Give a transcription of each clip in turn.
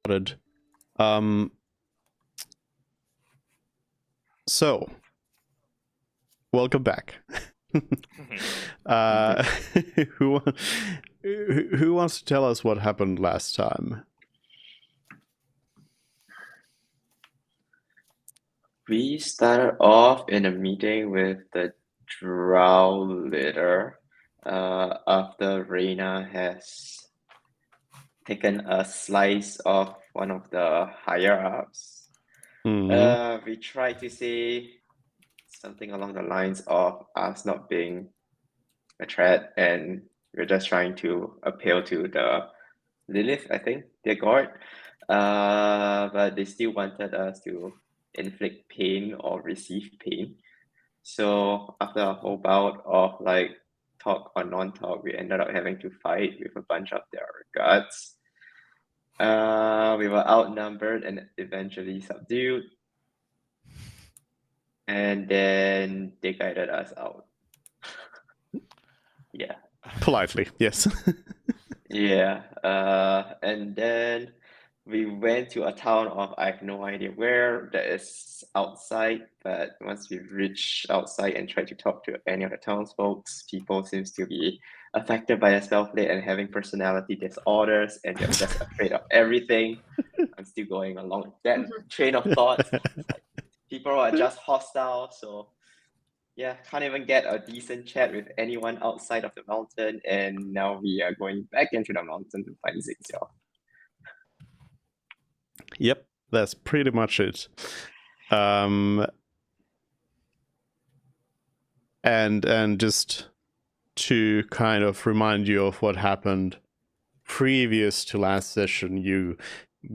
started. So, welcome back. Who wants to tell us what happened last time? We started off in a meeting with the drow leader after Reina has taken a slice of one of the higher ups. We tried to say something along the lines of us not being a threat, and we're just trying to appeal to the Lilith, I think, their god. But they still wanted us to inflict pain or receive pain. So after a whole bout of like talk or non-talk, we ended up having to fight with a bunch of their guards. We were outnumbered and eventually subdued. And then they guided us out. Yeah. Politely, yes. Yeah. And then we went to a town of I have no idea where that is outside, but once we reached outside and tried to talk to any of the townsfolk, people seems to be affected by the self-led and having personality disorders, and they're just afraid of everything. I'm still going along that train of thought. Like, people are just hostile, so yeah, can't even get a decent chat with anyone outside of the mountain, and now we are going back into the mountain to find Zigzag. Yep, that's pretty much it. And just to kind of remind you of what happened previous to last session, you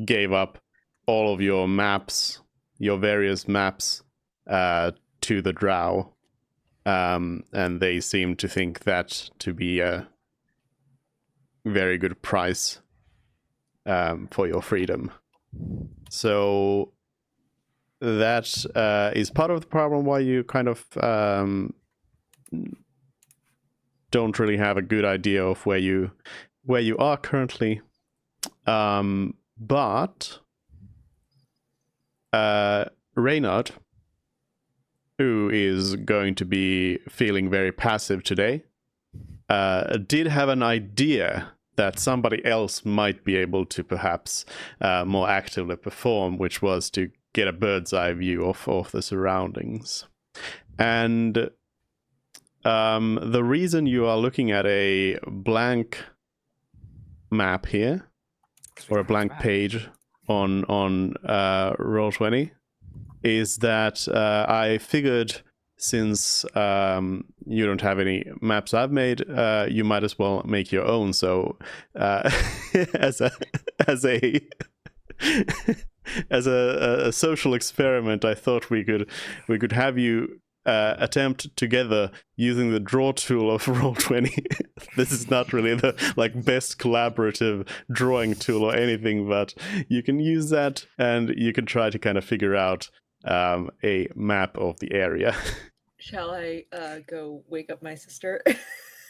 gave up all of your maps, your various maps, to the drow. And they seem to think that to be a very good price for your freedom. So that is part of the problem why you kind of don't really have a good idea of where you are currently. But Reynard, who is going to be feeling very passive today, did have an idea that somebody else might be able to perhaps more actively perform, which was to get a bird's eye view of the surroundings. And the reason you are looking at a blank map here, or a blank page on Roll20, is that I figured since you don't have any maps I've made, you might as well make your own. So as a social experiment, I thought we could have you attempt together using the draw tool of Roll20. This is not really the best collaborative drawing tool or anything, but you can use that and you can try to kind of figure out a map of the area. Shall I go wake up my sister?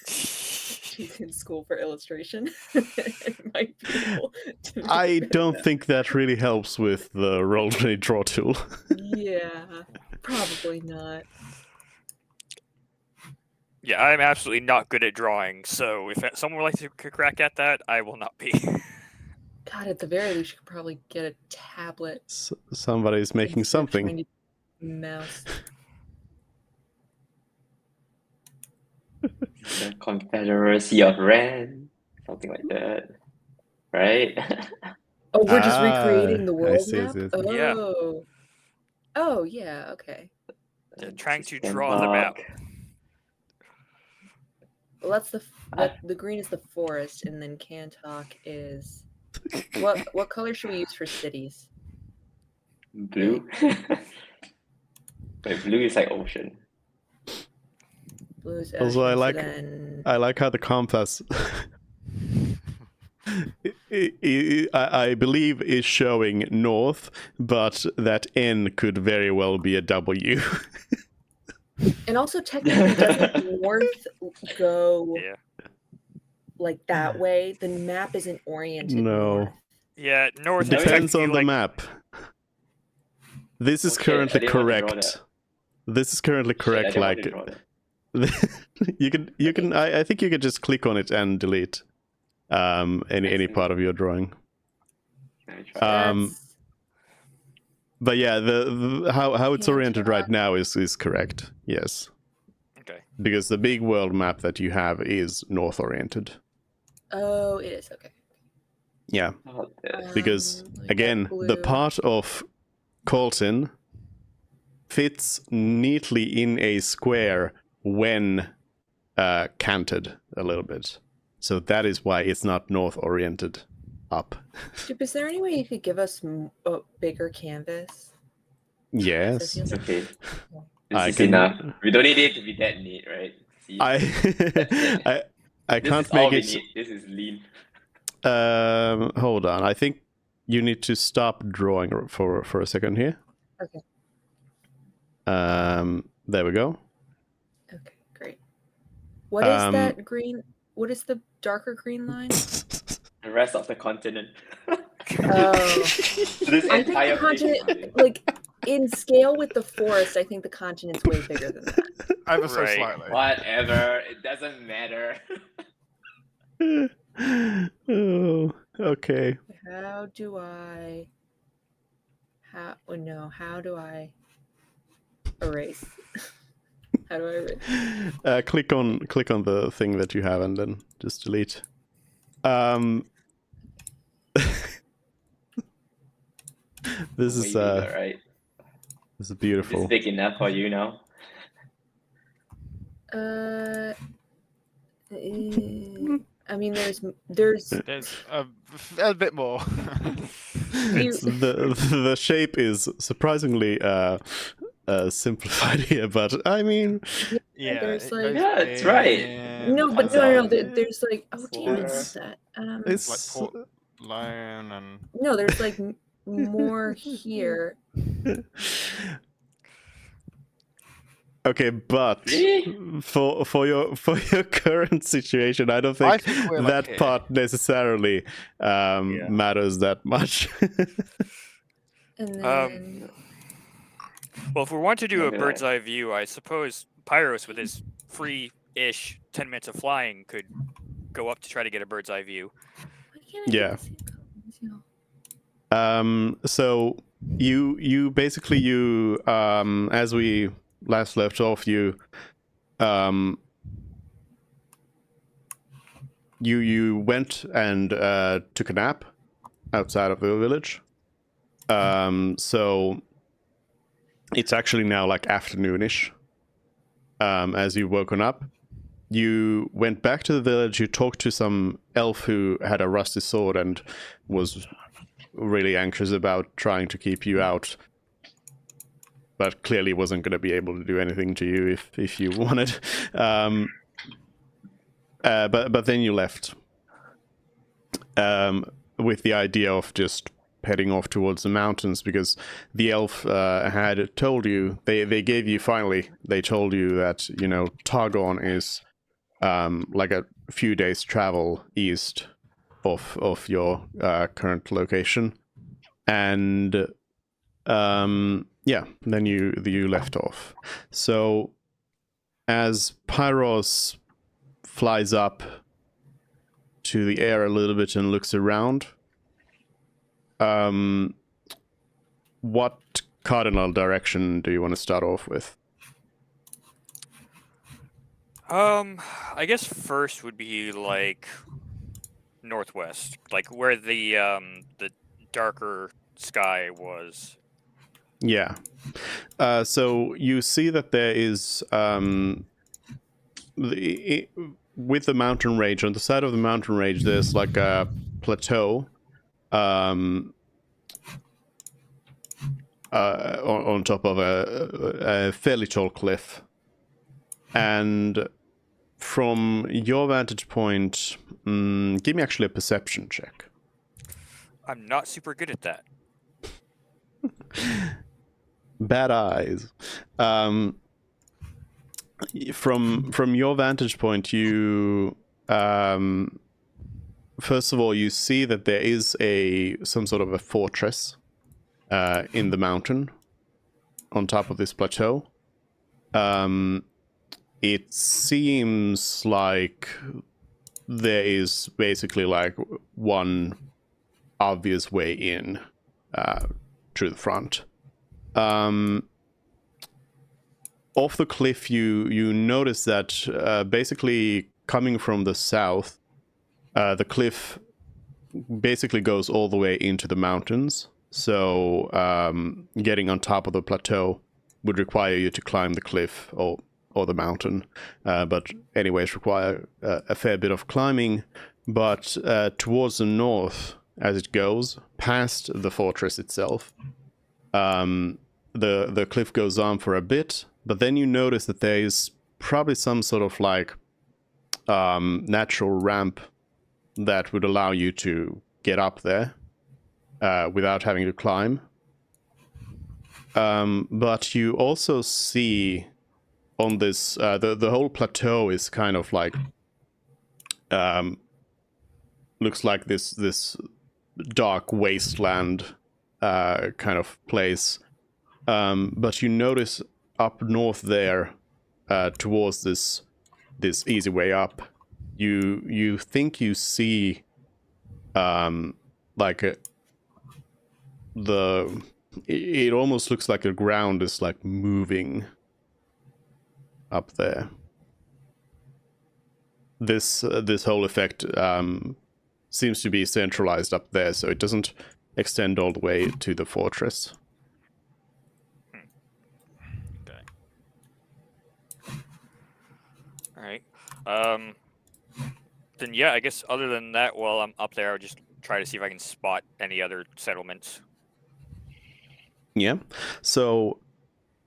She's in school for illustration. It might be able to I don't think that really helps with the Roll20 draw tool. Yeah, probably not. Yeah, I'm absolutely not good at drawing, so if someone would like to crack at that, I will not be. God, at the very least, you could probably get a tablet. Somebody's making something. Mouse. The Confederacy of Ren, something like that, right? Oh, we're just recreating the world map? Yeah. Oh, yeah, okay. Trying to draw the map. Well, that's the green is the forest, and then Kantok is... What color should we use for cities? Blue. Wait, blue is like ocean. Blue is ocean. Also, I like how the compass I believe is showing north, but that N could very well be a W. And also, technically, doesn't north go like that way? The map isn't oriented north. Yeah, north. It depends technically, on the like, map. This is Okay, I currently didn't want to draw correct. This is currently Shit, I correct. didn't want Like to draw that. you can. I think you could just click on it and delete any Nice. part of your drawing. Can I try? That's But yeah, the how it's Can't oriented try. right now is correct. Yes, okay. because the big world map that you have is north oriented. oh, it is okay. Yeah, Oh, this. because Like that again, the blue. part of Colton fits neatly in a square when canted a little bit. So that is why it's not north oriented up. Dude, is there any way you could give us a bigger canvas? Yes. So it feels It's okay. This I is can- enough. We don't need it to be that neat, right? See? I I this can't is all make we it. need. This is lean. Hold on. I think you need to stop drawing for a second here. Okay. There we go. Okay, great. What is Um, that green? What is the darker green line? The rest of the continent. Oh, This I think entire the place is continent, lean. like in scale with the forest, I think the continent's way bigger than that. Ever so Right. slightly. Whatever. It doesn't matter. Oh, okay. How do I? How? Oh no! How do I erase? How do I erase? Click on the thing that you have and then just delete. This Way is bigger, right? this is It's beautiful. big enough for you now. I mean, there's There's a bit more. It's the shape is surprisingly simplified here, but I mean, yeah, there's it like- goes Yeah, it's right. in, no, but Comes no. out. There's like, oh damn it, It's- what's that? it's like Port Lion and No, there's like more here. okay, but Really? for your current situation, I don't I think think we're, like, that here. part necessarily matters that much. And then Well, if we want to do a Maybe bird's like- eye view, I suppose Pyros, with his free-ish 10 minutes of flying, could go up to try to get a bird's eye view. why can't I get Yeah. the same colors? So you basically as we last left off, you went and took a nap outside of the village. So it's actually now like afternoonish. As you've woken up, you went back to the village. You talked to some elf who had a rusty sword and was really anxious about trying to keep you out, but clearly wasn't going to be able to do anything to you if you wanted. But then you left with the idea of just heading off towards the mountains, because the elf had told you, they gave you, finally, they told you that, you know, Targon is like a few days travel east of your current location. And yeah, then you left off. So as Pyros flies up to the air a little bit and looks around, what cardinal direction do you want to start off with? I guess first would be like northwest, like where the darker sky was. Yeah. So you see that there is with the mountain range, on the side of the mountain range, there's like a plateau on top of a fairly tall cliff. And from your vantage point, give me actually a perception check. I'm not super good at that. Bad eyes. From your vantage point, you first of all, you see that there is some sort of a fortress in the mountain on top of this plateau. It seems like there is basically like one obvious way in through the front. Off the cliff, you notice that basically coming from the south, the cliff basically goes all the way into the mountains. So getting on top of the plateau would require you to climb the cliff or the mountain, but anyways require a fair bit of climbing. But towards the north, as it goes past the fortress itself, the cliff goes on for a bit, but then you notice that there is probably some sort of like natural ramp that would allow you to get up there without having to climb. But you also see on this, the whole plateau is kind of like, looks like this dark wasteland kind of place. But you notice up north there, towards this easy way up, you think you see like it almost looks like the ground is like moving up there. This whole effect seems to be centralized up there, so it doesn't extend all the way to the fortress. Okay. All right. Then yeah, I guess other than that, while I'm up there, I'll just try to see if I can spot any other settlements. Yeah. So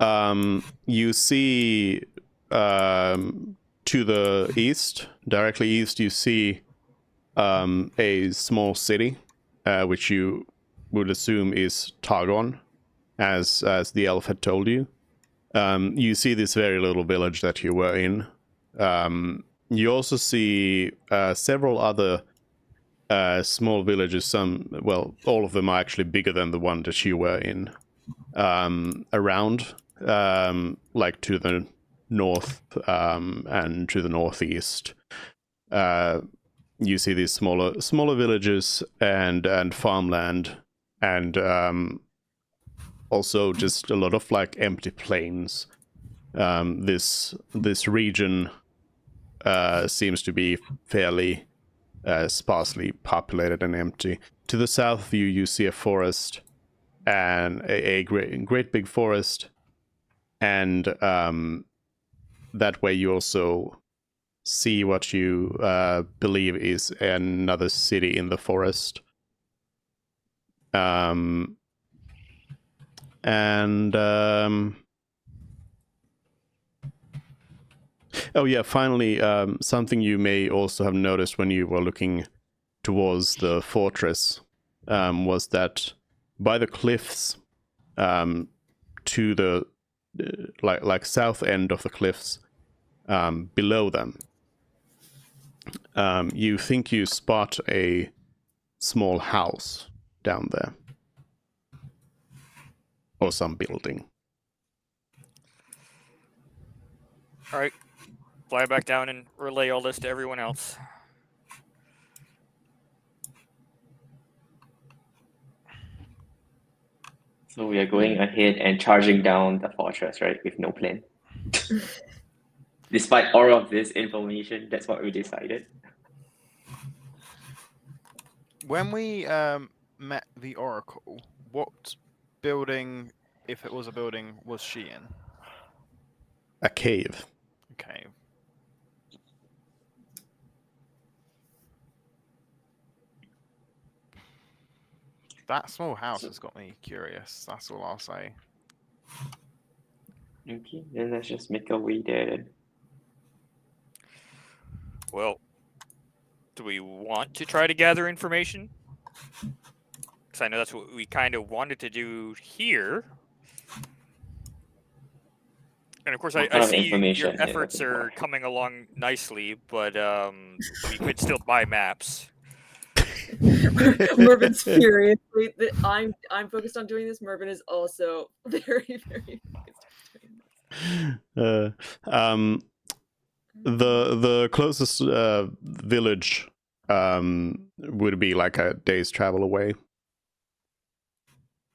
you see to the east, directly east, you see a small city, which you would assume is Targon, as the elf had told you. You see this very little village that you were in. You also see several other small villages. All of them are actually bigger than the one that you were in. Around, like to the north and to the northeast. You see these smaller villages and farmland, and also just a lot of like empty plains. This region seems to be fairly sparsely populated and empty. To the south of you, you see a forest, and a great big forest, and that way you also see what you believe is another city in the forest. Oh yeah, finally, something you may also have noticed when you were looking towards the fortress was that by the cliffs, to the like south end of the cliffs, below them, you think you spot a small house down there, or some building. All right, fly back down and relay all this to everyone else. So we are going ahead and charging down the fortress, right? With no plan. Despite all of this information, that's what we decided. When we met the Oracle, what building, if it was a building, was she in? A cave. Okay. That small house has got me curious. That's all I'll say. Okay, then let's just make our way there then. Well, do we want to try to gather information? Because I know that's what we kind of wanted to do here. And of course, What I kind of see information your are you efforts looking are for? coming along nicely, but we could still buy maps. Mervin's furiously. I'm focused on doing this. Mervin is also very focused on doing this. The closest village would be like a day's travel away.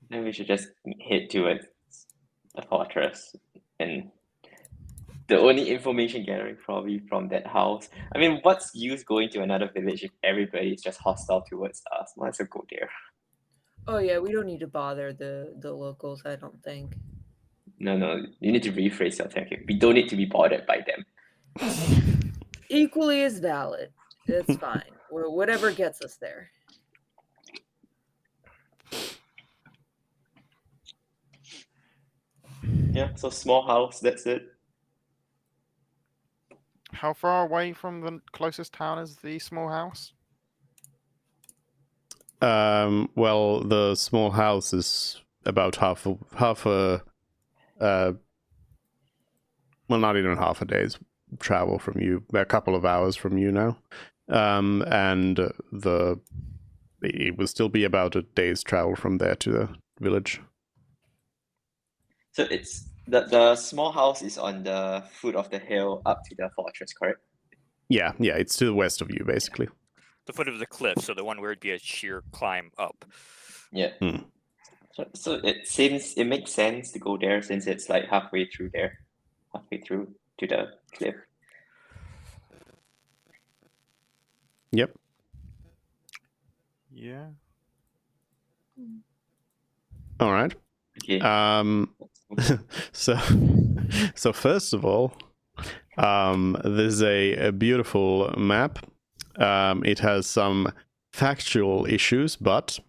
Then we should just head towards the fortress, and the only information gathering probably from that house. I mean, what's use going to another village if everybody is just hostile towards us? Might as well go there. Oh yeah, we don't need to bother the locals. I don't think. No, you need to rephrase your thinking. We don't need to be bothered by them. Equally as valid. It's fine. Whatever gets us there. Yeah, so small house, that's it. How far away from the closest town is the small house? Well, the small house is about half a well, not even half a day's travel from you, a couple of hours from you now, and it will still be about a day's travel from there to the village. So it's the small house is on the foot of the hill up to the fortress, correct? Yeah, it's to the west of you, basically. The foot of the cliff, so the one where it'd be a sheer climb up. Yeah. Hmm. So it makes sense to go there since it's like halfway through to the cliff. Yep. Yeah. All right. Okay. So first of all, there's a beautiful map. It has some factual issues, but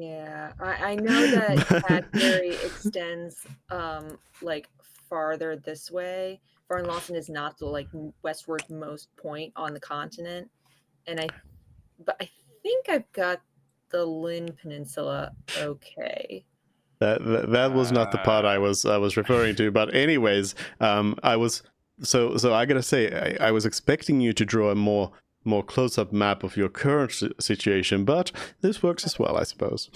Yeah, I know that Cadbury extends like farther this way. Farnlawson is not the like westwardmost point on the continent, but I think I've got the Lynn Peninsula okay. that was not the part I was referring to. But anyways, I was so I gotta say I was expecting you to draw a more close-up map of your current situation, but this works as well, I suppose.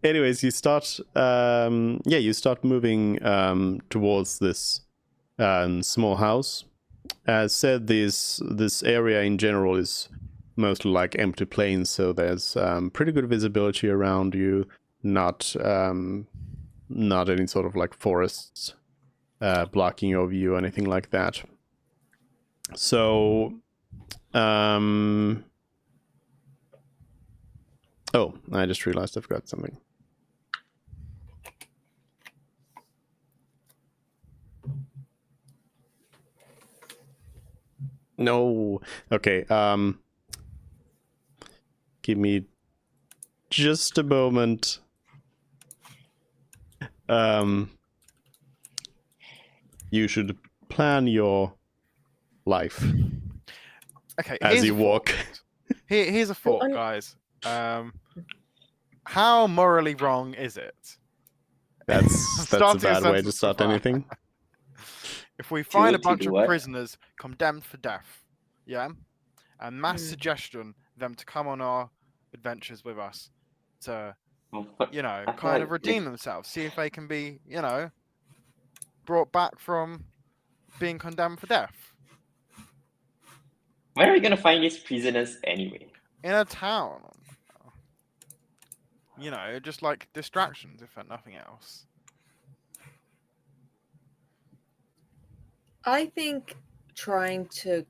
Anyways, you start moving towards this small house. As said, this area in general is mostly like empty plains, so there's pretty good visibility around you. Not any sort of like forests blocking your view or anything like that. So, oh, I just realized I forgot something. No. Okay. Give me just a moment. You should plan your life Okay. as you walk. Here's a thought, guys. How morally wrong is it? That's a bad way to start anything. If we find a To bunch do of what? prisoners condemned for death, yeah, and mass suggestion them to come on our adventures with us to, I kind feel of redeem themselves, see if they can be, brought back from being condemned for death Where are we gonna find these prisoners anyway? in a town. Just like distractions, if nothing else. I think trying to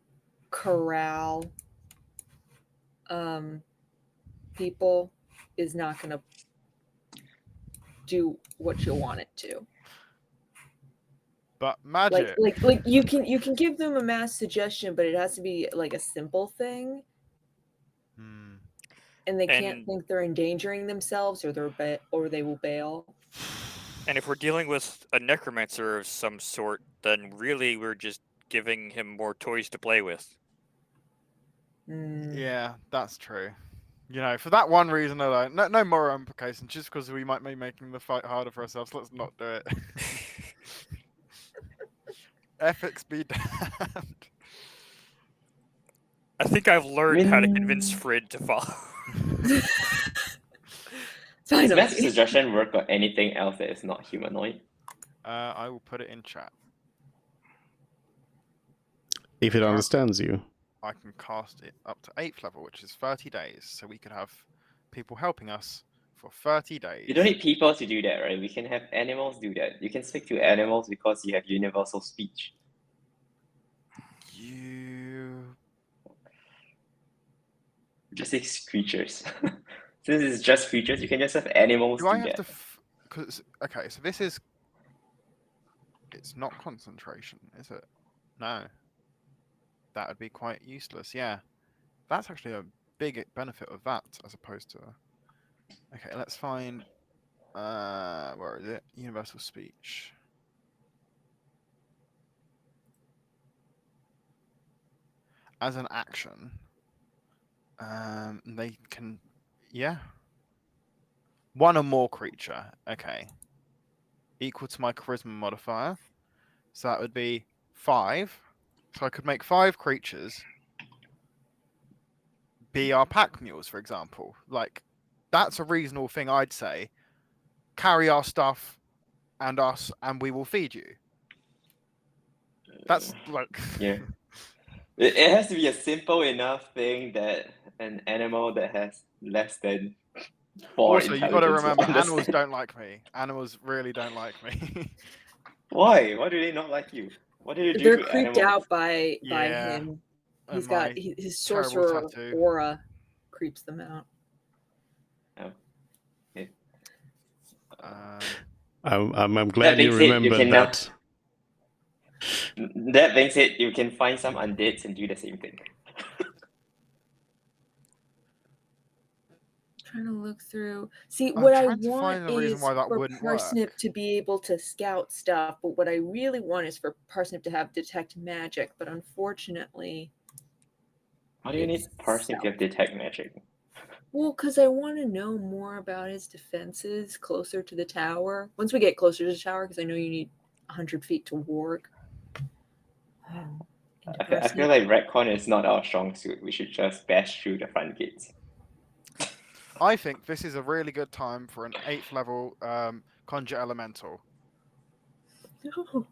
corral people is not going to do what you want it to. But magic, like you can give them a mass suggestion, but it has to be like a simple thing, and they can't think they're endangering themselves, or they will bail. And if we're dealing with a necromancer of some sort, then really we're just giving him more toys to play with. Yeah, that's true. For that one reason alone, no moral implications, just because we might be making the fight harder for ourselves. Let's not do it. Ethics be damned. I think I've learned how to convince Min- Frid to follow. Does Finally. mass suggestion work on anything else that is not humanoid? I will put it in chat. If it Currently, understands you. I can cast it up to 8th level, which is 30 days. So we could have people helping us for 30 days. You don't need people to do that, right? We can have animals do that. You can speak to animals because you have universal speech. You. Just say creatures. Since it's just creatures, you can just have animals Do I do have that. to? Because okay, so this is. It's not concentration, is it? No. That would be quite useless. Yeah, that's actually a big benefit of that as opposed to. Okay, let's find. Where is it? Universal speech. As an action, they can, yeah. One or more creature. Okay. Equal to my charisma modifier. So that would be 5. So I could make 5 creatures be our pack mules, for example. Like, that's a reasonable thing, I'd say. Carry our stuff and us, and we will feed you. That's like. Yeah. It has to be a simple enough thing that an animal that has less than 4 Also, you got to intelligence will remember, animals understand. don't like me. Animals really don't like me. Why? Why do they not like you? What did you do They're to creeped animals? out by Yeah, him. and He's got my his terrible sorcerer tattoo. aura creeps them out. Oh. Okay. I'm glad you being said, you remembered can that. That being said, you can find some undeads and do the same thing. Trying to look through. See, I'm what I trying to want find the reason is why that for wouldn't Parsnip work. to be able to scout stuff, but what I really want is for Parsnip to have detect magic. But unfortunately, Why do you need it's Parsnip to have detect magic? well, because I want to know more about his defenses closer to the tower. Once we get closer to the tower, because I know you need 100 feet to warg. I feel like retcon is not our strong suit. We should just bash through the front gates. I think this is a really good time for an 8th level conjure elemental. No.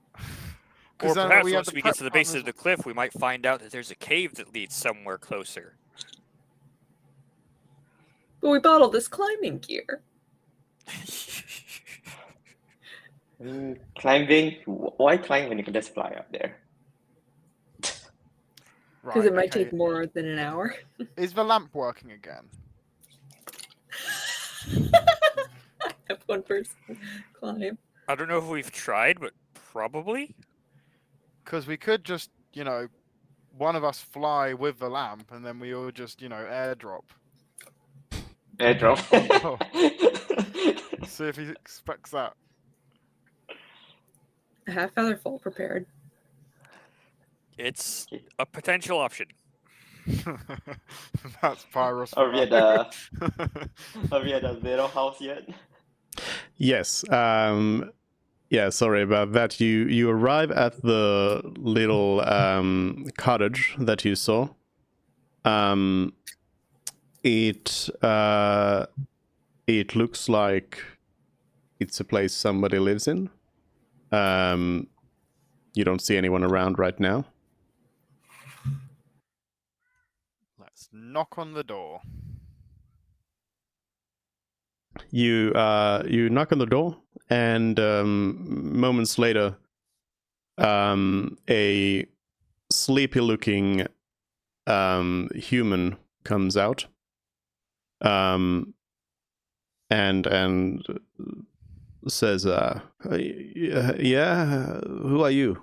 Or then perhaps we have once the we prep get to the base partners- of the cliff, we might find out that there's a cave that leads somewhere closer. But we bought all this climbing gear. Climbing? Why climb when you can just fly up there? Because Right, it might okay. take more than an hour. Is the lamp working again? I have one person climb. I don't know if we've tried, but probably. Because we could just, one of us fly with the lamp, and then we all just, airdrop. Airdrop. See if he expects that. I have Feather Fall prepared. It's a potential option. That's Pyrus. Are we at the little house yet? Yes. Yeah, sorry about that. You arrive at the little cottage that you saw. It looks like it's a place somebody lives in. You don't see anyone around right now. Let's knock on the door. You knock on the door, and moments later, a sleepy-looking human comes out, and says, "Yeah, who are you?"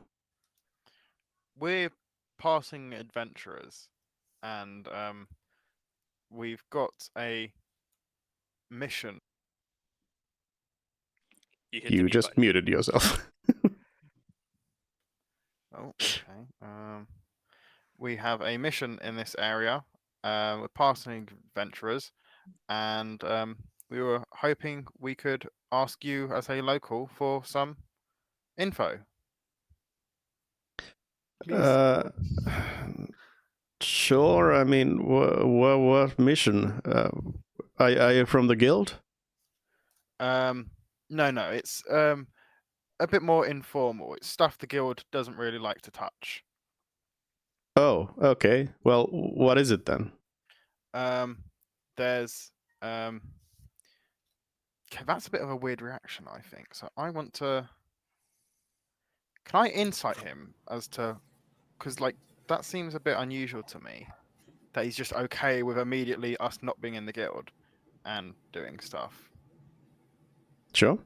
We're passing adventurers, and we've got a mission. You hit the You mute just button. muted yourself. Oh, okay. We have a mission in this area. We're passing adventurers, and we were hoping we could ask you as a local for some info. Please. Sure. I mean, what mission? Are you from the guild? No, it's a bit more informal. It's stuff the guild doesn't really like to touch. Oh, okay. Well, what is it then? There's okay, that's a bit of a weird reaction, I think. So I want to. Can I insight him as to, because like that seems a bit unusual to me, that he's just okay with immediately us not being in the guild and doing stuff. Sure.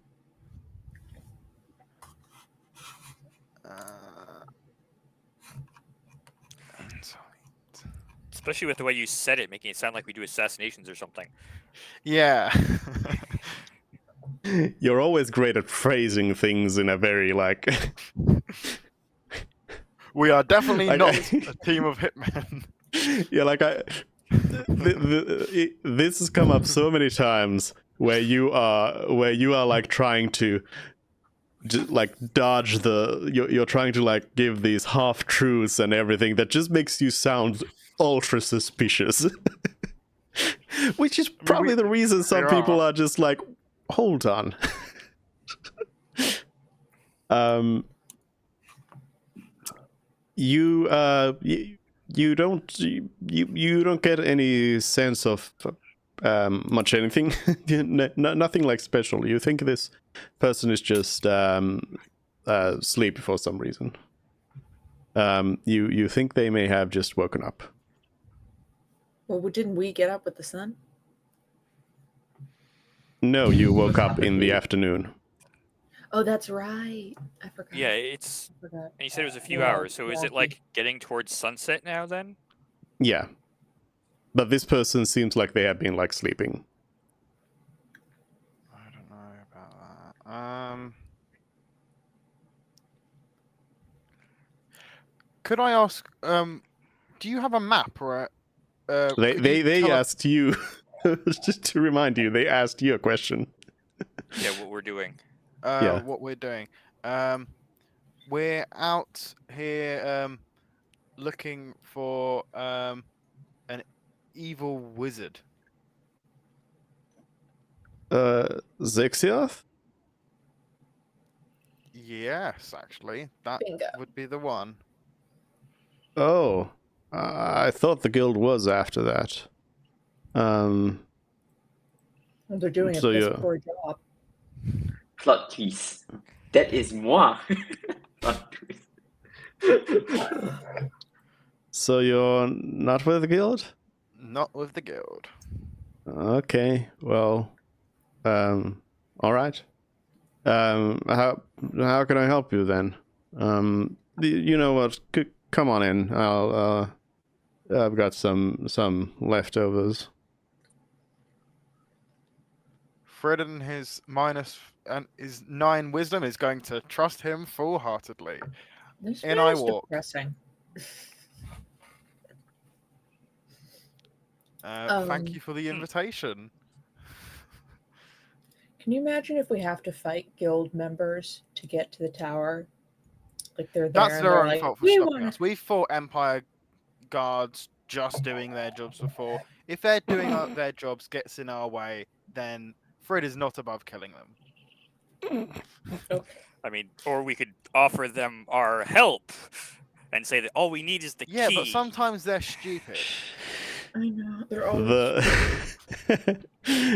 Insight. Especially with the way you said it, making it sound like we do assassinations or something. Yeah. You're always great at phrasing things in a very like. We are definitely Like, not a team of hitmen. Yeah, like this has come up so many times where you are like trying to like dodge you're trying to like give these half truths and everything that just makes you sound ultra suspicious. Which is probably the reason some people are just like, hold on. You don't get any sense of much anything. Nothing like special. You think this person is just sleepy for some reason. You think they may have just woken up. Well, didn't we get up with the sun? No, you woke up in the afternoon. Oh, that's right. I forgot. Yeah, it's. I forgot. And you said it was a few Yeah, hours, so is it like getting towards sunset now then? Yeah, but this person seems like they have been like sleeping. I don't know about that. Could I ask? Do you have a map or a? They asked you. Just to remind you, they asked you a question. Yeah, what we're doing. Yeah. What we're doing. We're out here looking for an evil wizard. Zexioth? Yes, actually, that Bingo. would be the one. Oh, I thought the guild was after that. Well, they're doing So a piss you're- poor job. Plot twist. That is moi. Plot twist. So you're not with the guild? Not with the guild. Okay, well, all right. How can I help you then? You know what? Come on in. I've got some leftovers. Fred and his his 9 wisdom is going to trust him full-heartedly. This In I is walk. depressing. Thank you for the invitation. Can you imagine if we have to fight guild members to get to the tower? Like they're there. That's and their they're own like, fault for "We stopping wanna-" us. We fought Empire guards just doing their jobs before. If they're doing their jobs gets in our way, then Fred is not above killing them. I mean, or we could offer them our help and say that all we need is the key. Yeah, but sometimes they're stupid. I know they're always.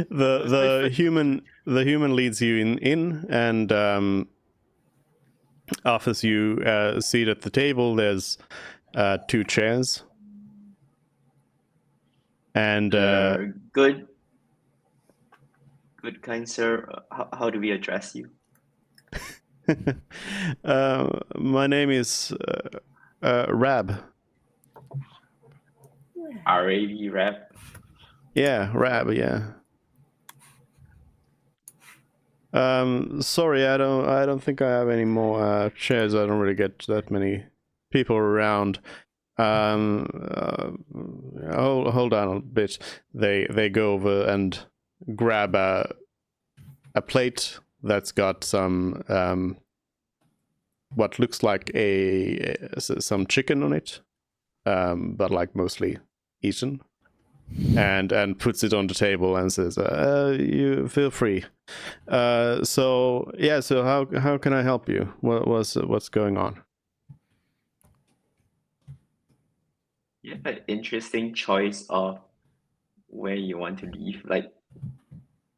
The human leads you in and offers you a seat at the table. There's 2 chairs. And Good kind sir. How do we address you? my name is Rab. R.A.B. rap. Yeah, Rab. Yeah. Sorry, I don't think I have any more chairs. I don't really get that many people around. Hold on a bit. They go over and grab a plate that's got some what looks like some chicken on it. but like mostly eaten, and puts it on the table and says, "You feel free." So how can I help you? What's going on? You have an interesting choice of where you want to live. Like,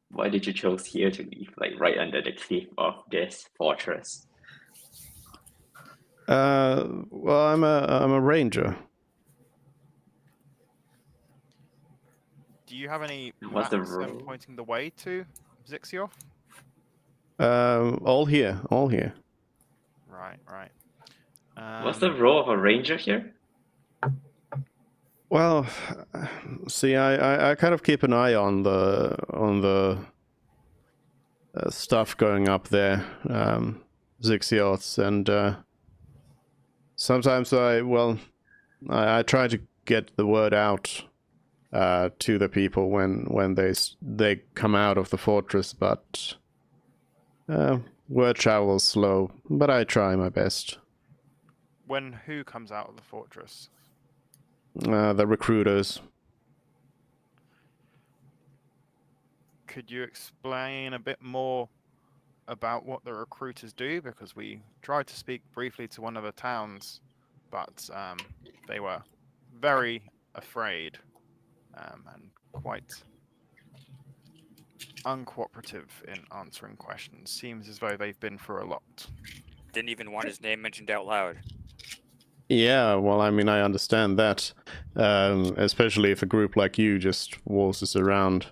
why did you choose here to live? Like right under the cliff of this fortress. Well, I'm a ranger. Do you have any What's the maps rule? pointing the way to Zixioth? All here. Right. What's the role of a ranger here? Well, see, I kind of keep an eye on the stuff going up there, Zixioths, and sometimes I try to get the word out to the people when they come out of the fortress, but word travels slow. But I try my best. When who comes out of the fortress? The recruiters. Could you explain a bit more about what the recruiters do? Because we tried to speak briefly to one of the towns, but they were very afraid and quite uncooperative in answering questions. Seems as though they've been through a lot. Didn't even want his name mentioned out loud. Yeah, well, I mean, I understand that, especially if a group like you just waltzes around.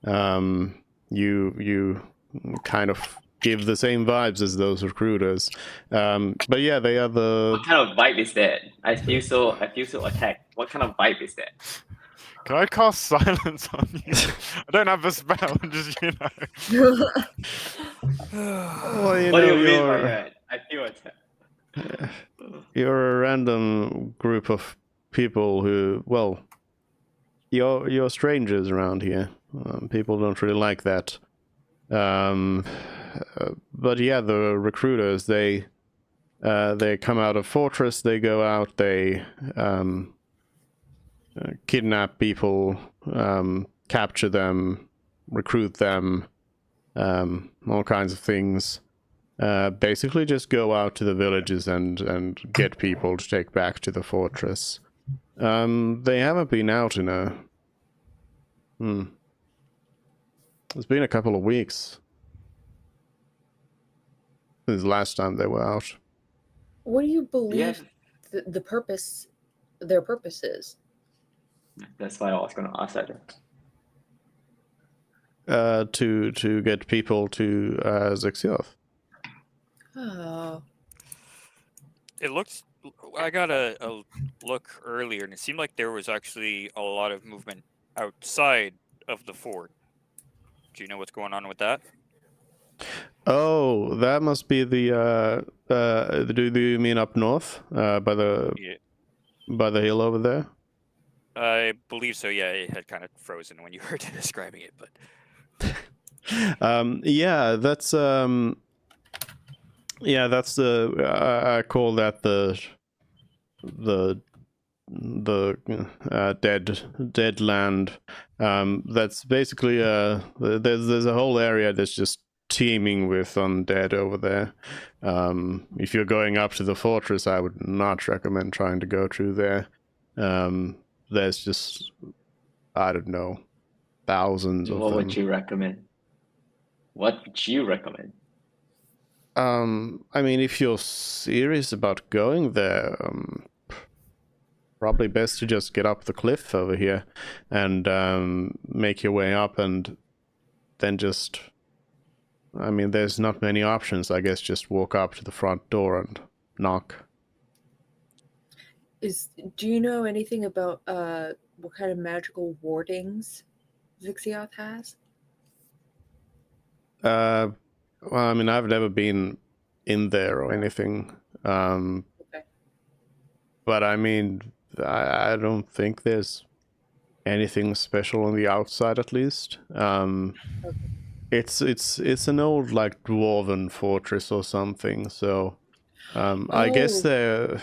You kind of give the same vibes as those recruiters. But yeah, they are the. What kind of vibe is that? I feel so attacked. What kind of vibe is that? Can I cast silence on you? I don't have the spell, just Well, you What do know, you mean by that? I feel attacked. you're a random group of people who, well, you're strangers around here. People don't really like that. But yeah, the recruiters, they come out of fortress, they go out, they kidnap people, capture them, recruit them, all kinds of things. Basically just go out to the villages and get people to take back to the fortress. They haven't been out in it's been a couple of weeks since the last time they were out. What do you believe Yeah, the purpose, their purpose is? that's why I was gonna ask that. To get people to Zixioth. Oh, It looks. I got a look earlier, and it seemed like there was actually a lot of movement outside of the fort. Do you know what's going on with that? Oh, that must be the do you mean up north? By the hill over there? I believe so. Yeah, it had kind of frozen when you were describing it, but Yeah, that's the I call that the dead land. That's basically there's a whole area that's just teeming with undead over there. If you're going up to the fortress, I would not recommend trying to go through there. There's just, I don't know, thousands of What them. would you recommend? What would you recommend? I mean, if you're serious about going there, probably best to just get up the cliff over here and make your way up, and then just, I mean, there's not many options. I guess just walk up to the front door and knock. do you know anything about what kind of magical wardings Zixioth has? Well, I mean, I've never been in there or anything. Okay. But I mean, I don't think there's anything special on the outside, at least. It's an old, like, dwarven fortress or something. So I guess Oh.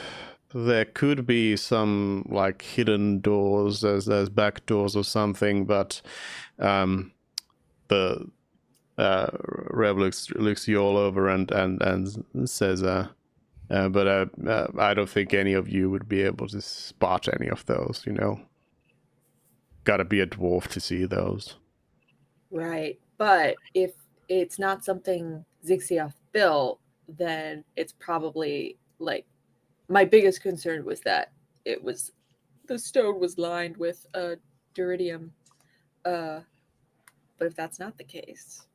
there could be some like hidden doors, there's back doors or something, but the Rev looks you all over and says, but I don't think any of you would be able to spot any of those. You know, gotta be a dwarf to see those. Right. But if it's not something Zixioff built, then it's probably like my biggest concern was that the stone was lined with duridium. But if that's not the case,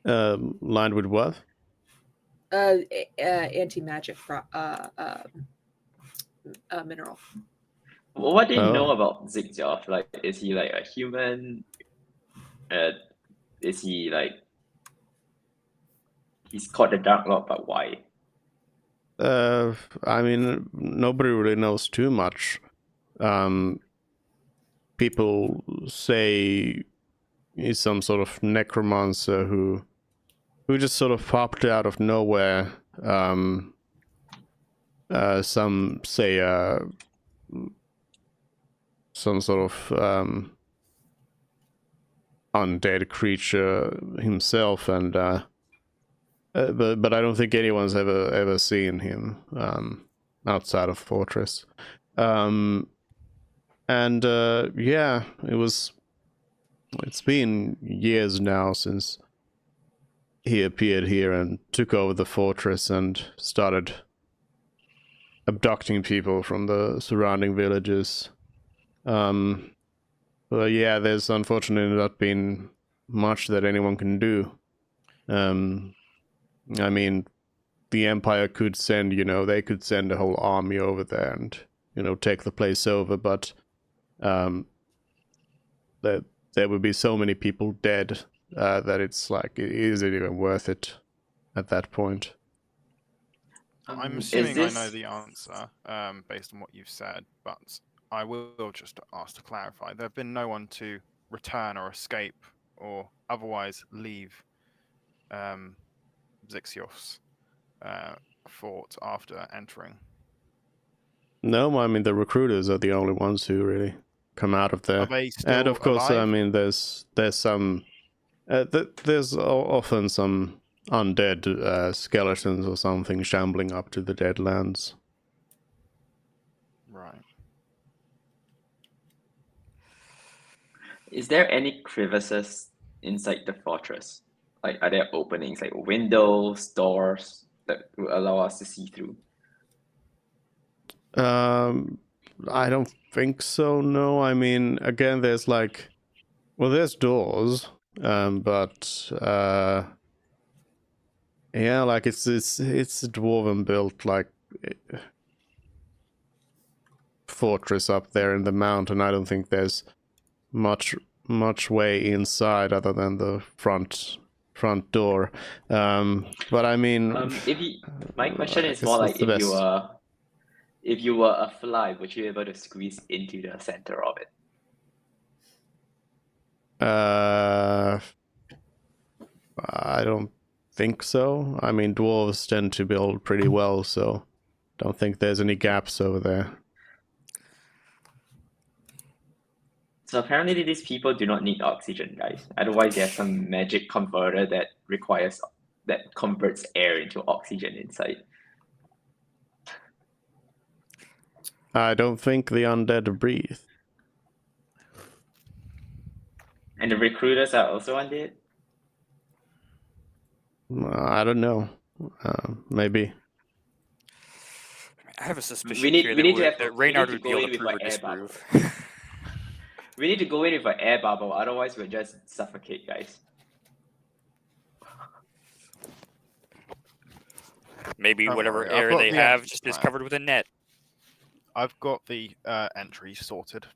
Lined with what? anti-magic mineral. Well, what do you know Oh. about Zigjoff? Like, is he like a human? Is he like he's called the Dark Lord, but why? I mean, nobody really knows too much. People say he's some sort of necromancer who just sort of popped out of nowhere. Some say some sort of undead creature himself, and but I don't think anyone's ever seen him outside of Fortress. And yeah, it's been years now since he appeared here and took over the fortress and started abducting people from the surrounding villages. But yeah, there's unfortunately not been much that anyone can do. I mean, the Empire could send, they could send a whole army over there and, take the place over, but there would be so many people dead that it's like, is it even worth it at that point? I'm Is assuming I know this- the answer based on what you've said, but I will just ask to clarify. There have been no one to return or escape or otherwise leave Zixios fort after entering. No, I mean, the recruiters are the only ones who really come out of there. Are they still And of course, alive? I mean, there's some, there's often some undead skeletons or something shambling up to the Deadlands. Right. Is there any crevices inside the fortress? Like, are there openings, like windows, doors that will allow us to see through? I don't think so. No, I mean, again, there's there's doors, but yeah, like it's a dwarven built fortress up there in the mountain. I don't think there's much way inside other than the front door. But I mean, My question is guess more what's like the best? if you were a fly, would you be able to squeeze into the center of it? I don't think so. I mean, dwarves tend to build pretty well, so don't think there's any gaps over there. So apparently these people do not need oxygen, guys. Otherwise, there's some magic converter that converts air into oxygen inside. I don't think the undead breathe. And the recruiters are also undead? I don't know. Maybe. I have a suspicion We need- here we need to that, have- that we need Reynard to would go be able in to with our prove or air bubble. disprove. We need to go in with an air bubble, otherwise we'll just suffocate, guys. Maybe Don't whatever worry, I've air got they the have answer just is plan. covered with a net. I've got the entry sorted.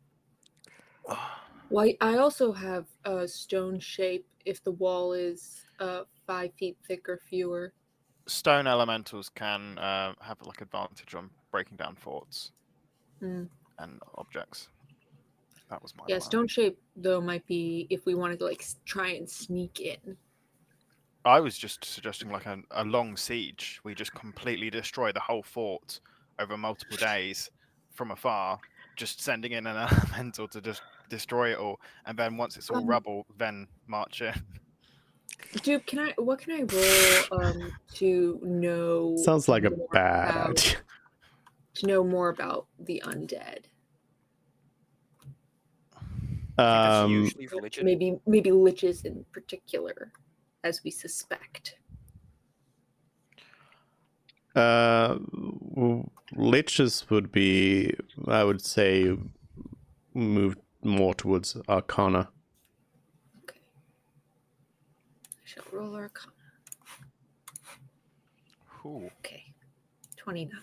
Well, I also have a stone shape if the wall is 5 feet thick or fewer. Stone elementals can have like advantage on breaking down forts Mm. and objects. That was my Yeah, plan. stone shape though might be if we wanted to try and sneak in. I was just suggesting like a long siege. We just completely destroy the whole fort, over multiple days from afar, just sending in an elemental to just destroy it all, and then once it's all rubble, then march in. Dude, what can I roll to know Sounds like a more bad about, idea. to know more about the undead? I think that's Um, usually religion. Maybe liches in particular, as we suspect. liches would be, I would say, move more towards Arcana. Okay. I shall roll Arcana. Ooh. Okay. 29.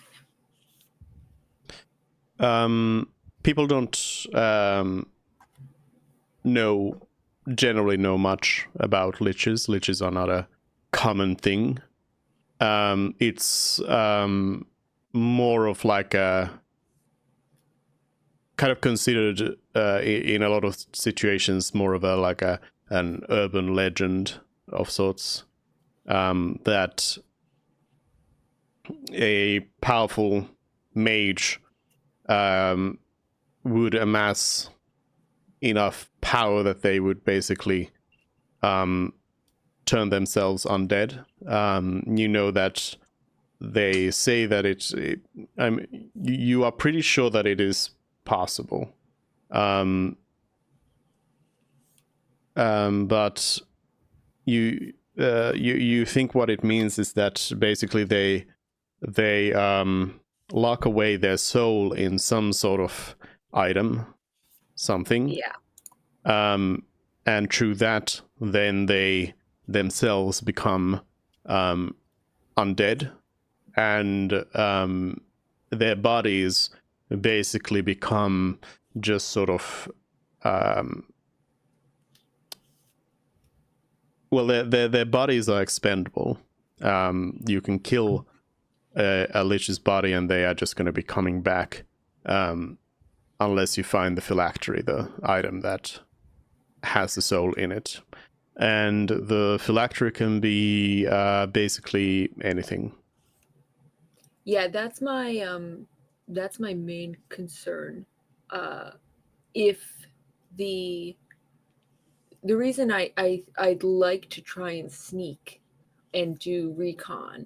People don't generally know much about liches. Liches are not a common thing. It's more of like a kind of considered in a lot of situations more of an urban legend of sorts, that a powerful mage would amass enough power that they would basically turn themselves undead. You know that they say that you are pretty sure that it is possible. But you think what it means is that basically they lock away their soul in some sort of item, something. Yeah. And through that, then they themselves become undead, and their bodies basically become just sort of well, their bodies are expendable. You can kill a lich's body, and they are just going to be coming back, unless you find the phylactery, the item that has the soul in it. And the phylactery can be basically anything. Yeah, that's my main concern. If the reason I'd like to try and sneak and do recon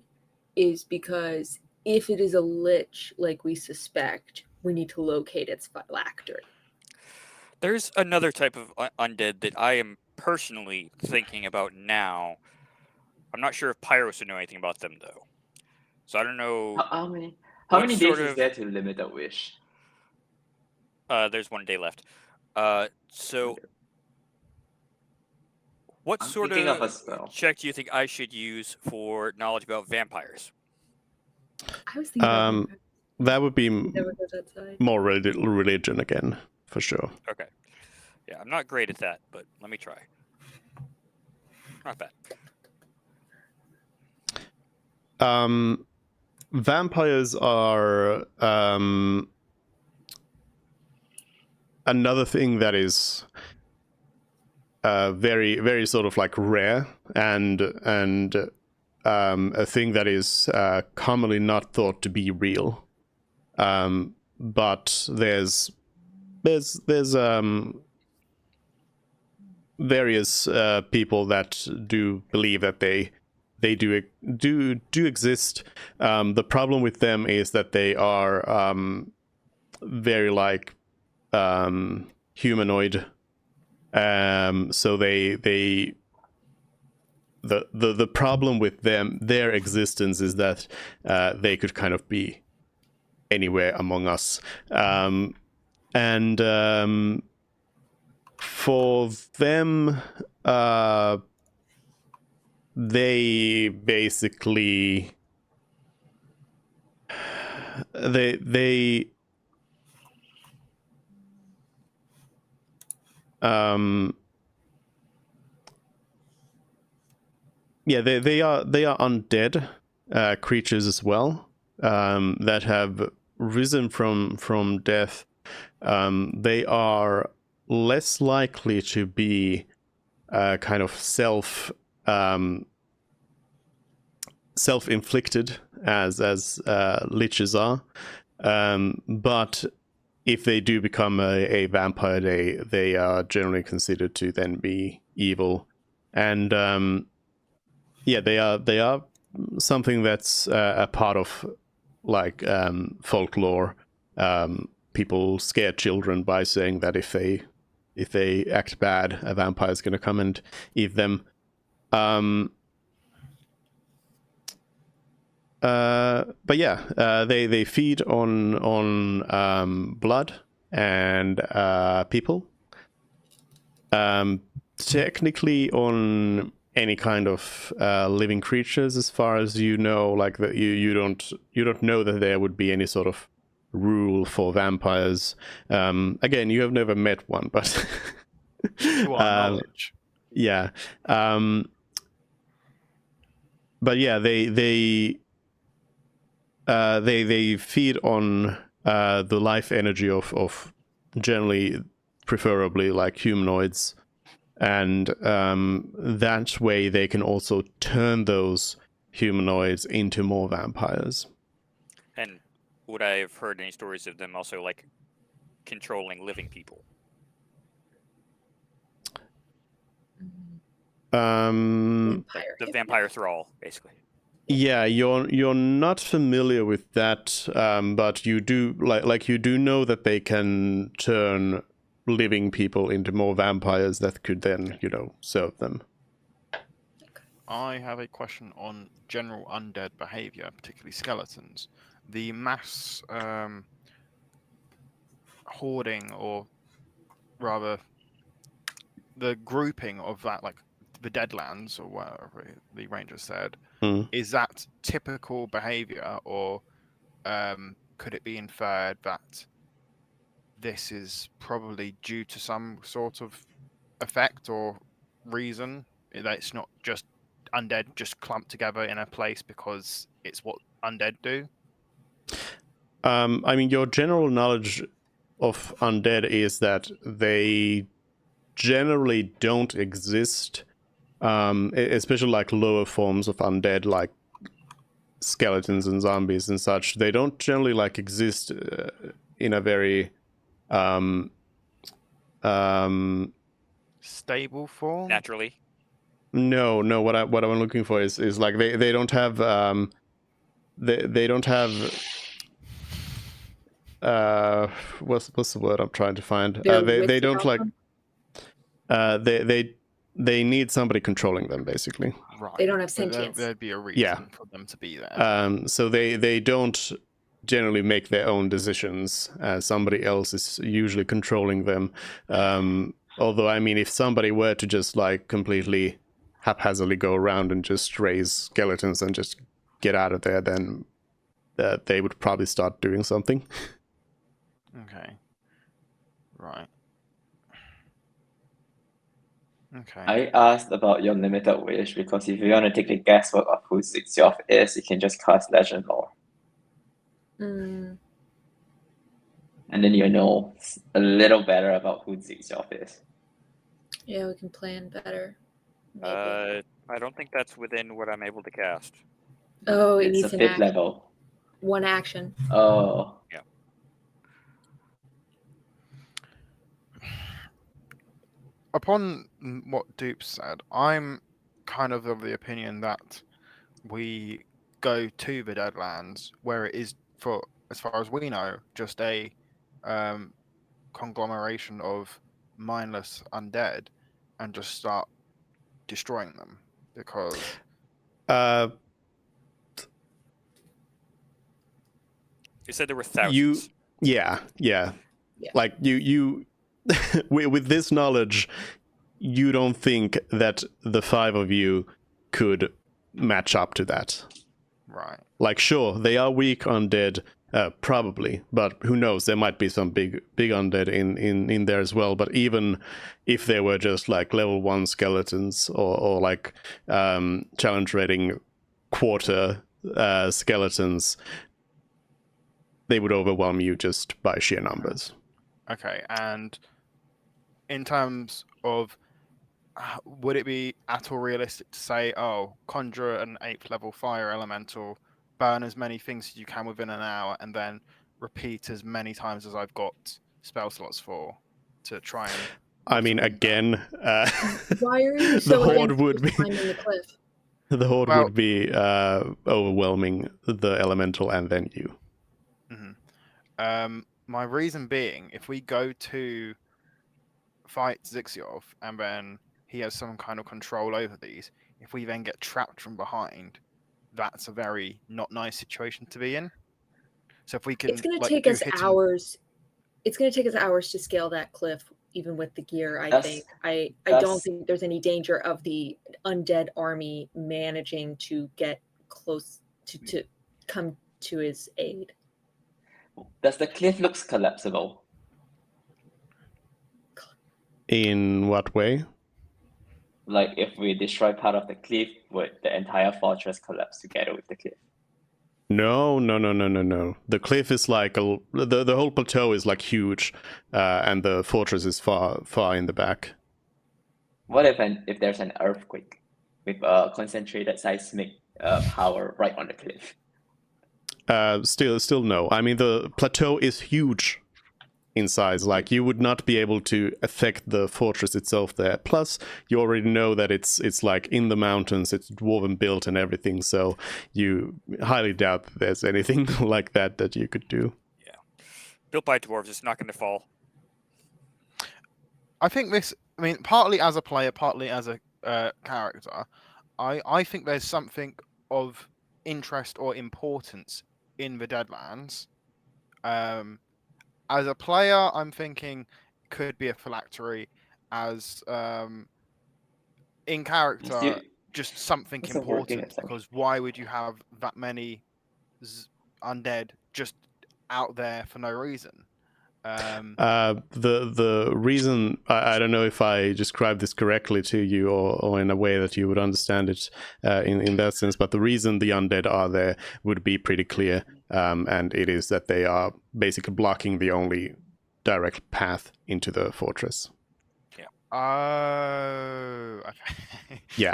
is because if it is a lich like we suspect, we need to locate its phylactery. There's another type of undead that I am personally thinking about now. I'm not sure if Pyros would know anything about them though. So I don't know. How many What days sort is of- there to limit a wish? There's 1 day left. So what I'm sort thinking of a of spell. check do you think I should use for knowledge about vampires? I was thinking about vampires. That would be Never go that side. more religion again, for sure. Okay. Yeah, I'm not great at that, but let me try. Not bad. Vampires are another thing that is very, very sort of like rare, and a thing that is commonly not thought to be real. But there's various people that do believe that they do exist. The problem with them is that they are very like humanoid. So the problem with them, their existence, is that they could kind of be anywhere among us. And for them, they basically they yeah, they are undead creatures as well, that have risen from death. They are less likely to be kind of self-inflicted as liches are, but if they do become a vampire, they are generally considered to then be evil, and they are something that's a part of like folklore. People scare children by saying that if they act bad, a vampire is going to come and eat them. But yeah, they feed on blood and people. Technically, on any kind of living creatures, as far as you know, like that you don't know that there would be any sort of rule for vampires. Again, you have never met one, but To our knowledge. yeah. But yeah, they feed on the life energy of generally, preferably like humanoids, and that way they can also turn those humanoids into more vampires. And would I have heard any stories of them also like controlling living people? Vampire. The vampire thrall, basically. Yeah, you're not familiar with that, but you do like you do know that they can turn living people into more vampires that could then, serve them. I have a question on general undead behavior, particularly skeletons. The mass hoarding, or rather, the grouping of that, like the Deadlands, or whatever the Ranger said, is that typical behavior, or could it be inferred that this is probably due to some sort of effect or reason? That it's not just undead just clumped together in a place because it's what undead do? I mean, your general knowledge of undead is that they generally don't exist, especially like lower forms of undead, like skeletons and zombies and such. They don't generally like exist in a very Stable form? Naturally. No. What I'm looking for is like they don't have they don't have what's the word I'm trying to find? They don't like they need somebody controlling them, basically. Right. They don't have So sentience. there'd be a reason for them to be there. So they don't generally make their own decisions. Somebody else is usually controlling them. Although, I mean, if somebody were to just like completely haphazardly go around and just raise skeletons and just get out of there, then they would probably start doing something. Okay. Right. Okay. I asked about your limited wish because if you want to take the guesswork of who Zixioff is, you can just cast Legend Lore. Mm, And then you know a little better about who Zixioff is. yeah, we can plan better. Maybe. I don't think that's within what I'm able to cast. Oh, it It's needs a an 5th action. level. One action. Oh. Yeah. Upon what Dupe said, I'm kind of the opinion that we go to the Deadlands, where it is, for as far as we know, just a conglomeration of mindless undead, and just start destroying them, because You said there were thousands. Yeah. Like you with this knowledge, you don't think that the 5 of you could match up to that. right. Like, sure, they are weak undead, probably, but who knows? There might be some big undead in there as well. But even if they were just like level 1 skeletons or like challenge rating quarter skeletons, they would overwhelm you just by sheer numbers. Okay, and in terms of would it be at all realistic to say, oh, conjure an 8th level fire elemental, burn as many things as you can within an hour, and then repeat as many times as I've got spell slots for to try and. I mean, knock them again, Why are you the so horde against would be just climbing the cliff? the horde Well- would be overwhelming the elemental and then you. down? My reason being, if we go to fight Zixiov and then he has some kind of control over these, if we then get trapped from behind, that's a very not nice situation to be in. So if we can, It's going to like, take do us hit and- hours. It's going to take us hours to scale that cliff, even with the gear. I That's- think. I that's- don't think there's any danger of the undead army managing to get close to come to his aid. Does the cliff looks collapsible? In what way? Like if we destroy part of the cliff, would the entire fortress collapse together with the cliff? No. The cliff is like the whole plateau is like huge, and the fortress is far in the back. What if there's an earthquake with a concentrated seismic power right on the cliff? Still no. I mean, the plateau is huge in size. Like, you would not be able to affect the fortress itself there. Plus, you already know that it's like in the mountains, it's dwarven built and everything. So you highly doubt that there's anything like that you could do. Built by dwarves, it's not going to fall. I think this. I mean, partly as a player, partly as a character, I think there's something of interest or importance in the Deadlands. As a player, I'm thinking could be a phylactery. As in character, Still- just something It's a working important, assumption. because why would you have that many undead just out there for no reason? The reason, I don't know if I described this correctly to you or in a way that you would understand it in that sense, but the reason the undead are there would be pretty clear, and it is that they are basically blocking the only direct path into the fortress. Oh, okay. Yeah.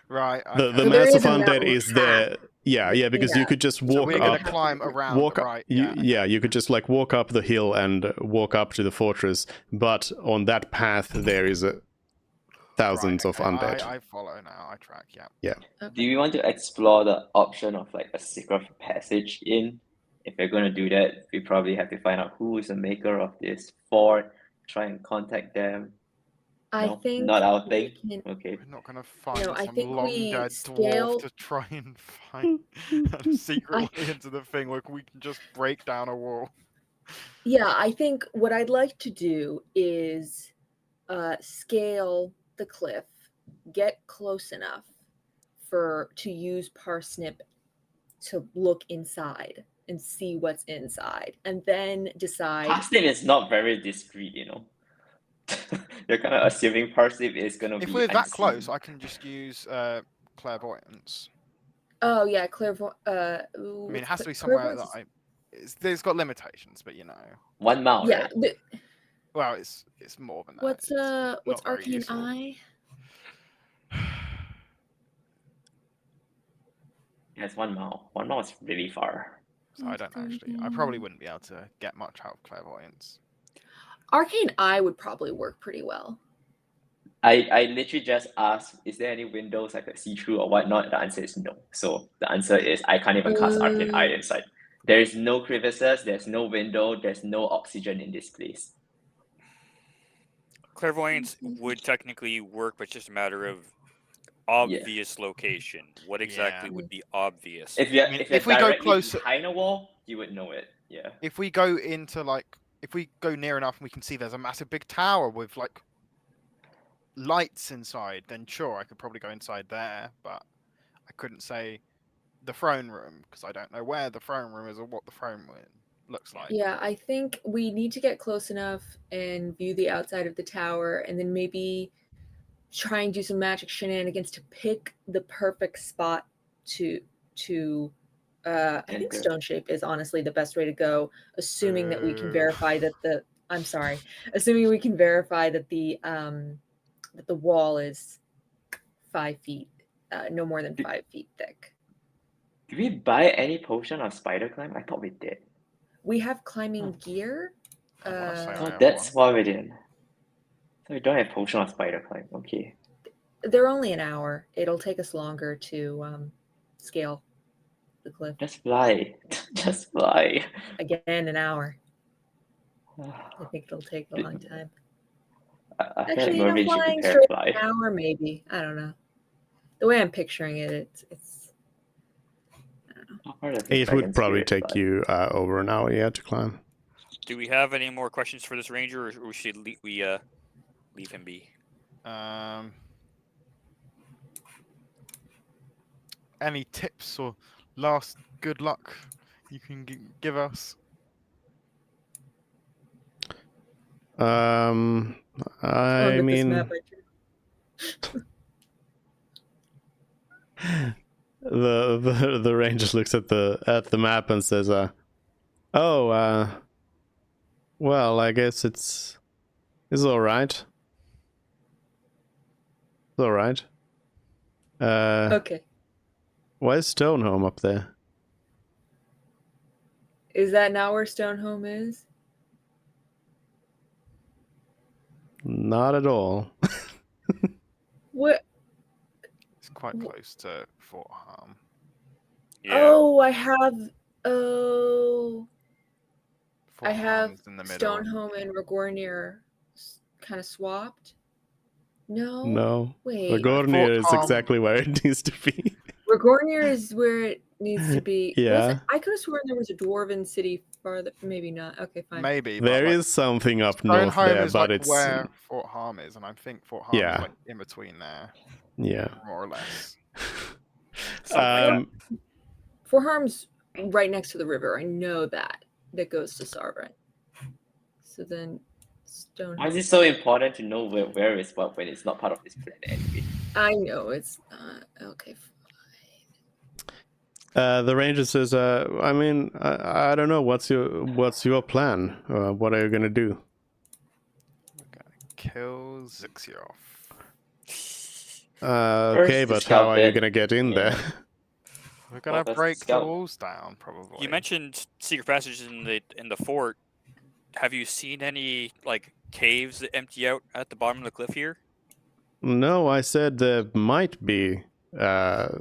Right. The okay. So there massive is a undead mountain is path. there. Yeah, because you Yeah. could just So walk we're gonna up. climb around, Walk up, right? you could just like walk up the hill and walk up to the fortress, but on that path there is thousands of okay. undead. I follow now. I track. Yeah. Do you want to explore the option of like a secret passage in? If we're going to do that, we probably have to find out who is the maker of this fort, try and contact them. I No, think not our we thing. can- Okay. We're not gonna find I some think long we dead scale- dwarf to try and find a secret way into the thing where we can just break down a wall. Yeah, I think what I'd like to do is scale the cliff, get close enough to use Parsnip to look inside and see what's inside, and then decide. Parsnip is not very discreet, you know. You're kind of assuming Parsnip is going to be If we're that close, unseen. I can just use clairvoyance. Oh yeah, clairvoyance. I mean, it has to be somewhere that there's got limitations, but you know. 1 mile, Yeah. right? Well, it's more than that. What's It's what's not very Arcane useful. Eye? Yeah, it's 1 mile. 1 mile is really far. So I don't actually. I probably wouldn't be able to get much out of clairvoyance. Arcane Eye would probably work pretty well. I literally just asked, is there any windows I could see through or whatnot? The answer is no. So the answer is I can't even cast Arcane Eye inside. There is no crevices, there's no window, there's no oxygen in this place. Clairvoyance would technically work, but it's just a matter of obvious location. What exactly Yeah. would be obvious? If you're, I mean, if you're if we go directly closer- behind a wall, you would know it. Yeah. If we go into if we go near enough and we can see there's a massive big tower with like lights inside, then sure, I could probably go inside there, but I couldn't say the throne room because I don't know where the throne room is or what the throne room looks like. Yeah, I think we need to get close enough and view the outside of the tower, and then maybe try and do some magic shenanigans to pick the perfect spot to I think Enter. stone shape is honestly the best way to go, assuming that we can verify that assuming we can verify that the but the wall is 5 feet, no more than 5 feet thick. Did we buy any potion of spider climb? I thought we did. We have climbing gear. I wanna say I Oh, have that's one. why we didn't. So we don't have potion of spider climb. Okay. They're only an hour. It'll take us longer to scale the cliff. Just fly. Just fly. Again, an hour. I think it'll take a long time. I feel like Actually, mermaid should flying prepare straight fly. an hour, maybe. I don't know. The way I'm picturing it, it's How far does the It dragon would probably spirit take fly? you over an hour, yeah, to climb. Do we have any more questions for this ranger, or should we leave him be? Any tips or last good luck you can give us? I look at this mean, map. the ranger looks at the map and says, well, I guess it's all right. It's all right. Okay. Why is Stonehome up there? Is that not where Stonehome is? Not at all. What? It's quite close to Fort Harm. Yeah. Oh, I have. Oh, Fort I Harm have is in the middle. Stonehome and Regornir kind of swapped. No. No. Wait. Ligornir is Harm- exactly where it needs to be. Regornir is where it needs to be. Yeah. I could have sworn there was a dwarven city farther. Maybe not. Okay, fine. Maybe. There but, like, is something up north Stonehome there, is but like it's where Fort Harm is, and I think Fort Harm Yeah. is like in between there, yeah. more or less. Fort Harm's right next to the river. I know that goes to Sarvin. So then Stonehome. Why is it so important to know where is what when it's not part of this plan anyway? I know it's not. Okay. The ranger says, I mean, I don't know. What's your plan? What are you gonna do? We're gonna kill Zixioff. Okay, First to but how are you scout it. gonna get in Yeah. there? We're gonna that's break the scout. walls down, probably. You mentioned secret passages in the fort. Have you seen any like caves that empty out at the bottom of the cliff here? No, I said there might be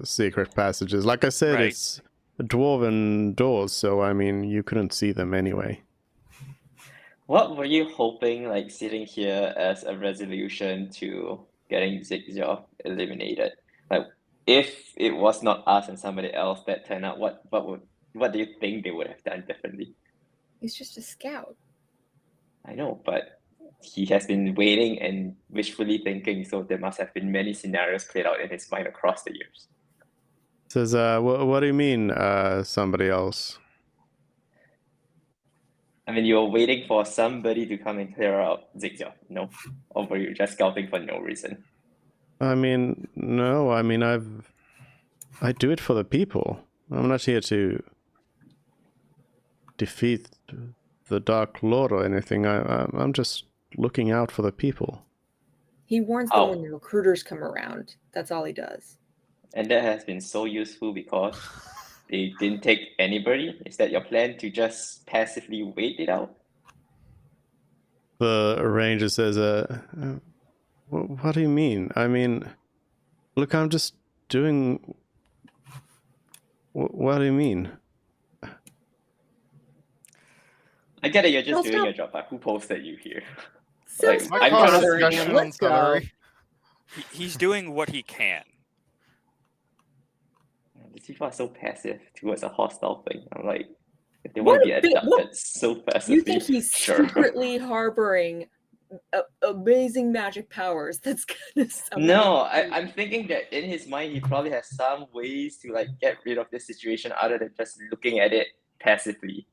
secret passages. Like I said, Right. it's dwarven doors, so I mean, you couldn't see them anyway. What were you hoping, like sitting here as a resolution to getting Zigzag eliminated? Like, if it was not us and somebody else that turned out, what do you think they would have done differently? He's just a scout. I know, but he has been waiting and wishfully thinking, so there must have been many scenarios played out in his mind across the years. Says, what do you mean, somebody else? I mean, you're waiting for somebody to come and clear out Zigzag, no? Or were you just scouting for no reason? I mean, no. I mean, I do it for the people. I'm not here to defeat the Dark Lord or anything. I'm just looking out for the people. He warns them when the recruiters come around. That's all he does. And that has been so useful because they didn't take anybody. Is that your plan, to just passively wait it out? The ranger says, what do you mean? I mean, look, I'm just doing... What do you mean? I get it, you're just Well, doing stop. your job, but who posted you here? So Like, stop I'm trying to bothering see- him. Let's go. He's doing what he can. These people are so passive towards a hostile thing. I'm like, if they What want to be a bit- what- abducted so passively, You think he's sure. secretly harboring amazing magic powers? That's gonna sound No, I'm thinking that in his mind he probably has some ways to like get rid of this situation other than just looking at it passively.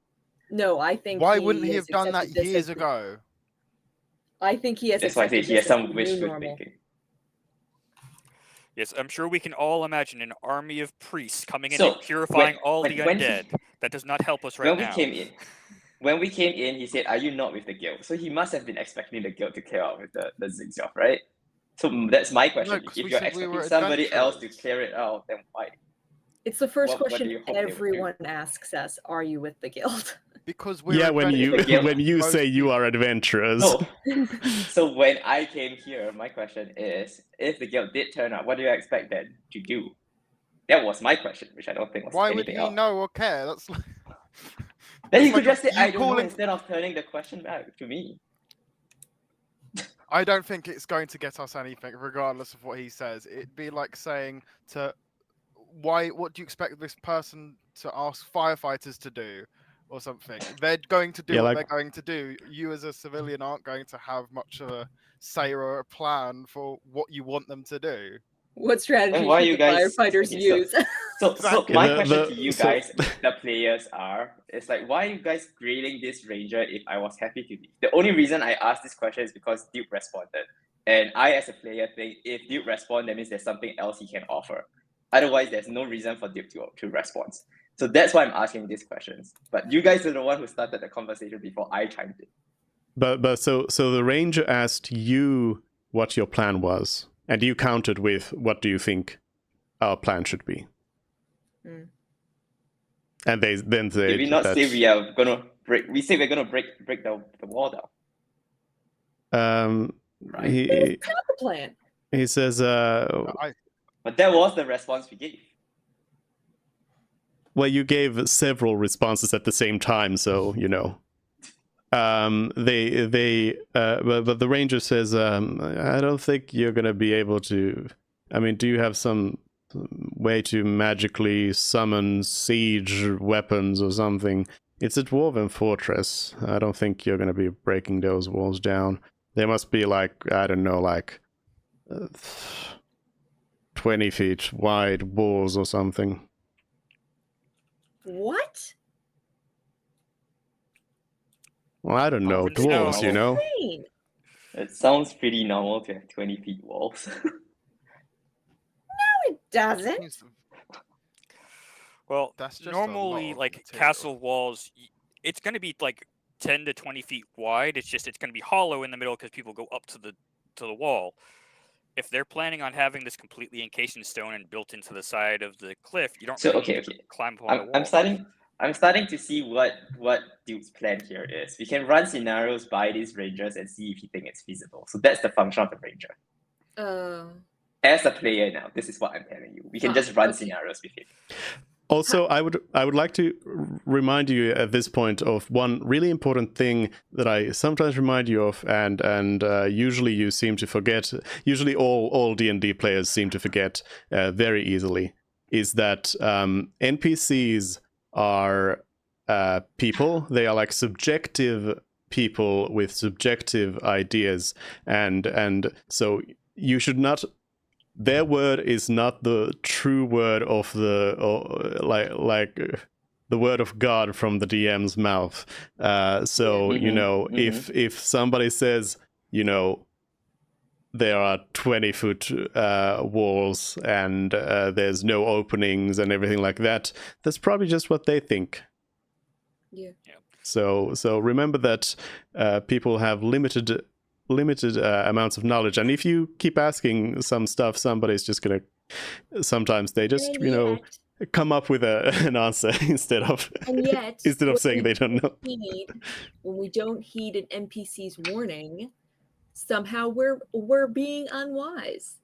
No, I think. Why wouldn't he has have done that accepted this years as- ago? I think he has. That's why I say accepted he has this as some the new wishful normal. thinking. Yes, I'm sure we can all imagine an army of priests coming in So, and purifying when- all when- the when he- undead. That does not help us right When now. we came in, he said, "Are you not with the guild?" So he must have been expecting the guild to clear out with the Zigzag, right? So that's my question. 'cause If we you're said we were expecting somebody else to adventurers. clear it out, then why? It's the first What do question you hope they would do? everyone asks us: Are you with the guild? Because we're Yeah, when you adventurers. when you Most say you people- are adventurers. No. So when I came here, my question is, if the guild did turn up, what do you expect them to do? That was my question, which I don't think was Why would anything he else. know or care? That's like... Then It's you could like just say, you I don't know, calling- instead of turning the question back to me. I don't think it's going to get us anything, regardless of what he says. It'd be like saying to what do you expect this person to ask firefighters to do or something? They're going to do Yeah, what like- they're going to do. You as a civilian aren't going to have much of a say or a plan for what you want them to do. What strategy why should you the guys- firefighters okay, use? So Exactly. my The- question the- to you so- guys, the players, is like, why are you guys grilling this ranger if I was happy to leave? The only reason I asked this question is because Duke responded. And I, as a player, think if Duke responds, that means there's something else he can offer. Otherwise, there's no reason for Duke to respond. So that's why I'm asking these questions. But you guys are the one who started the conversation before I chimed in. But so the ranger asked you what your plan was, and you countered with what do you think our plan should be. Hmm. And they then said Did we not that, say we are gonna break? We say we're gonna break the wall down. he It's not the plan. he says But that was the response we gave. well, you gave several responses at the same time, so you know. But the ranger says, I don't think you're gonna be able to. I mean, do you have some way to magically summon siege weapons or something? It's a dwarven fortress. I don't think you're gonna be breaking those walls down. There must be like, I don't know, like 20 feet wide walls or something. What? Well, I don't know, Opens no. dwarves, you know. Insane. It sounds pretty normal to have 20 feet walls. No, it doesn't. Seems- Well, That's just a normally, lot of like material. castle walls, it's going to be like 10 to 20 feet wide. It's just it's going to be hollow in the middle because people go up to the wall. If they're planning on having this completely encased in stone and built into the side of the cliff, you don't So, really okay, need to okay. climb up on the wall. I'm starting to see what Duke's plan here is. We can run scenarios by these rangers and see if he thinks it's feasible. So that's the function of the ranger. As a player now, this is what I'm telling you. We can just run okay. scenarios with him. Also, I would like to remind you at this point of one really important thing that I sometimes remind you of, and usually you seem to forget. Usually, all D&D players seem to forget very easily. Is that NPCs are people? They are like subjective people with subjective ideas, and so you should not. Their word is not the true word of the the word of God from the DM's mouth. So Yeah. you know, Mhm, if somebody says, you know, there are 20-foot walls and there's no openings and everything like that, that's probably just what they think. Yeah. So remember that people have limited amounts of knowledge, and if you keep asking some stuff, somebody's just gonna. Sometimes they just come up with an answer instead of And yet, instead of when saying we they don't know. when we don't heed an NPC's warning, somehow we're being unwise.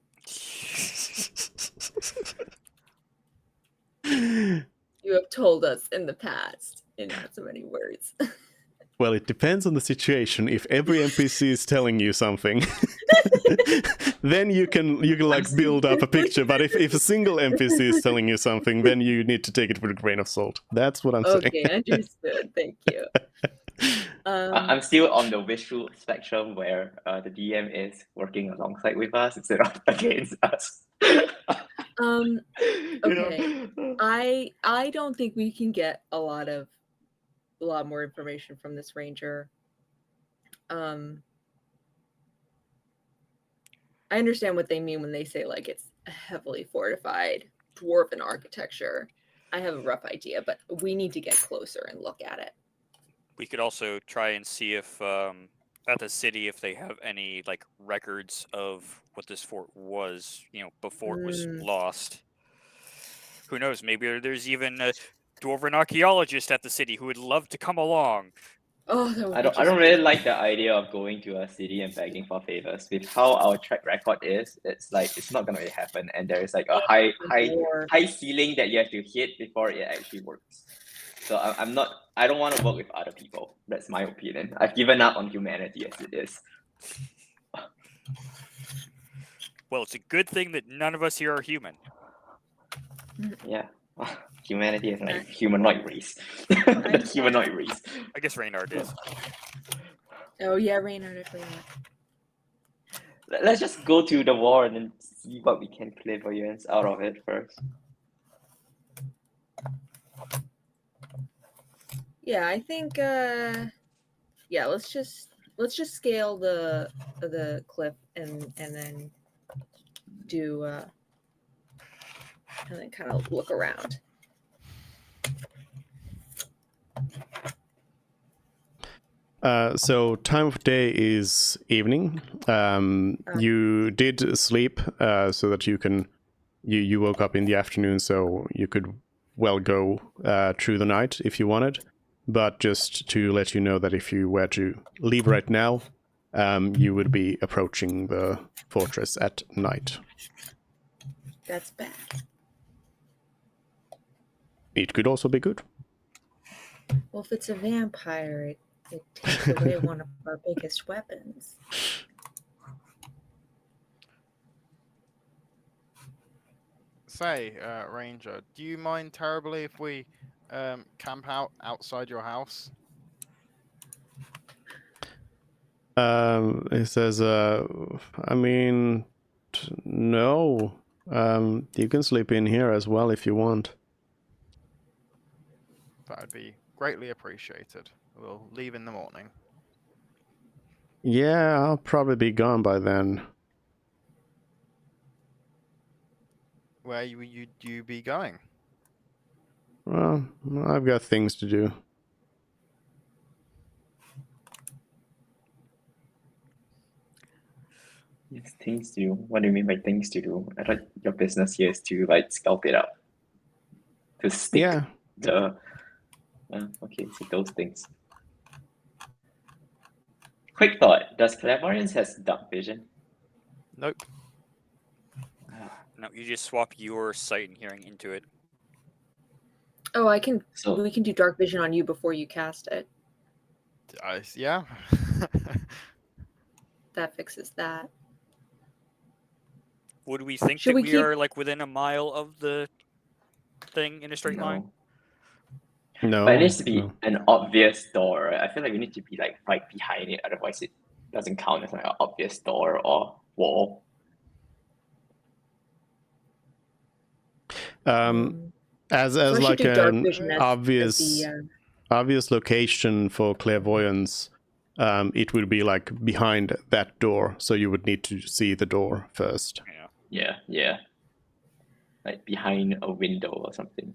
You have told us in the past in not so many words. Well, it depends on the situation. If every NPC is telling you something, then you can like build up a picture. But if a single NPC is telling you something, then you need to take it with a grain of salt. That's what I'm saying. Okay, understood. Thank you. I'm still on the wishful spectrum where the DM is working alongside with us instead of against us. Okay. You know? I don't think we can get a lot more information from this ranger. I understand what they mean when they say like it's a heavily fortified dwarven architecture. I have a rough idea, but we need to get closer and look at it. We could also try and see if at the city if they have any like records of what this fort was, before it was lost. Who knows? Maybe there's even a dwarven archaeologist at the city who would love to come along. Oh, that would I be don't just really like the idea of going to a city and begging for favors. With how our track record is, it's like it's not gonna really happen, and there is like a war. high ceiling that you have to hit before it actually works. So I'm not. I don't want to work with other people. That's my opinion. I've given up on humanity as it is. Well, it's a good thing that none of us here are human. Yeah, humanity is like humanoid race. Humanoid race. I guess Reynard is. Oh yeah, Reynard, if we want. Let's just go to the war and then see what we can clairvoyance out of it first. Yeah, I think yeah, let's just scale the cliff and then do and then kind of look around. So time of day is evening. You did sleep so that you woke up in the afternoon, so you could well go through the night if you wanted. But just to let you know that if you were to leave right now, you would be approaching the fortress at night. That's bad. It could also be good. Well, if it's a vampire, it takes away one of our biggest weapons. Say, Ranger, do you mind terribly if we camp out outside your house? It says, I mean, no. You can sleep in here as well if you want. That would be greatly appreciated. We'll leave in the morning. Yeah, I'll probably be gone by then. Where would you be going? Well, I've got things to do. Yes, things to do. What do you mean by things to do? I thought your business here is to like scalp it up. To stick Yeah. the okay, so those things. Quick thought, does Clairvoyance has dark vision? Nope. No, you just swap your sight and hearing into it. Oh, I can. So We can do dark vision on you before you cast it. Yeah. That fixes that. Would we think Should that we we keep- are like within a mile of the thing in a straight line? No. But it needs to be no. an obvious door, right? I feel like we need to be like right behind it, otherwise it doesn't count as like an obvious door or wall. As So I should like do dark an vision as obvious the, obvious location for clairvoyance, it would be like behind that door, so you would need to see the door first. Yeah. Like behind a window or something.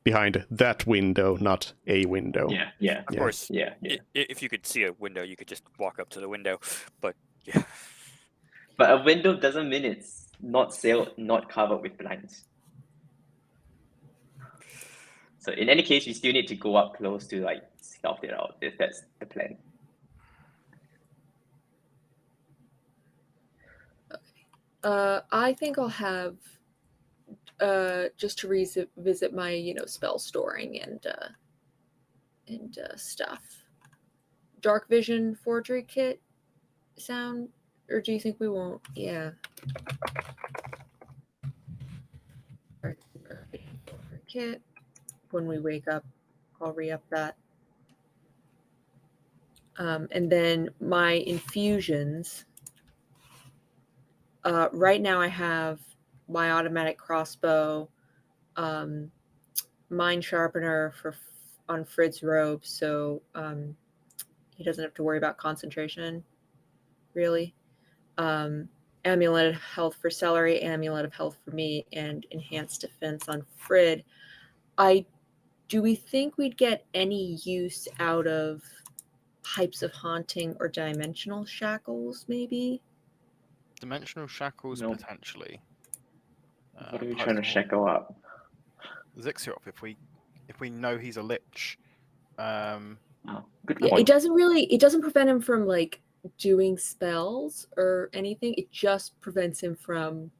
Behind that window, not a window. Yeah. Of course. Yeah. If you could see a window, you could just walk up to the window. But yeah. But a window doesn't mean it's not sealed, not covered with blinds. So in any case, we still need to go up close to like scout it out if that's the plan. I think I'll have just to visit my spell storing and stuff. Dark vision forgery kit sound, or do you think we won't? Yeah. Dark vision forgery kit. When we wake up, I'll re-up that. And then my infusions. Right now I have my automatic crossbow, mind sharpener on Frid's robe, so he doesn't have to worry about concentration, really. Amulet of health for Celery, amulet of health for me, and enhanced defense on Frid. Do we think we'd get any use out of pipes of haunting or dimensional shackles, maybe. Dimensional shackles No. potentially. What are we Pipes trying to of shackle up? Zixiop, if we know he's a lich. Oh, good Yeah, point. it doesn't prevent him from like doing spells or anything. It just prevents him from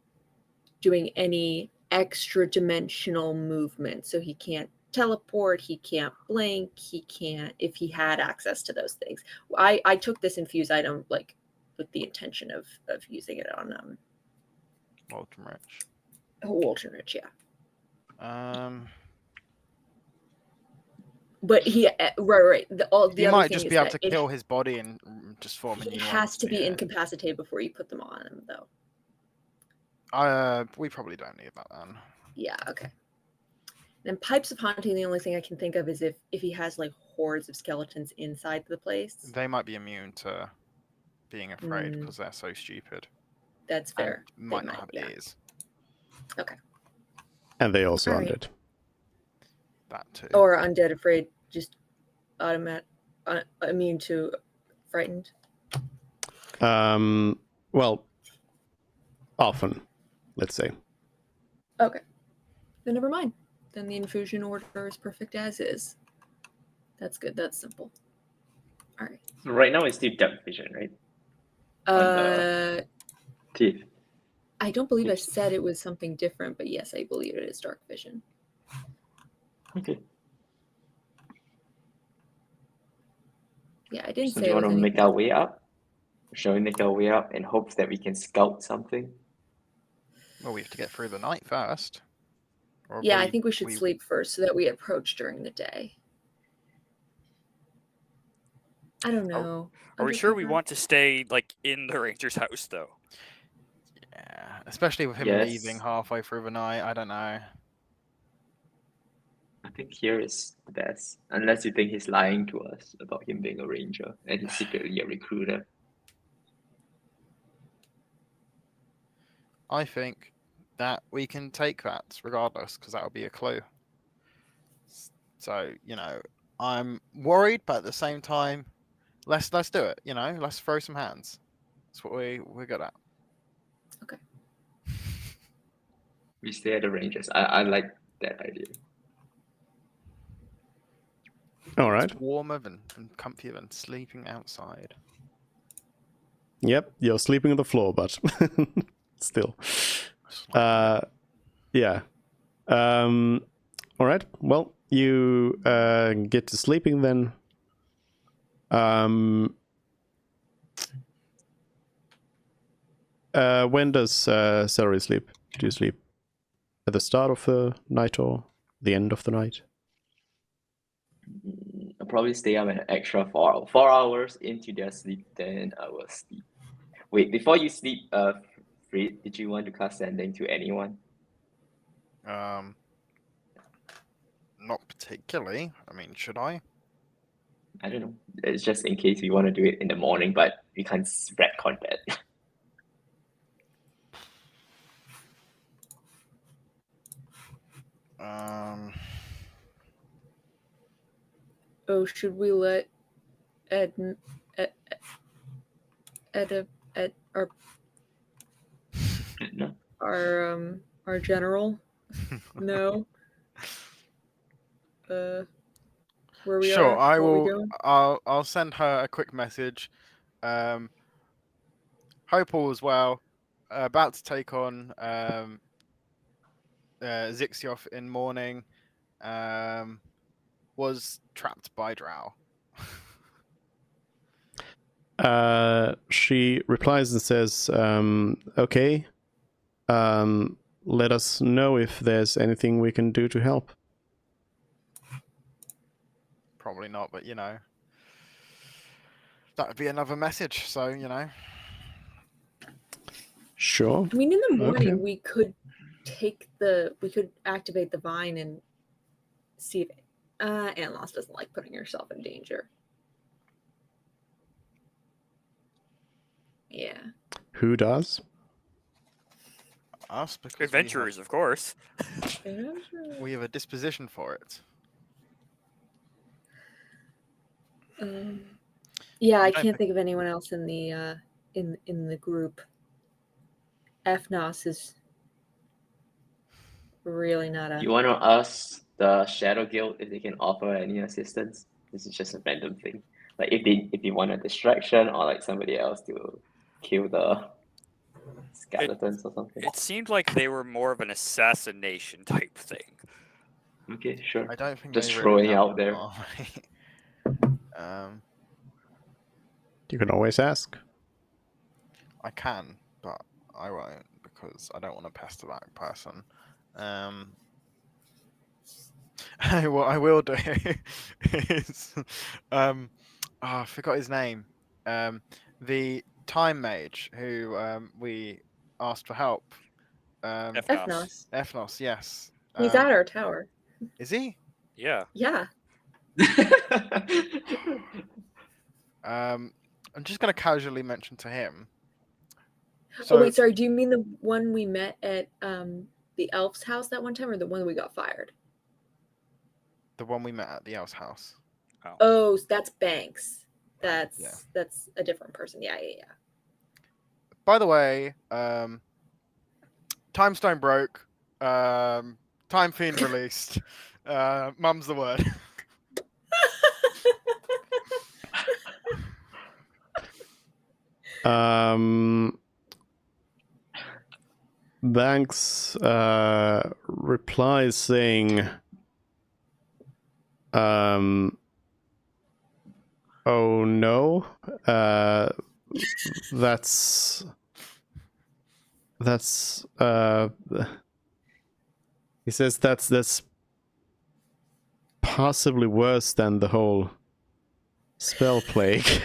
doing any extra dimensional movement. So he can't teleport, he can't blink, he can't if he had access to those things. I took this infused item like with the intention of using it on Walton Rich. Walton Ridge, yeah. But he right. The He other might thing just is be able that to kill his body and just form a he new has one. to be Yeah. incapacitated before you put them on him, though. We probably don't need that then. Yeah, okay. Then pipes of haunting, the only thing I can think of is if he has like hordes of skeletons inside the place. They might be immune to being afraid Mm. because they're so stupid. That's fair. And might They not have yeah. ears. Okay. And they also All right. undead. That too. Or undead afraid, just immune to frightened. Well, often, let's say. Okay. Then never mind. Then the infusion order is perfect as is. That's good. That's simple. All right. So right now it's still dark vision, right? On the teeth. I don't believe I said it was something different, but yes, I believe it is dark vision. Okay. Yeah, I didn't So say do you it was want to anything. make our way up? Shall we make our way up in hopes that we can scout something? Well, we have to get through the night first. Or Yeah, I think we should sleep first so that we approach during the day. I don't know. Are we sure we Undercover? want to stay like in the ranger's house though? Yeah, especially with him Yes. leaving halfway through the night. I don't know. I think here is the best. Unless you think he's lying to us about him being a ranger and he's secretly a recruiter. I think that we can take that regardless because that would be a clue. So, I'm worried, but at the same time, let's do it, let's throw some hands. That's what we're good at. Okay. We stay at the rangers. I like that idea. All right. It's warmer and comfier than sleeping outside. Yep, you're sleeping on the floor, but still. Yeah. All right. Well, you get to sleeping then. When does Celery sleep? Do you sleep at the start of the night or the end of the night? I'll probably stay up an extra 4 hours into their sleep, then I will sleep. Wait, before you sleep, Fred, did you want to cast sending to anyone? Not particularly. I mean, should I? I don't know. It's just in case we want to do it in the morning, but we can't retcon that. Oh, should we let Ed No. our general know where we Sure, are? I what we will. doing? I'll send her a quick message. Hope all is well. About to take on Zixioff in morning. Was trapped by Drow. She replies and says, okay. Let us know if there's anything we can do to help. Probably not, but that would be another message. So Sure. I mean, in the morning Okay. we could activate the vine and see if Anlos doesn't like putting herself in danger. Yeah. Who does? us because Adventurers, of course. we have a disposition for it. Yeah, I I don't can't think- think of anyone else in the group. FNOS is really not a. You want to ask the Shadow Guild if they can offer any assistance? This is just a random thing. Like if they want a distraction or like somebody else to kill the skeletons or something. It seemed like they were more of an assassination type thing. Okay, sure. I don't think Just they really throwing have out an there. army. You can always ask. I can, but I won't because I don't want to pester that person. What I will do is, I forgot his name. The time mage who we asked for help. FNOS. FNOS. Ethnos, yes. He's at our tower. Is he? Yeah. Yeah. I'm just gonna casually mention to him. Oh wait, sorry. Do you mean the one we met at the elf's house that one time, or the one we got fired? The one we met at the Elf's house. Oh, that's Banks. That's Yeah. that's a different person. Yeah. By the way, Time Stone broke. Time Fiend released. Mum's the word. Banks replies saying, "Oh no, that's he says that's possibly worse than the whole spell plague."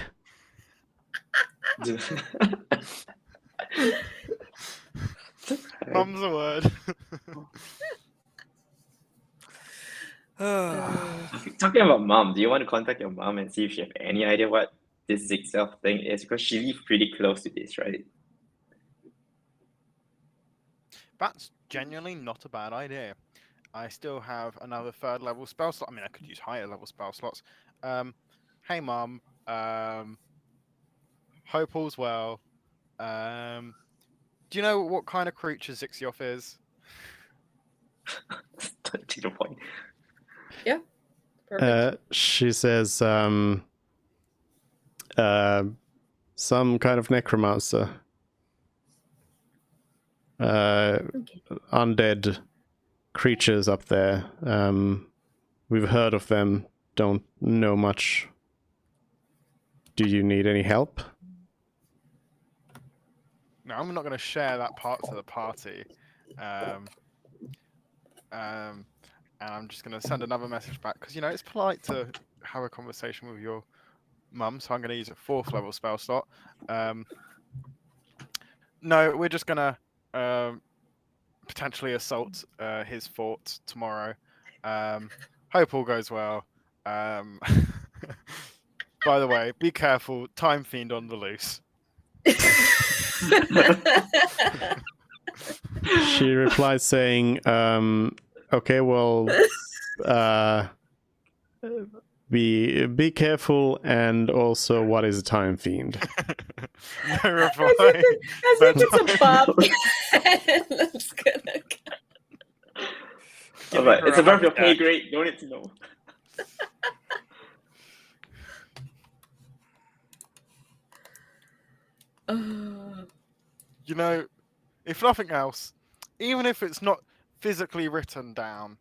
Mum's the word. Talking about mom, do you want to contact your mom and see if she have any idea what this zigzag thing is? Because she lives pretty close to this, right? That's genuinely not a bad idea. I still have another 3rd level spell slot. I mean, I could use higher level spell slots. Hey, Mum. Hope all's well. Do you know what kind of creature Zixioth is? To the point. Perfect. She says, some kind of necromancer. Okay. Undead creatures up there. We've heard of them, don't know much. Do you need any help? No, I'm not going to share that part to the party. And I'm just going to send another message back because, it's polite to have a conversation with your mum. So I'm going to use a 4th level spell slot. No, we're just going to potentially assault his fort tomorrow. Hope all goes well. By the way, be careful. Time Fiend on the loose. She replies saying, okay, well, be careful, and also, what is a time fiend? No reply. As if it's a pop. That's gonna. Alright, it's her a above your heart pay attack. grade. Don't need to know. If nothing else, even if it's not physically written down,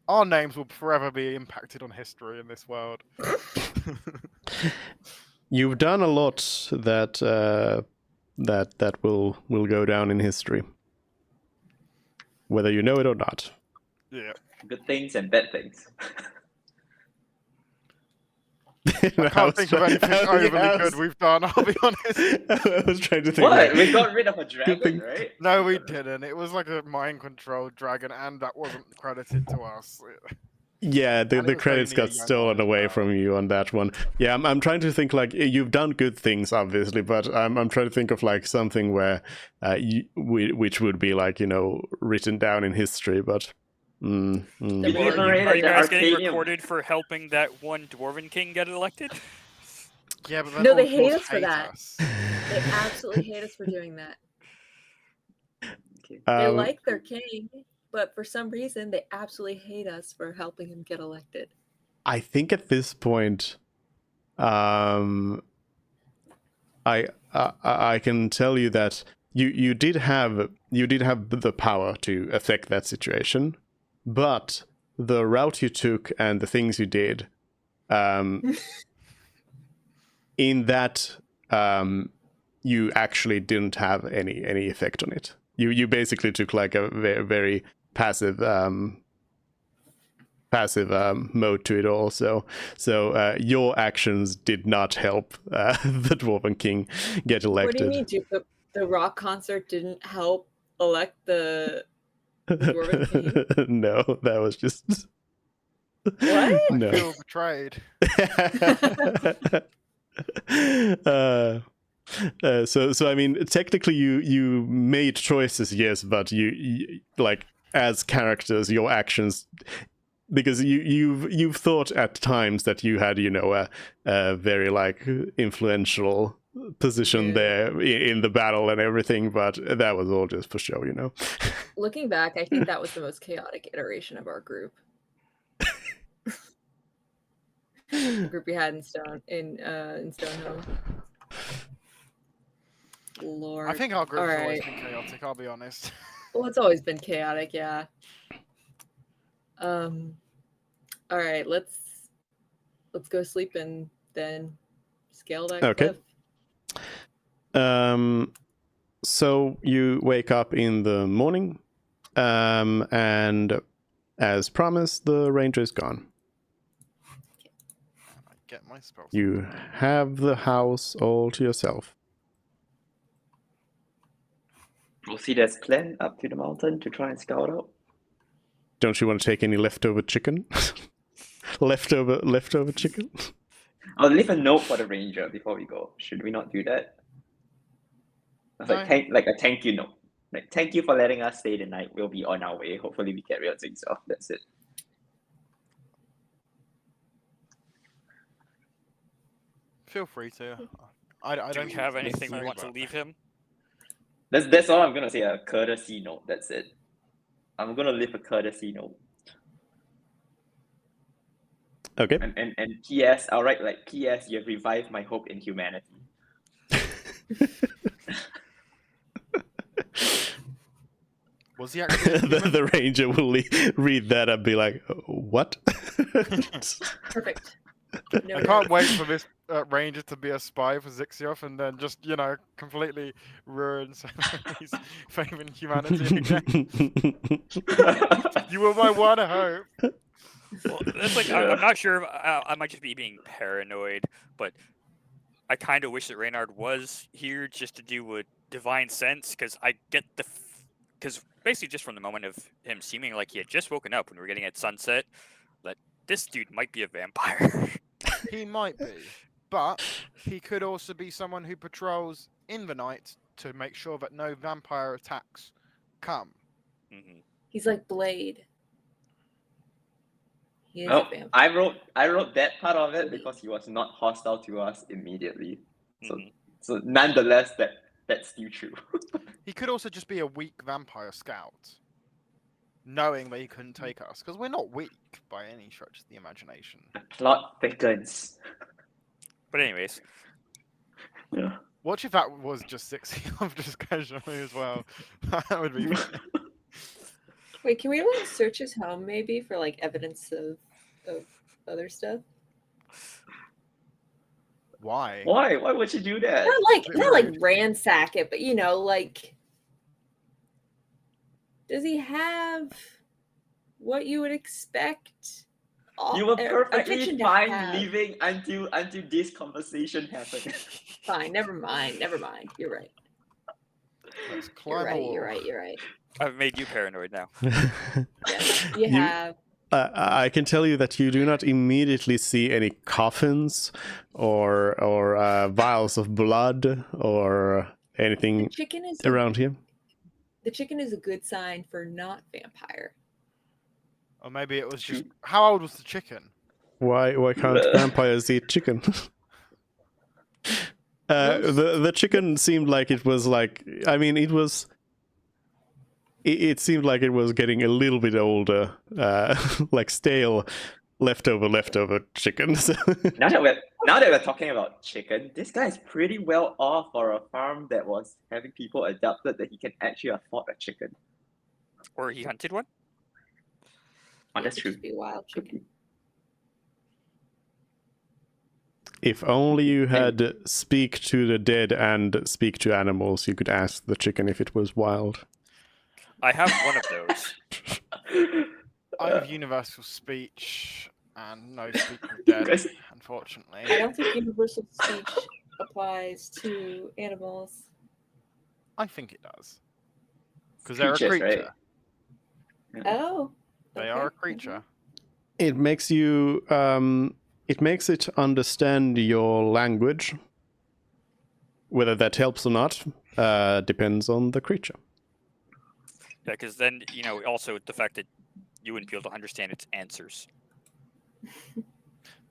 our names will forever be impacted on history in this world. You've done a lot that that will go down in history, whether you know it or not. Yeah. Good things and bad things. I can't think of anything overly good we've done, I'll be honest. I was trying to think. What? like, We got rid of a thing. dragon, right? No, we didn't. It was like a mind-controlled dragon, and that wasn't credited to us. Yeah, And the it was credits only a got young stolen one as away well. from you on that one. Yeah, I'm trying to think, like, you've done good things, obviously, but I'm trying to think of like something where which would be like, written down in history, but You The liberated Are you the guys getting Arcanium. recorded for helping that one Dwarven king get elected? Yeah, but then No, all they the hate dwarves us for that. us. They absolutely hate us for doing that. Okay. They like their king, but for some reason they absolutely hate us for helping him get elected. I think at this point, I can tell you that you did have the power to affect that situation, but the route you took and the things you did, in that, you actually didn't have any effect on it. You basically took like a very, very passive mode to it all. So your actions did not help the Dwarven King get elected. What do you mean, Duke? The rock concert didn't help elect the Dwarven King? No, that was just What? I No. feel betrayed. So I mean, technically you made choices, yes, but you like, as characters, your actions, because you've thought at times that you had, a very like influential position Yeah. there in the battle and everything, but that was all just for show. Looking back, I think that was the most chaotic iteration of our group. The group we had in Stonehill. Lord. I think our group's always Alright. been chaotic, I'll be honest. Well, it's always been chaotic, yeah. All right, let's go sleep and then scale that Okay. cliff. So you wake up in the morning, and as promised, the ranger is gone. I get my spells. You have the house all to yourself. Proceed plan up to the mountain to try and scout out. Don't you want to take any leftover chicken? leftover chicken? I'll leave a note for the ranger before we go. Should we not do that? It's No. like a thank you note. Like, thank you for letting us stay the night. We'll be on our way. Hopefully we get real things off. That's it. Feel free to. I Do don't we have think it's anything we necessary, want to but- leave him? That's all I'm gonna say. A courtesy note. That's it. I'm gonna leave a courtesy note. Okay. And P.S. I'll write like P.S. You have revived my hope in humanity. Was he actually? a human? the ranger will read that and be like, what? Perfect. No, I can't wait for this ranger to be a spy for Zixioth and then just, completely ruin somebody's faith in humanity again. You were my one hope. Well, that's like I'm not sure. I might just be being paranoid, but I kind of wish that Reynard was here just to do a divine sense, because I get because basically just from the moment of him seeming like he had just woken up when we were getting at sunset, that this dude might be a vampire. He might be, but he could also be someone who patrols in the night to make sure that no vampire attacks come. Mhm. He's like Blade. He is Oh, a vampire. I wrote that part of it because he was not hostile to us immediately. Mhm. So nonetheless, that's still true. He could also just be a weak vampire scout, knowing that he couldn't take us, because we're not weak by any stretch of the imagination. The plot thickens. But anyways, Yeah. Watch if that was just 60 of just casually as well. That would be funny. Wait, can we like search his home maybe for like evidence of other stuff? Why? Why? Why would you do that? Not like ransack it, but like, does he have what you would expect? You were a perfectly kitchen to fine have? leaving until this conversation happened. Fine, never mind. You're right. Let's You're climb a right. wall. You're right. I've made you paranoid now. Yes, you You- have. I can tell you that you do not immediately see any coffins or vials of blood or The anything chicken is around here. The chicken is a good sign for not vampire. Or maybe it was just. How old was the chicken? Why can't vampires eat chicken? The chicken seemed like it was like, I mean, it seemed like it was getting a little bit older, like stale leftover chicken. So Now that we're talking about chicken, this guy is pretty well off for a farm that was having people adopted that he can actually afford a chicken. Or he hunted one. Oh, that's It true. could be wild Could chicken. be. If only you had speak to the dead and speak to animals, you could ask the chicken if it was wild. I have one of those. I have universal speech and no speak with dead, Guys- unfortunately. I don't think universal speech applies to animals. I think it does. Because they're a Creatures, right? creature. Oh. They are a okay. creature. It makes you it makes it understand your language. Whether that helps or not depends on the creature. Yeah, because then also the fact that you wouldn't be able to understand its answers.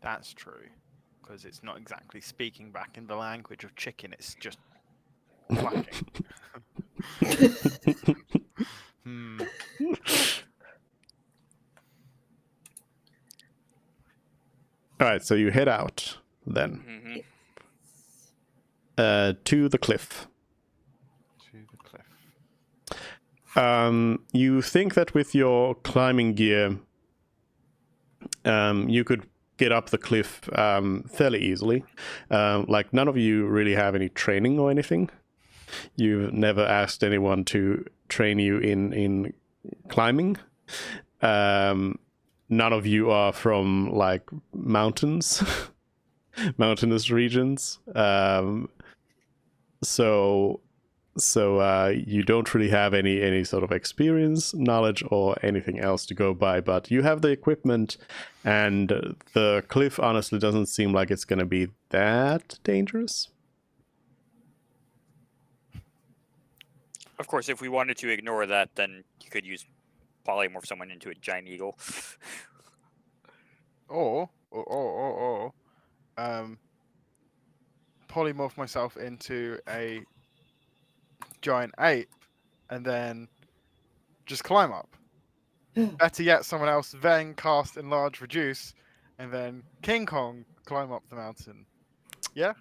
That's true. Because it's not exactly speaking back in the language of chicken, it's just clucking. Hmm. All right, so you head out then Hmm. to the cliff. To the cliff. You think that with your climbing gear, you could get up the cliff fairly easily. Like none of you really have any training or anything. You've never asked anyone to train you in climbing. None of you are from like mountains, mountainous regions. So you don't really have any sort of experience, knowledge, or anything else to go by. But you have the equipment, and the cliff honestly doesn't seem like it's going to be that dangerous. Of course, if we wanted to ignore that, then you could use polymorph someone into a giant eagle. Or polymorph myself into a giant ape and then just climb up. Better yet, someone else then cast enlarge reduce and then King Kong climb up the mountain. Yeah?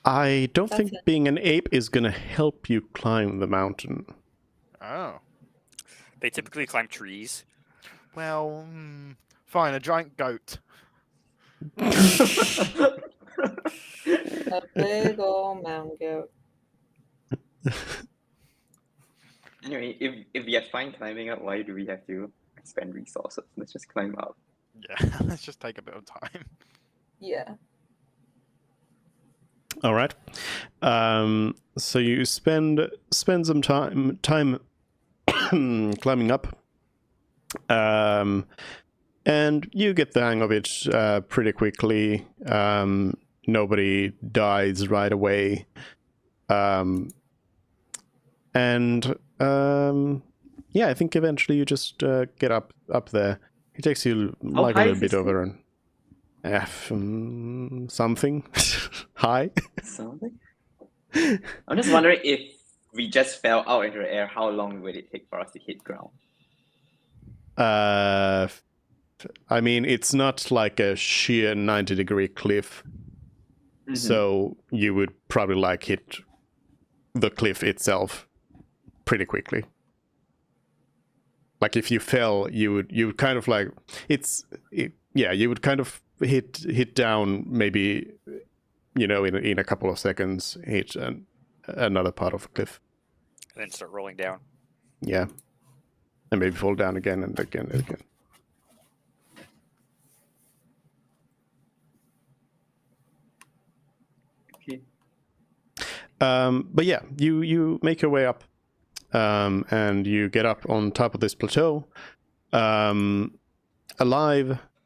I don't That's think it. being an ape is going to help you climb the mountain. Oh. They typically climb trees. Well, fine, a giant goat. A big old mountain goat. Anyway, if we are fine climbing up, why do we have to spend resources? Let's just climb up. Yeah, let's just take a bit of time. Yeah. All right. So you spend some time climbing up, and you get the hang of it pretty quickly. Nobody dies right away, and yeah, I think eventually you just get up there. It takes you How like a high little is bit this over an something high. Something. I'm just wondering if we just fell out into the air, how long would it take for us to hit ground? I mean, it's not like a sheer 90-degree cliff, Mhm. so you would probably like hit the cliff itself pretty quickly. Like if you fell, you would kind of like you would kind of hit down maybe, in a couple of seconds, hit another part of the cliff. And then start rolling down. Yeah, and maybe fall down again and again and again. Okay. But yeah, you make your way up, and you get up on top of this plateau, alive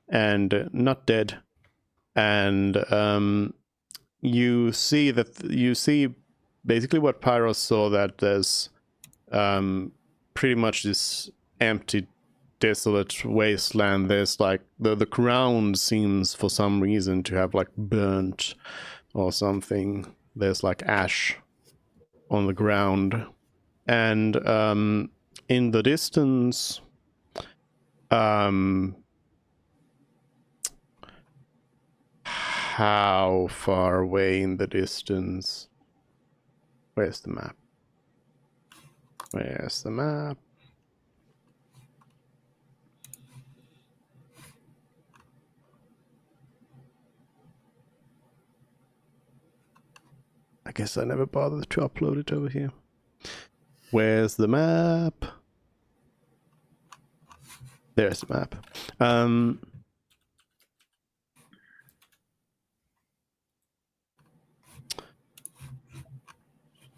and not dead, and you see basically what Pyros saw, that there's pretty much this empty, desolate wasteland. There's like the ground seems for some reason to have like burnt or something. There's like ash on the ground. And in the distance, how far away in the distance? Where's the map? Where's the map? I guess I never bothered to upload it over here. Where's the map? There's the map.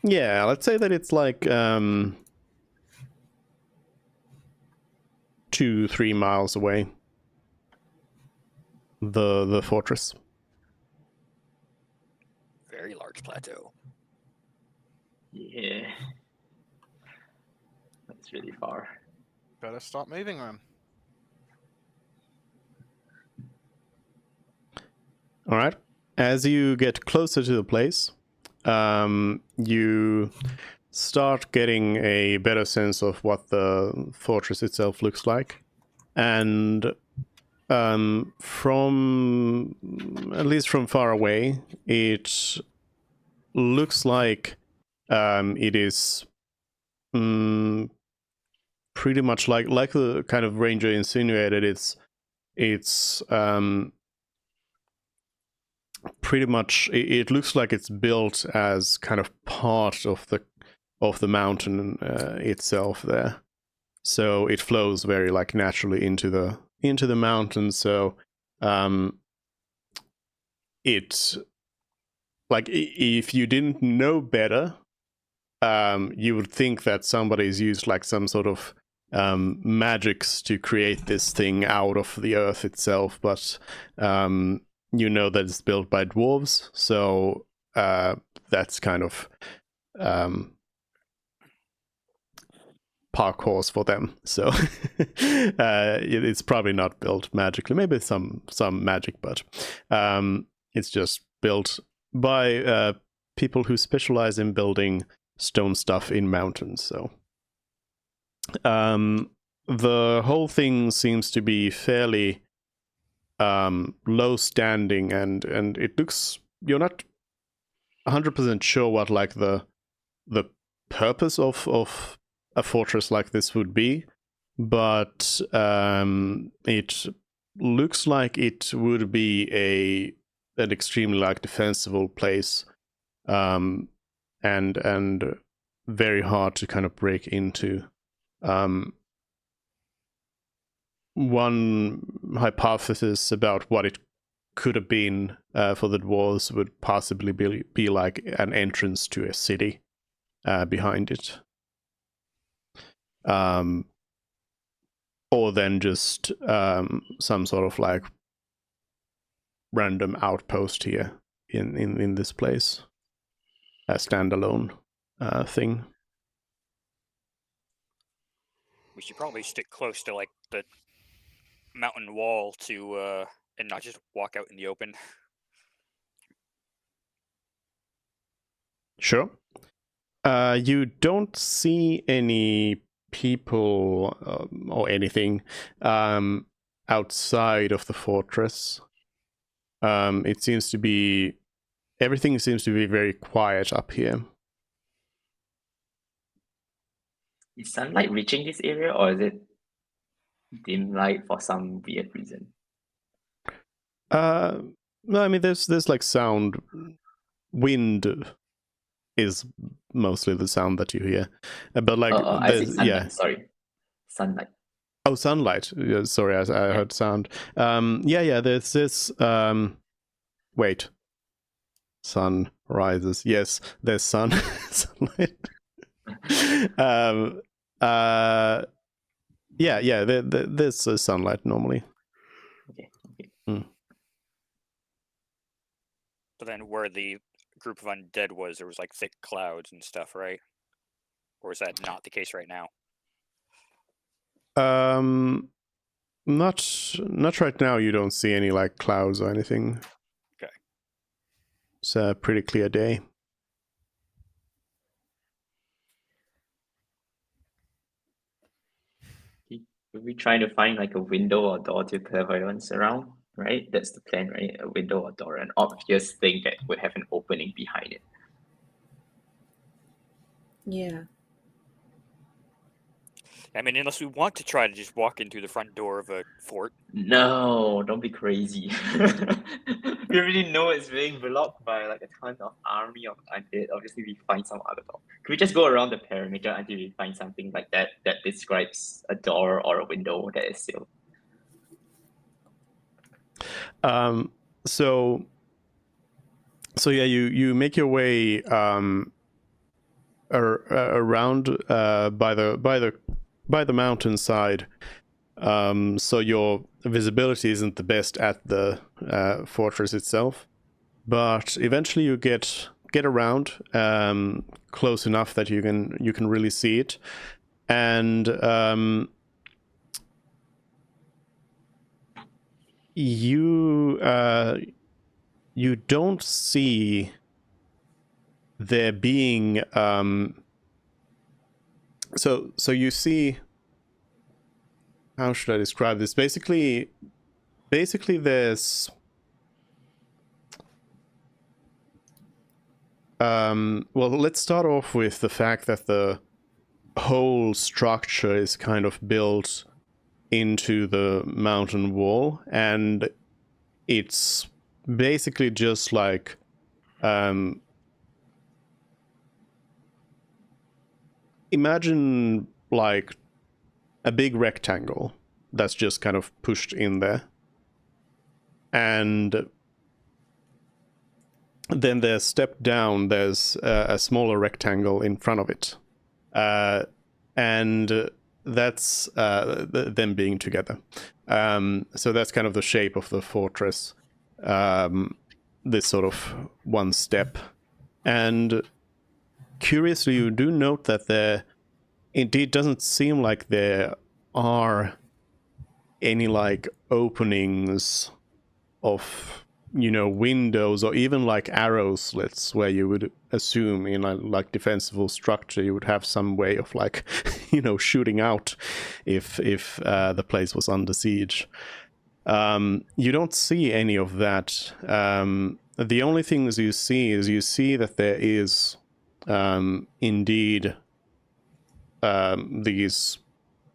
Yeah, let's say that it's like 2-3 miles away. The fortress. Very large plateau. Yeah. That's really far. Better start moving then. All right. As you get closer to the place, you start getting a better sense of what the fortress itself looks like, and from at least from far away, it looks like it is pretty much like the kind of ranger insinuated. It's pretty much, it looks like it's built as kind of part of the mountain itself there, so it flows very like naturally into the mountain. So it, like, if you didn't know better, you would think that somebody's used like some sort of magics to create this thing out of the earth itself, but you know that it's built by dwarves, so that's kind of parkours for them. So it's probably not built magically. Maybe some magic, but it's just built by people who specialize in building stone stuff in mountains. So the whole thing seems to be fairly low standing, and it looks, you're not 100% sure what like the purpose of a fortress like this would be, but it looks like it would be an extremely like defensible place, and very hard to kind of break into. One hypothesis about what it could have been for the dwarves would possibly be like an entrance to a city behind it. Or then just some sort of like random outpost here in this place. A standalone thing. We should probably stick close to like the mountain wall to and not just walk out in the open. Sure. You don't see any people or anything outside of the fortress. It seems to be, everything seems to be very quiet up here. Is sunlight reaching this area, or is it dim light for some weird reason? No, I mean there's like sound. Wind is mostly the sound that you hear, but like I see sunlight. yeah. Sorry, sunlight. Oh, sunlight. Yeah, sorry, I heard sound. Yeah. There's this. Wait. Sun rises. Yes, there's sunlight. Yeah. There's sunlight normally. Okay. But then where the group of undead was, there was like thick clouds and stuff, right? Or is that not the case right now? Not right now. You don't see any like clouds or anything. Okay. It's a pretty clear day. We're trying to find like a window or door to clairvoyance around, right? That's the plan, right? A window or door, an obvious thing that would have an opening behind it. Yeah. I mean, unless we want to try to just walk in through the front door of a fort. No, don't be crazy. We already know it's being blocked by like a ton of army of undead. Obviously, we find some other door. Can we just go around the perimeter until we find something like that that describes a door or a window that is sealed? So yeah, you make your way around by the mountainside. So your visibility isn't the best at the fortress itself, but eventually you get around close enough that you can really see it, and you don't see there being so you see, how should I describe this? Basically there's well, let's start off with the fact that the whole structure is kind of built into the mountain wall, and it's basically just like imagine like a big rectangle that's just kind of pushed in there, and then there's step down, there's a smaller rectangle in front of it, and that's them being together. So that's kind of the shape of the fortress, this sort of one step. And curiously, you do note that there indeed doesn't seem like there are any like openings of, you know, windows or even like arrow slits where you would assume in a like defensible structure you would have some way of like you know, shooting out if the place was under siege. You don't see any of that. The only things you see is that there is indeed these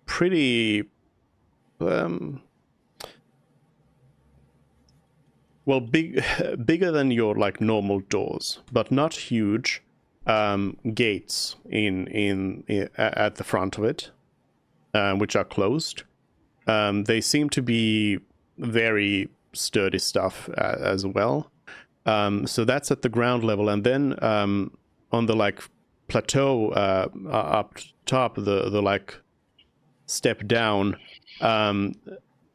pretty well, bigger than your like normal doors, but not huge, gates in at the front of it, which are closed. They seem to be very sturdy stuff as well. So that's at the ground level, and then on the like plateau up top, the like step down,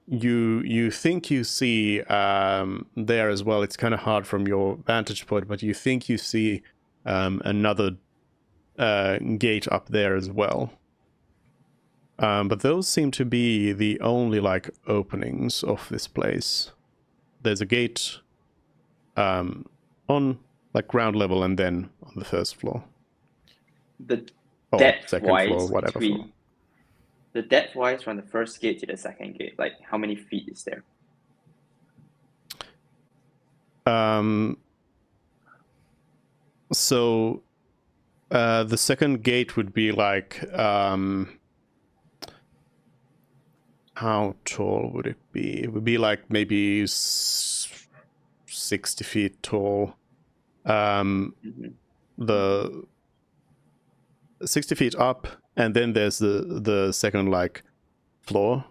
you think you see there as well. It's kind of hard from your vantage point, but you think you see another gate up there as well. But those seem to be the only like openings of this place. There's a gate on like ground level, and then on the first floor. The Or depth second wise floor, whatever between floor. the depth wise from the first gate to the second gate, like how many feet is there? So the second gate would be like how tall would it be? It would be like maybe 60 feet tall. The 60 feet up, and then there's the second like floor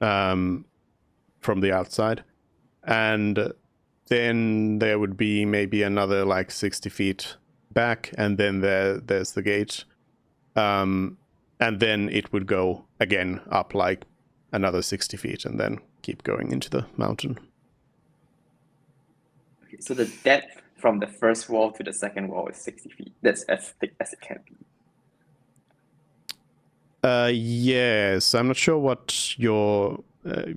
from the outside, and then there would be maybe another like 60 feet back, and then there's the gate, and then it would go again up like another 60 feet and then keep going into the mountain. Okay, so the depth from the first wall to the second wall is 60 feet. That's as thick as it can be. Yes, I'm not sure what your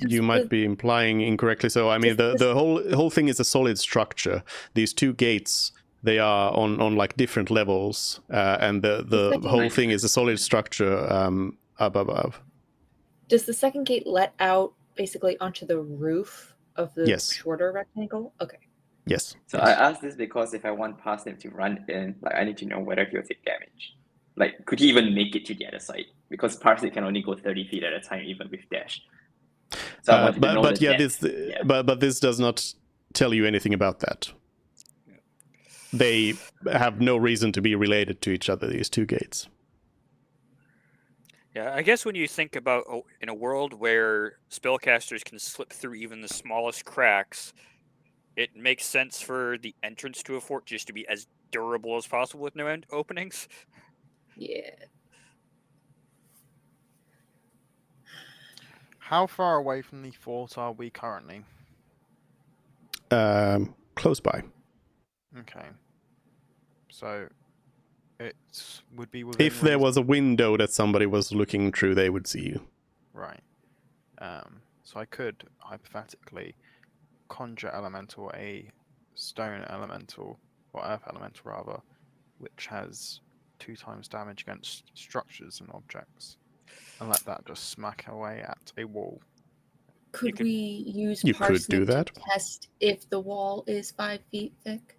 you might be implying incorrectly. So I mean, the whole thing is a solid structure. These two gates, they are on like different levels, and the whole thing is a solid structure up above. Does the second gate let out basically onto the roof of the Yes. shorter rectangle? Okay. Yes. So yes. I asked this because if I want past him to run in, like I need to know whether he'll take damage. Like, could he even make it to the other side? Because Parsnip can only go 30 feet at a time, even with dash. So I wanted to know the depth. But this does not tell you anything about that. They have no reason to be related to each other, these two gates. Yeah, I guess when you think about in a world where spellcasters can slip through even the smallest cracks, it makes sense for the entrance to a fort just to be as durable as possible with no end openings. Yeah. How far away from the fort are we currently? Close by. Okay. So it would be within If there was a window that somebody was looking through, they would see you. Right. So I could hypothetically conjure elemental a stone elemental, or earth elemental rather, which has 2 times damage against structures and objects, and let that just smack away at a wall. Could we use You could do Parsnip that. to test if the wall is 5 feet thick?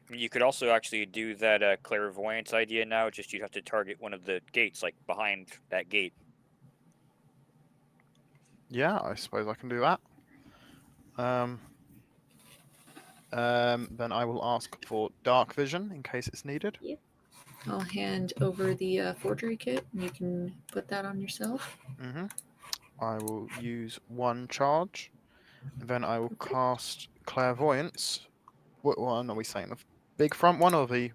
I mean, you could also actually do that clairvoyance idea now, just you have to target one of the gates, like behind that gate. Yeah, I suppose I can do that. Then I will ask for dark vision in case it's needed. I'll hand over the forgery kit, and you can put that on yourself. Mm-hmm. I will use 1 charge. Then I will cast clairvoyance. What one are we saying? The big front one or the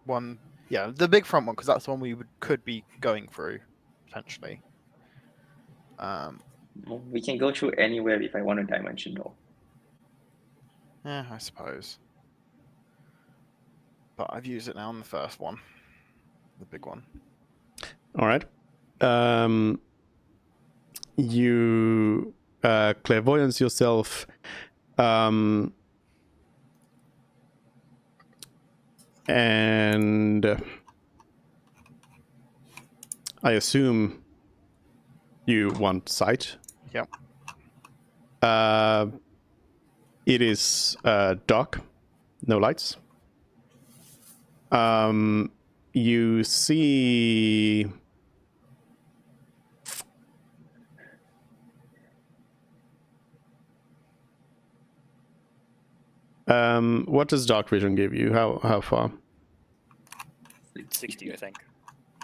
one? Yeah, the big front one, because that's the one we could be going through potentially. We can go through anywhere if I want a dimension door. Yeah, I suppose. But I've used it now on the first one, the big one. All right. You clairvoyance yourself. And I assume you want sight. Yep. It is dark, no lights. You see what does dark vision give you? How far? 60, I think.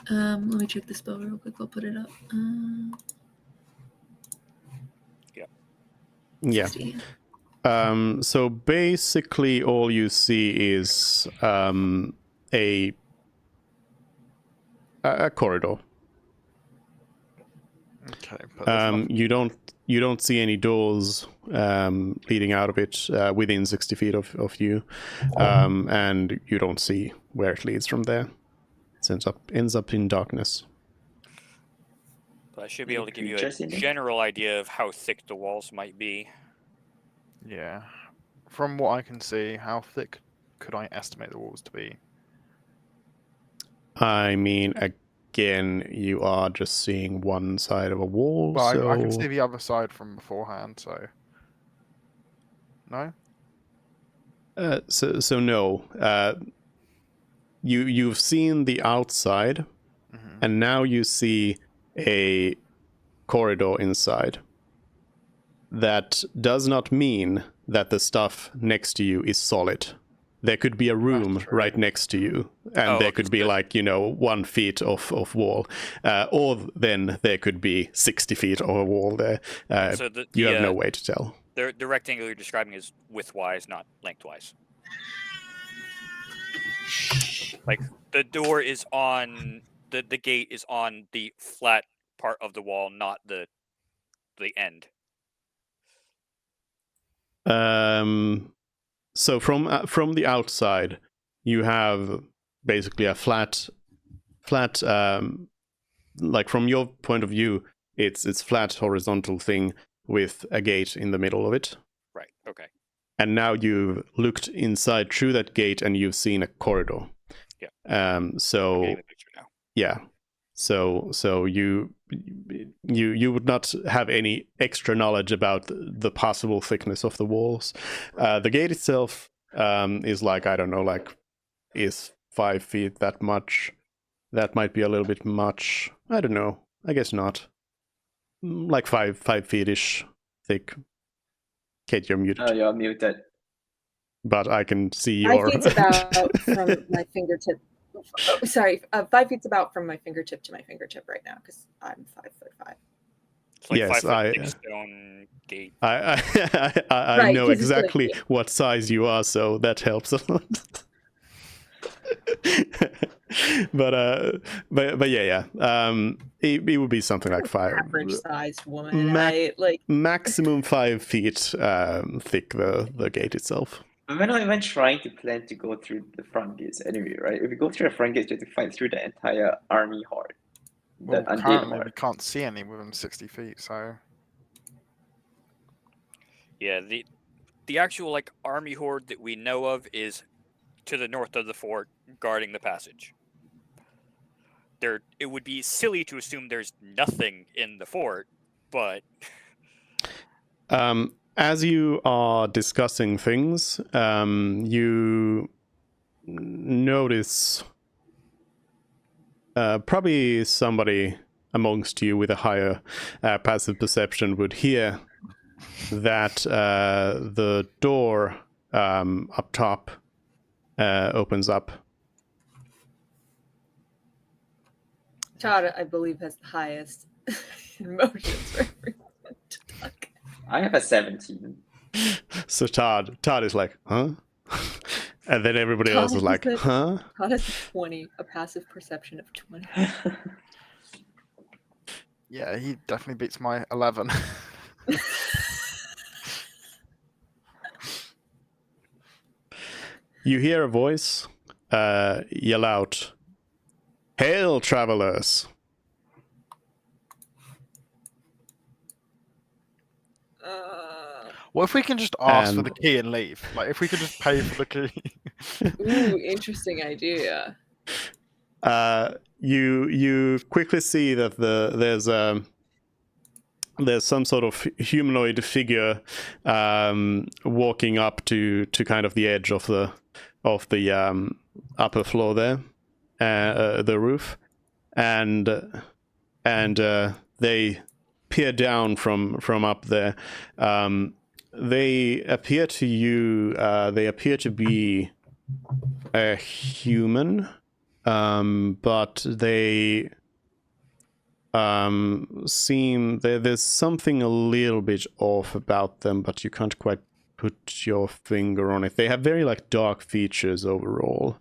Let me check the spell real quick. I'll put it up. Yeah. 60. So basically all you see is a corridor. Okay. But there's nothing... You don't see any doors leading out of it within 60 feet of you, and you don't see where it leads from there. It ends up in darkness. But I should be able to give you a Creatures in there? general idea of how thick the walls might be. Yeah. From what I can see, how thick could I estimate the walls to be? I mean, again, you are just seeing one side of a wall. Well, so... I can see the other side from beforehand, so... No? So no. You've seen the outside, Mm-hmm. and now you see a corridor inside. That does not mean that the stuff next to you is solid. There could be a room right next to you, and there could be 1 feet of wall, or then there could be 60 feet of a wall there. So you have no way to tell. The rectangle you're describing is widthwise, not lengthwise. Like the door is on the gate is on the flat part of the wall, not the end. So from the outside, you have basically a flat. Like from your point of view, It's flat horizontal thing with a gate in the middle of it. Right. Okay. And now you've looked inside through that gate and you've seen a corridor. Yeah. Um. So I'm getting the picture now. yeah. So you would not have any extra knowledge about the possible thickness of the walls. The gate itself is like, I don't know, like is 5 feet that much. That might be a little bit much. I don't know. I guess not. Like 5 feet-ish thick. Kate, you're muted. Oh, you're muted. But I can see 5 your... feet's about from my fingertip. Oh, sorry, 5 feet's about from my fingertip to my fingertip right now because I'm 5'5". It's like Yes, 5 foot I- thick stone gate. I Right, know 'cause it's like- exactly what size you are, so that helps a lot. but yeah. It would be something like 5. Average sized woman. Ma- I like. Maximum 5 feet thick, the gate itself. But we're not even trying to plan to go through the front gates anyway, right? If we go through the front gates, you have to fight through the entire army horde. Well, The undead currently we horde. can't see any within 60 feet, so Yeah. The actual like army horde that we know of is to the north of the fort, guarding the passage. It would be silly to assume there's nothing in the fort, but As you are discussing things, you notice probably somebody amongst you with a higher passive perception would hear that the door up top opens up. Todd, I believe, has the highest emotions for everyone to talk. I have a 17. So Todd is like, huh? And then everybody Todd else is like, said- huh? Todd has a 20, a passive perception of 20. yeah, he definitely beats my 11. You hear a voice yell out, "Hail, travelers!" What if we can just ask for And- the key and leave? Like, if we could just pay for the key. Ooh, interesting idea. You quickly see that there's some sort of humanoid figure walking up to kind of the edge of the upper floor there, the roof, and they peer down from up there. They appear to you. They appear to be a human, but they seem there's something a little bit off about them, but you can't quite put your finger on it. They have very like dark features overall,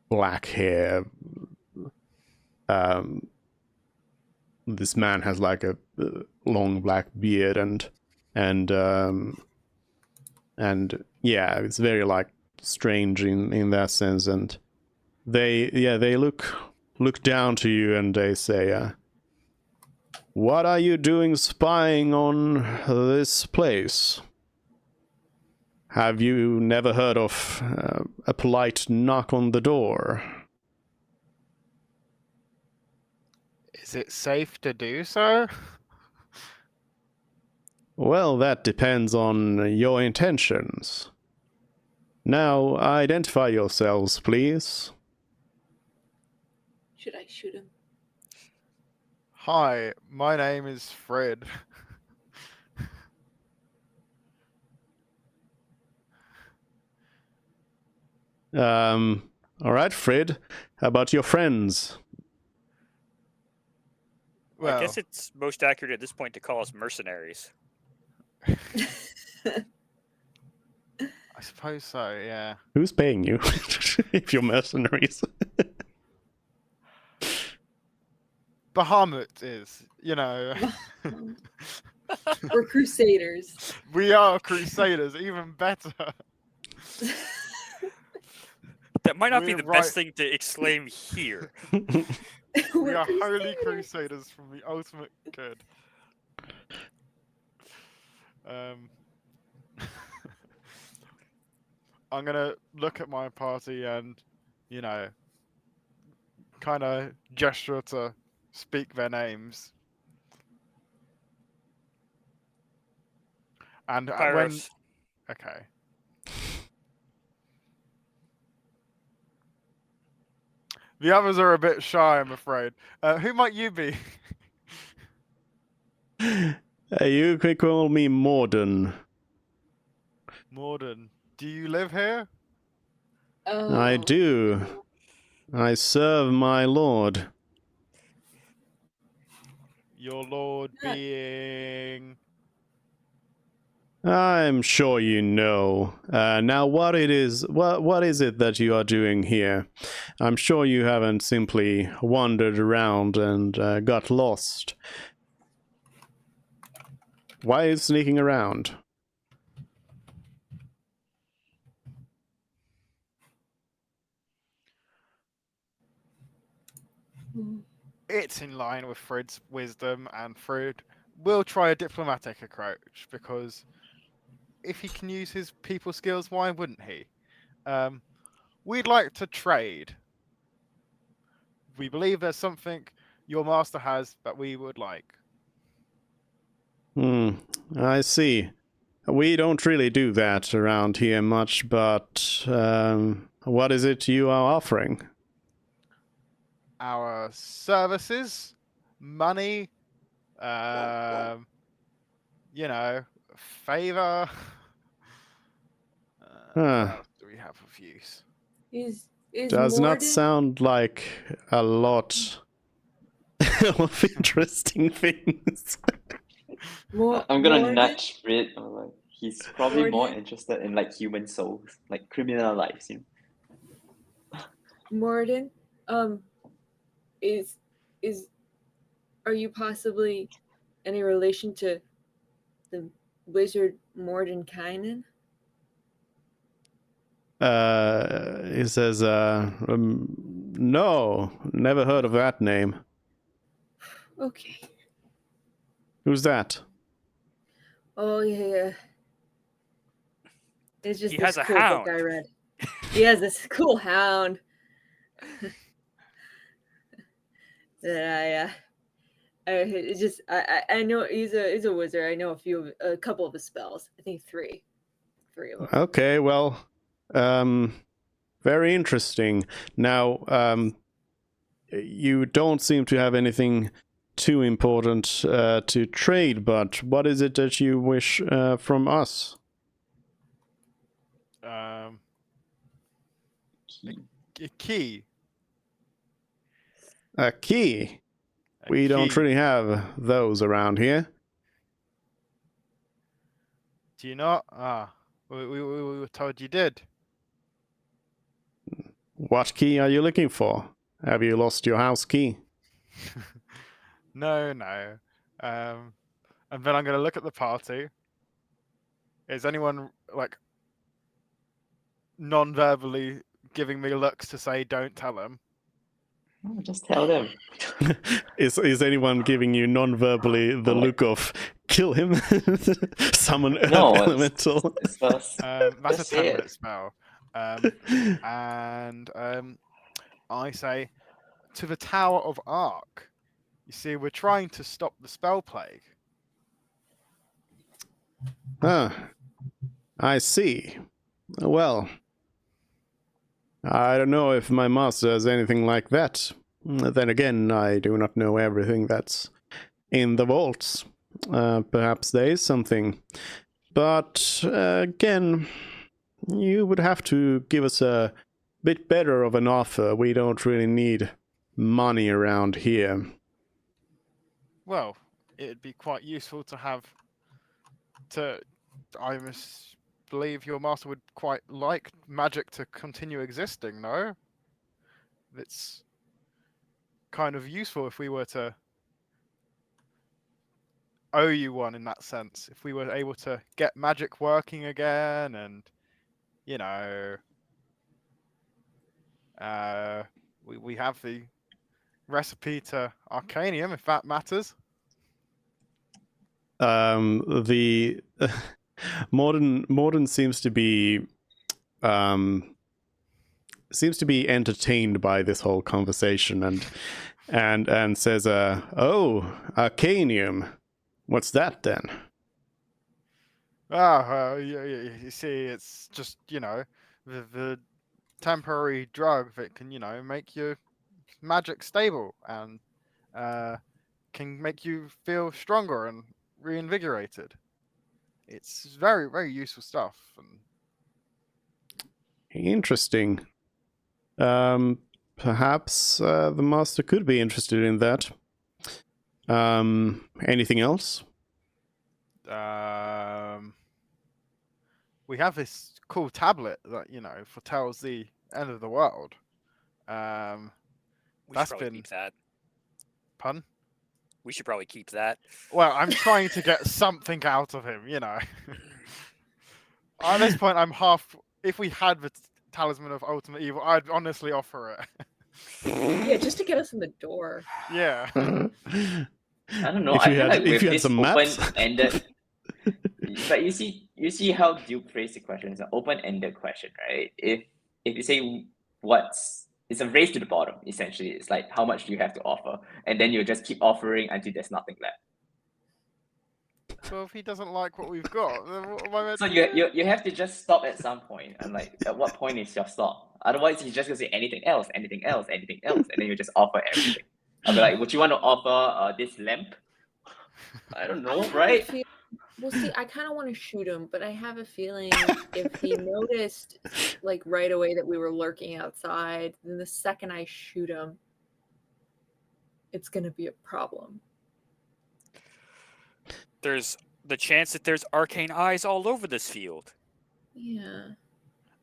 black hair. This man has like a long black beard and yeah, it's very like strange in that sense. And they look down to you and they say, "What are you doing spying on this place? Have you never heard of a polite knock on the door?" Is it safe to do so? Well, that depends on your intentions. Now, identify yourselves, please. Should I shoot him? Hi, my name is Fred. All right, Fred. How about your friends? Well, I guess it's most accurate at this point to call us mercenaries. I suppose so, yeah. Who's paying you if you're mercenaries? Bahamut is, you know. We're crusaders. We are crusaders, even better. That might not be We're the right. best thing to exclaim here. We We're are holy crusaders. crusaders from the ultimate good. I'm gonna look at my party and, you know, kind of gesture to speak their names. And when Pyros. okay, the others are a bit shy, I'm afraid. Who might you be? You can call me Morden. Morden. Do you live here? I do. I serve my lord. Your lord Yeah. being. I'm sure you know. Now, what is it that you are doing here? I'm sure you haven't simply wandered around and got lost. Why are you sneaking around? It's in line with Fred's wisdom, and Fred will try a diplomatic approach because if he can use his people skills, why wouldn't he? We'd like to trade. We believe there's something your master has that we would like. I see. We don't really do that around here much, but what is it you are offering? Our services, money, you know, favor. What Huh. else do we have of use? Is Does not Morden? sound like a lot of interesting things. I'm gonna Morden? nudge Fred. Like, he's probably more Morden? interested in like human souls, like criminal lives. You know? Morden? Is are you possibly any relation to the wizard Mordenkainen? He says, no, never heard of that name. Okay. Who's that? Oh yeah. It's just He this has a cool book I hound. read. He has this cool hound that it's just I know he's a wizard. I know a couple of his spells. I think three of them. Okay, well, very interesting. Now, you don't seem to have anything too important to trade, but what is it that you wish from us? A key. A key? A We don't key. really have those around here. Do you not? We were told you did. What key are you looking for? Have you lost your house key? No. And then I'm going to look at the party. Is anyone like non-verbally giving me looks to say don't tell him? Oh, just tell them. Is anyone giving you non-verbally the Like- look of kill him? Summon No, elemental. it's just That's a Just say it. 10-minute spell. And I say to the Tower of Arc. You see, we're trying to stop the spell plague. I see. Well, I don't know if my master has anything like that. Then again, I do not know everything that's in the vaults. Perhaps there is something. But again, you would have to give us a bit better of an offer. We don't really need money around here. Well, it'd be quite useful to have. I must believe your master would quite like magic to continue existing. No, it's kind of useful if we were to owe you one in that sense. If we were able to get magic working again, and you know, we have the recipe to Arcanium, if that matters. The Morden seems to be entertained by this whole conversation and says, "Oh, Arcanium, what's that then?" You see, it's just, the temporary drug that can, make your magic stable and can make you feel stronger and reinvigorated. It's very, very useful stuff. And Interesting. Perhaps the master could be interested in that. Anything else? we have this cool tablet that, foretells the end of the world. We That's should probably been- keep that. Pun? We should probably keep that. Well, I'm trying to get something out of him, At this point, I'm half. If we had the Talisman of Ultimate Evil, I'd honestly offer it. Yeah, just to get us in the door. Yeah. I don't know. If I you feel had- like if with you had this some maps. open-ended, but you see how Duke phrased the question. It's an open-ended question, right? If you say it's a race to the bottom, essentially. It's like how much do you have to offer, and then you just keep offering until there's nothing left. Well, if he doesn't like what we've got, then what am I meant So to you do? have to just stop at some point, and like at what point is your stop? Otherwise, he's just gonna say anything else, anything else, anything else, and then you just offer everything. I'll be like, would you want to offer this lamp? I don't know, have a right? Well, see, I kind of want to shoot him, but I have a feeling if he noticed, like, right away that we were lurking outside, then the second I shoot him, it's going to be a problem. There's the chance that there's arcane eyes all over this field. Yeah.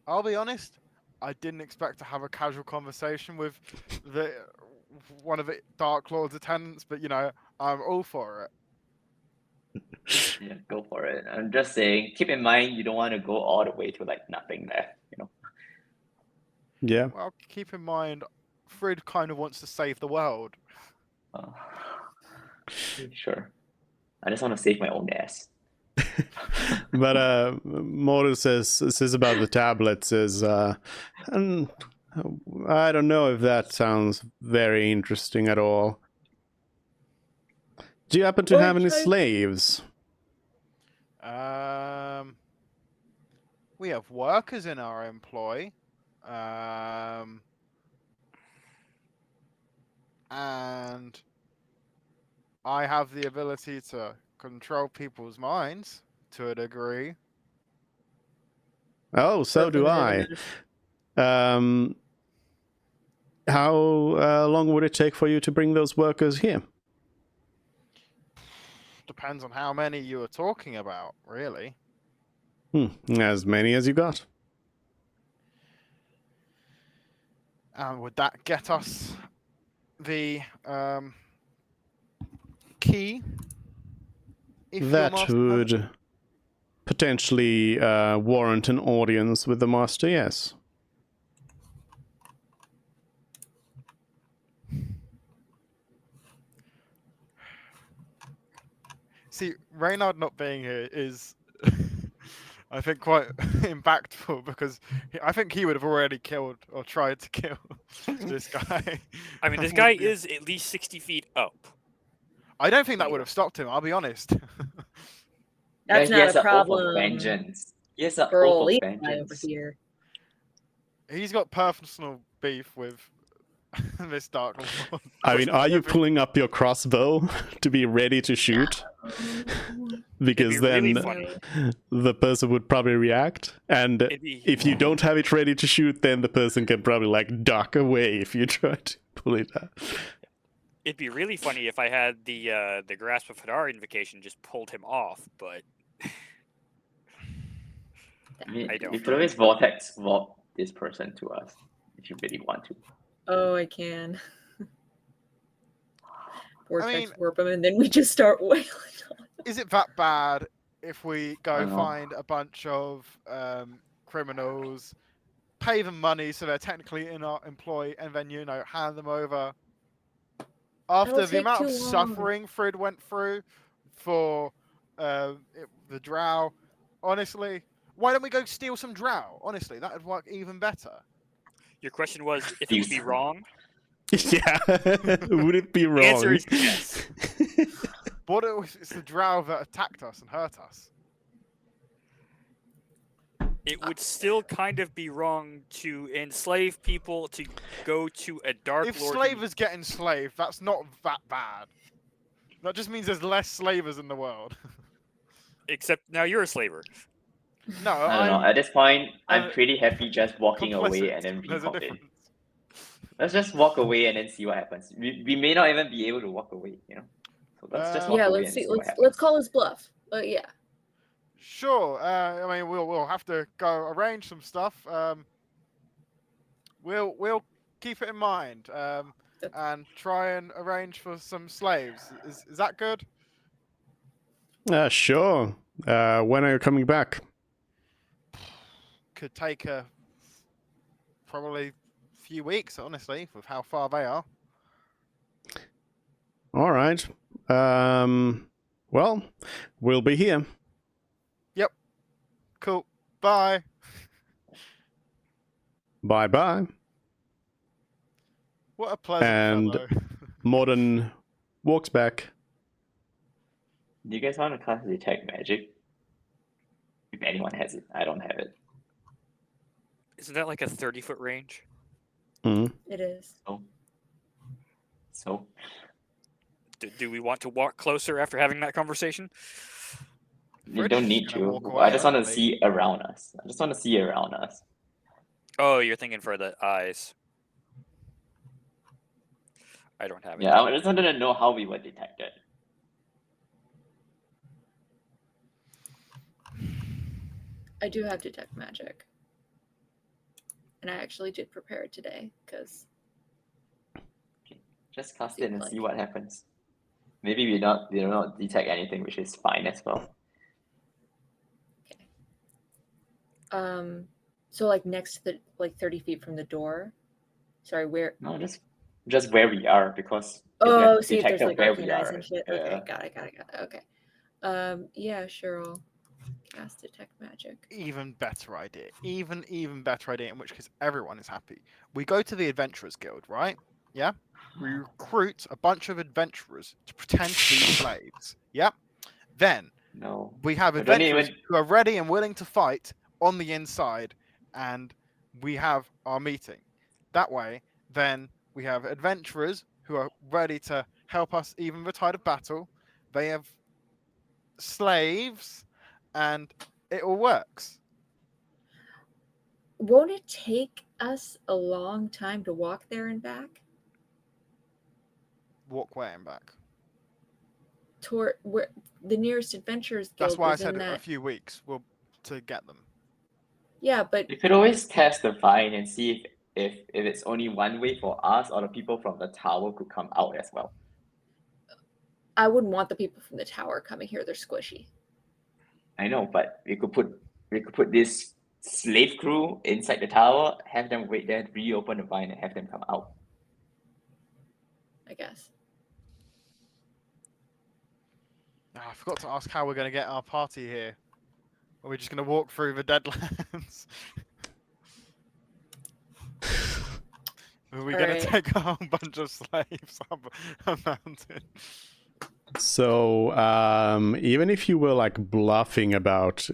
I'll be honest. I didn't expect to have a casual conversation with one of the Dark Lord's attendants, but I'm all for it. Yeah, go for it. I'm just saying, keep in mind you don't want to go all the way to like nothing left, Yeah. Well, keep in mind, Frid kind of wants to save the world. Sure. I just want to save my own ass. But Morden says about the tablet, says, and I don't know if that sounds very interesting at all. Do you happen to Well, have any try- slaves? We have workers in our employ. And I have the ability to control people's minds to a degree. Oh, so do I. How long would it take for you to bring those workers here? Depends on how many you are talking about, really. As many as you got. And would that get us the key? If your That master has it? would potentially warrant an audience with the master, yes. See, Reynard not being here is, I think, quite impactful because I think he would have already killed or tried to kill this guy. I mean, this Would guy be- is at least 60 feet up. I don't think that would have stopped him, I'll be honest. That's Yeah, he has not a an oath of problem vengeance. Yes, an for oath old of Levi over vengeance. here. He's got personal beef with this Dark Lord. I mean, are you pulling up your crossbow to be ready to shoot? Because It'd be really then funny. the person would probably react. And It'd be, if you don't have it ready to shoot, then the person can probably like duck away if you try to pull it out. it'd be really funny if I had the Grasp of Hadar invocation just pulled him off, but I mean, I don't. you could always vault this person to us if you really want to. Oh, I can. Vortex mean- warp him, and then we just start wailing on. Is it that bad if we go know. find a bunch of criminals, pay them money so they're technically in our employ, and then hand them over After the take amount of too long. suffering Frid went through for the drow, honestly, why don't we go steal some drow? Honestly, that would work even better. Your question was if it would be Decent. wrong. Yeah, would it be wrong? The answer is yes. What if it's the drow that attacked us and hurt us? It would still kind of be wrong to enslave people to go to a dark If lord. slavers get enslaved, that's not that bad. That just means there's less slavers in the world. Except now you're a slaver. No, I don't know. I'm At this point, I'm uh, pretty happy just walking away complicit. and then There's a reconvene. difference. Let's just walk away and then see what happens. We may not even be able to walk away, you know. So let's just walk Yeah, away let's and see. what Let's happens. call his bluff. Yeah. Sure. I mean, we'll have to go arrange some stuff. We'll keep it in mind. And try and arrange for some slaves. Is that good? Sure. When are you coming back? Could take probably a few weeks, honestly, with how far they are. All right. Well, we'll be here. Cool. Bye. Bye-bye. What a pleasant And- fellow. Morden walks back. Do you guys want to cast detect magic? If anyone has it, I don't have it. Isn't that like a 30-foot range? Mhm. It is. So Do we want to walk closer after having that conversation? you Freddy's don't need just gonna to. walk I away, just want to aren't they? see around us. I just want to see around us. Oh, you're thinking for the eyes. I don't have it. Yeah, I just wanted to know how we were detected. I do have detect magic, and I actually did prepare it today because Just cast it and Seems see like- what happens. Maybe we do not detect anything, which is fine as well. so like next to the 30 feet from the door. Sorry, where? No, just where we are because Oh, we see if there's detected like where we arcane eyes are. and shit. Yeah. Okay, got it. Okay. Yeah, sure. I'll cast detect magic. Even better idea. Even better idea, in which case everyone is happy. We go to the Adventurers Guild, right? Yeah? We recruit a bunch of adventurers to pretend to be slaves. Yep. Then No. we have We don't adventurers even- who are ready and willing to fight on the inside, and we have our meeting. That way, then we have adventurers who are ready to help us even the tide of battle. They have slaves, and it all works. Won't it take us a long time to walk there and back? Walk way and back. Toward where the nearest Adventurers Guild That's why I was in said a that. few weeks to get them. Yeah, but You could always test the vine and see if it's only one way for us or the people from the tower could come out as well. I wouldn't want the people from the tower coming here. They're squishy. I know, but we could put this slave crew inside the tower, have them wait there, reopen the vine, and have them come out. I guess. I forgot to ask how we're going to get our party here. Are we just going to walk through the Deadlands? Are we going to Alright. take a whole bunch of slaves up a mountain? So, even if you were like bluffing about,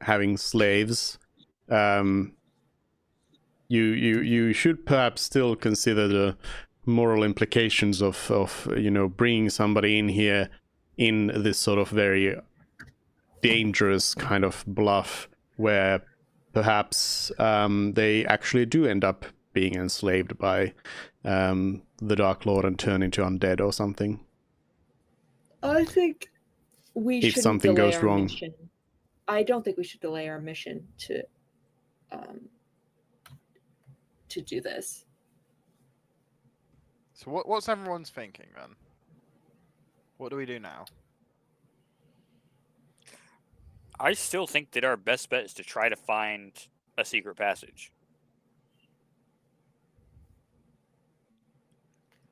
having slaves, you should perhaps still consider the moral implications of bringing somebody in here in this sort of very dangerous kind of bluff where perhaps they actually do end up being enslaved by the Dark Lord and turn into undead or something. I think we If shouldn't something delay goes our wrong. mission. I don't think we should delay our mission to do this. So what's everyone's thinking then? What do we do now? I still think that our best bet is to try to find a secret passage.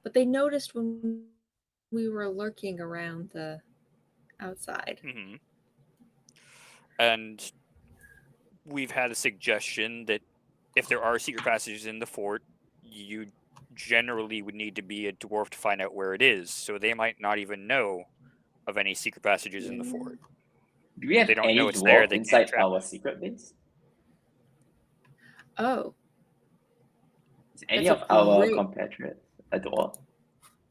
But they noticed when we were lurking around the outside. Hmm. And we've had a suggestion that if there are secret passages in the fort, you generally would need to be a dwarf to find out where it is. So they might not even know of any secret passages in the fort. Do we have They don't any know it's there, dwarf they can't inside trap our it. secret base? Oh, Is any That's of a our great- compatriots a dwarf?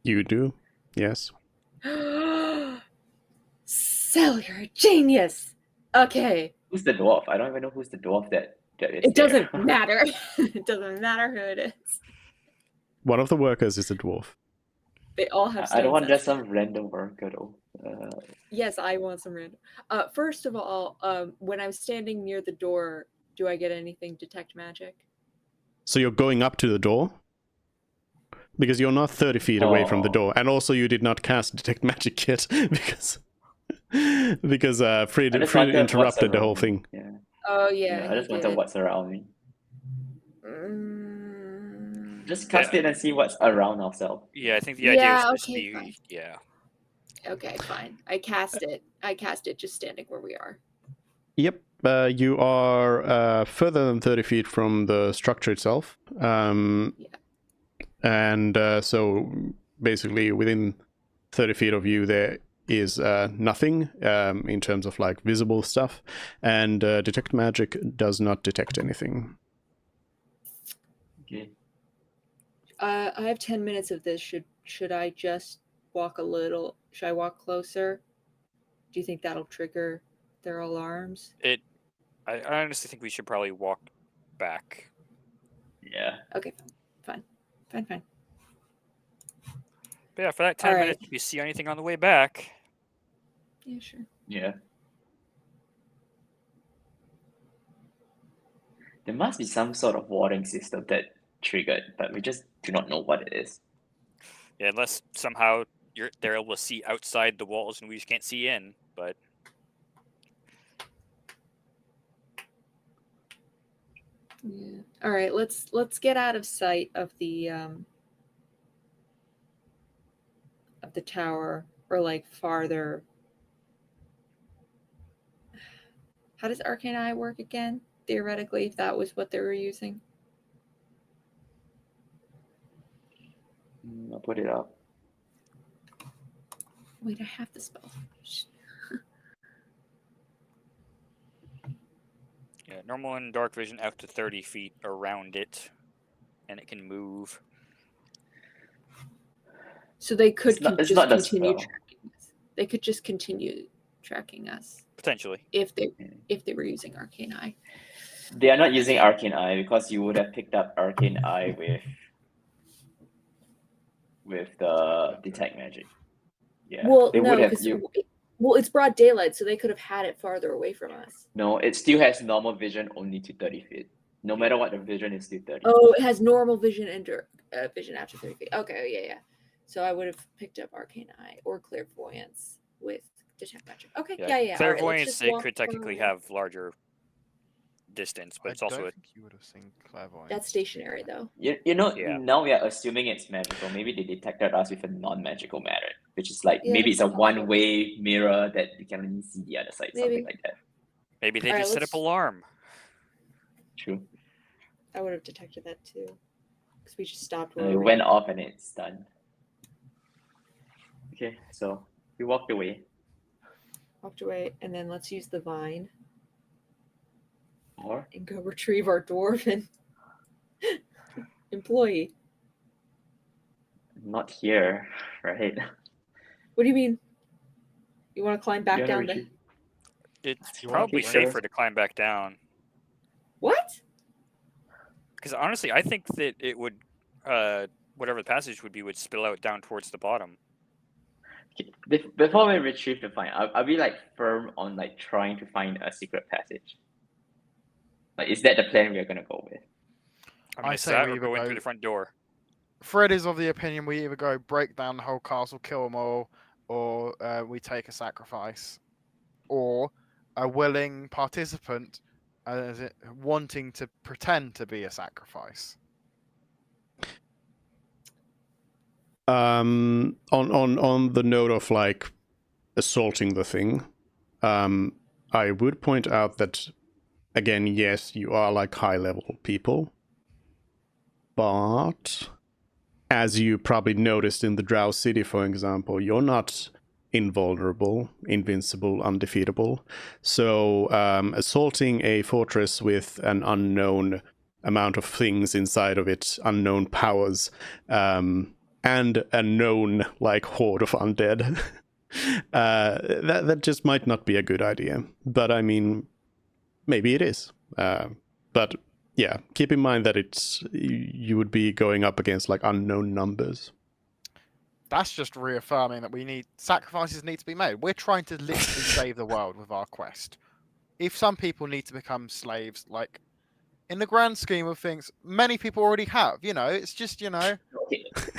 You do, yes. Sel, you're a genius. Okay, Who's the dwarf? I don't even know who's the dwarf that is it doesn't there. matter. It doesn't matter who it is. One of the workers is a dwarf. They all have. I don't stone want just senses. some random worker though. Yes, I want some random. First of all, when I'm standing near the door, do I get anything detect magic? So you're going up to the door? Because you're not 30 feet away from the Oh. door. And also you did not cast Detect Magic yet, because Fred I just wondered what's interrupted the whole around me. thing. Yeah. Oh yeah, I just he wondered did. what's around me. Mm, Just cast it and see what's around ourselves. Yeah, I think the idea Yeah, was just okay, the fine. yeah. Okay, fine. I cast it just standing where we are. Yep, you are further than 30 feet from the structure itself. Yeah. And so basically within 30 feet of you there is nothing in terms of like visible stuff. And Detect Magic does not detect anything. Okay. I have 10 minutes of this. Should I just walk a little? Should I walk closer? Do you think that'll trigger their alarms? I honestly think we should probably walk back. Yeah. Okay, fine. But yeah, for that 10 All right. minutes, if you see anything on the way back, Yeah, sure. Yeah. There must be some sort of warding system that triggered, but we just do not know what it is. yeah, unless somehow they're able to see outside the walls and we just can't see in. But Yeah. All right. Let's get out of sight of the tower, or like farther. How does Arcane Eye work again? Theoretically, if that was what they were using. I'll put it up. Wait, I have the spell. yeah, normal and dark vision out to 30 feet around it, and it can move. So they could It's not just the continue spell. tracking us. They could just continue tracking us Potentially. if they were using Arcane Eye. They are not using Arcane Eye because you would have picked up Arcane Eye with the Detect Magic. Yeah. Well, they no, would have because it's broad daylight, so they could have had it farther away from us. No, it still has normal vision only to 30 feet. No matter what, the vision is still 30. Oh, it has normal vision and vision after 30 feet. Okay, yeah. So I would have picked up Arcane Eye or Clairvoyance with Detect Magic. Okay, yeah. All right, Clairvoyance, let's just they walk could technically forward. have larger distance, but it's I also don't think you would have seen clairvoyance. That's stationary, though. You know, Yeah. now we are assuming it's magical. Maybe they detected us with a non-magical method, which is like Yeah, maybe it's that's a possible. one-way mirror that we can only see the other side, something Maybe. like that. maybe they All right, just set up let's- alarm. True. I would have detected that too, because we just stopped And where it we went were. off and it's done. Okay, so we walked away. Walked away, and then let's use the vine Or and go retrieve our dwarven employee. not here, right? What do you mean? You want to climb back You wanna down the... retrieve- It's You wanna probably keep safer going? to climb back down. What? Because honestly, I think that it would, whatever the passage would be, would spill out down towards the bottom. Okay, before we retrieve the vine, are we like firm on like trying to find a secret passage? Like, is that the plan we are gonna go with? I mean, I it's say that we or either go in go- through the front door. Fred is of the opinion we either go break down the whole castle, kill them all, or we take a sacrifice, or a willing participant wanting to pretend to be a sacrifice. On the note of like assaulting the thing, I would point out that again, yes, you are like high level people, but as you probably noticed in the Drow City, for example, you're not invulnerable, invincible, undefeatable. So assaulting a fortress with an unknown amount of things inside of it, unknown powers, and a known like horde of undead, that just might not be a good idea. But I mean, maybe it is. But yeah, keep in mind that you would be going up against like unknown numbers. That's just reaffirming that sacrifices need to be made. We're trying to literally save the world with our quest. If some people need to become slaves, like in the grand scheme of things, many people already have. It's just Okay.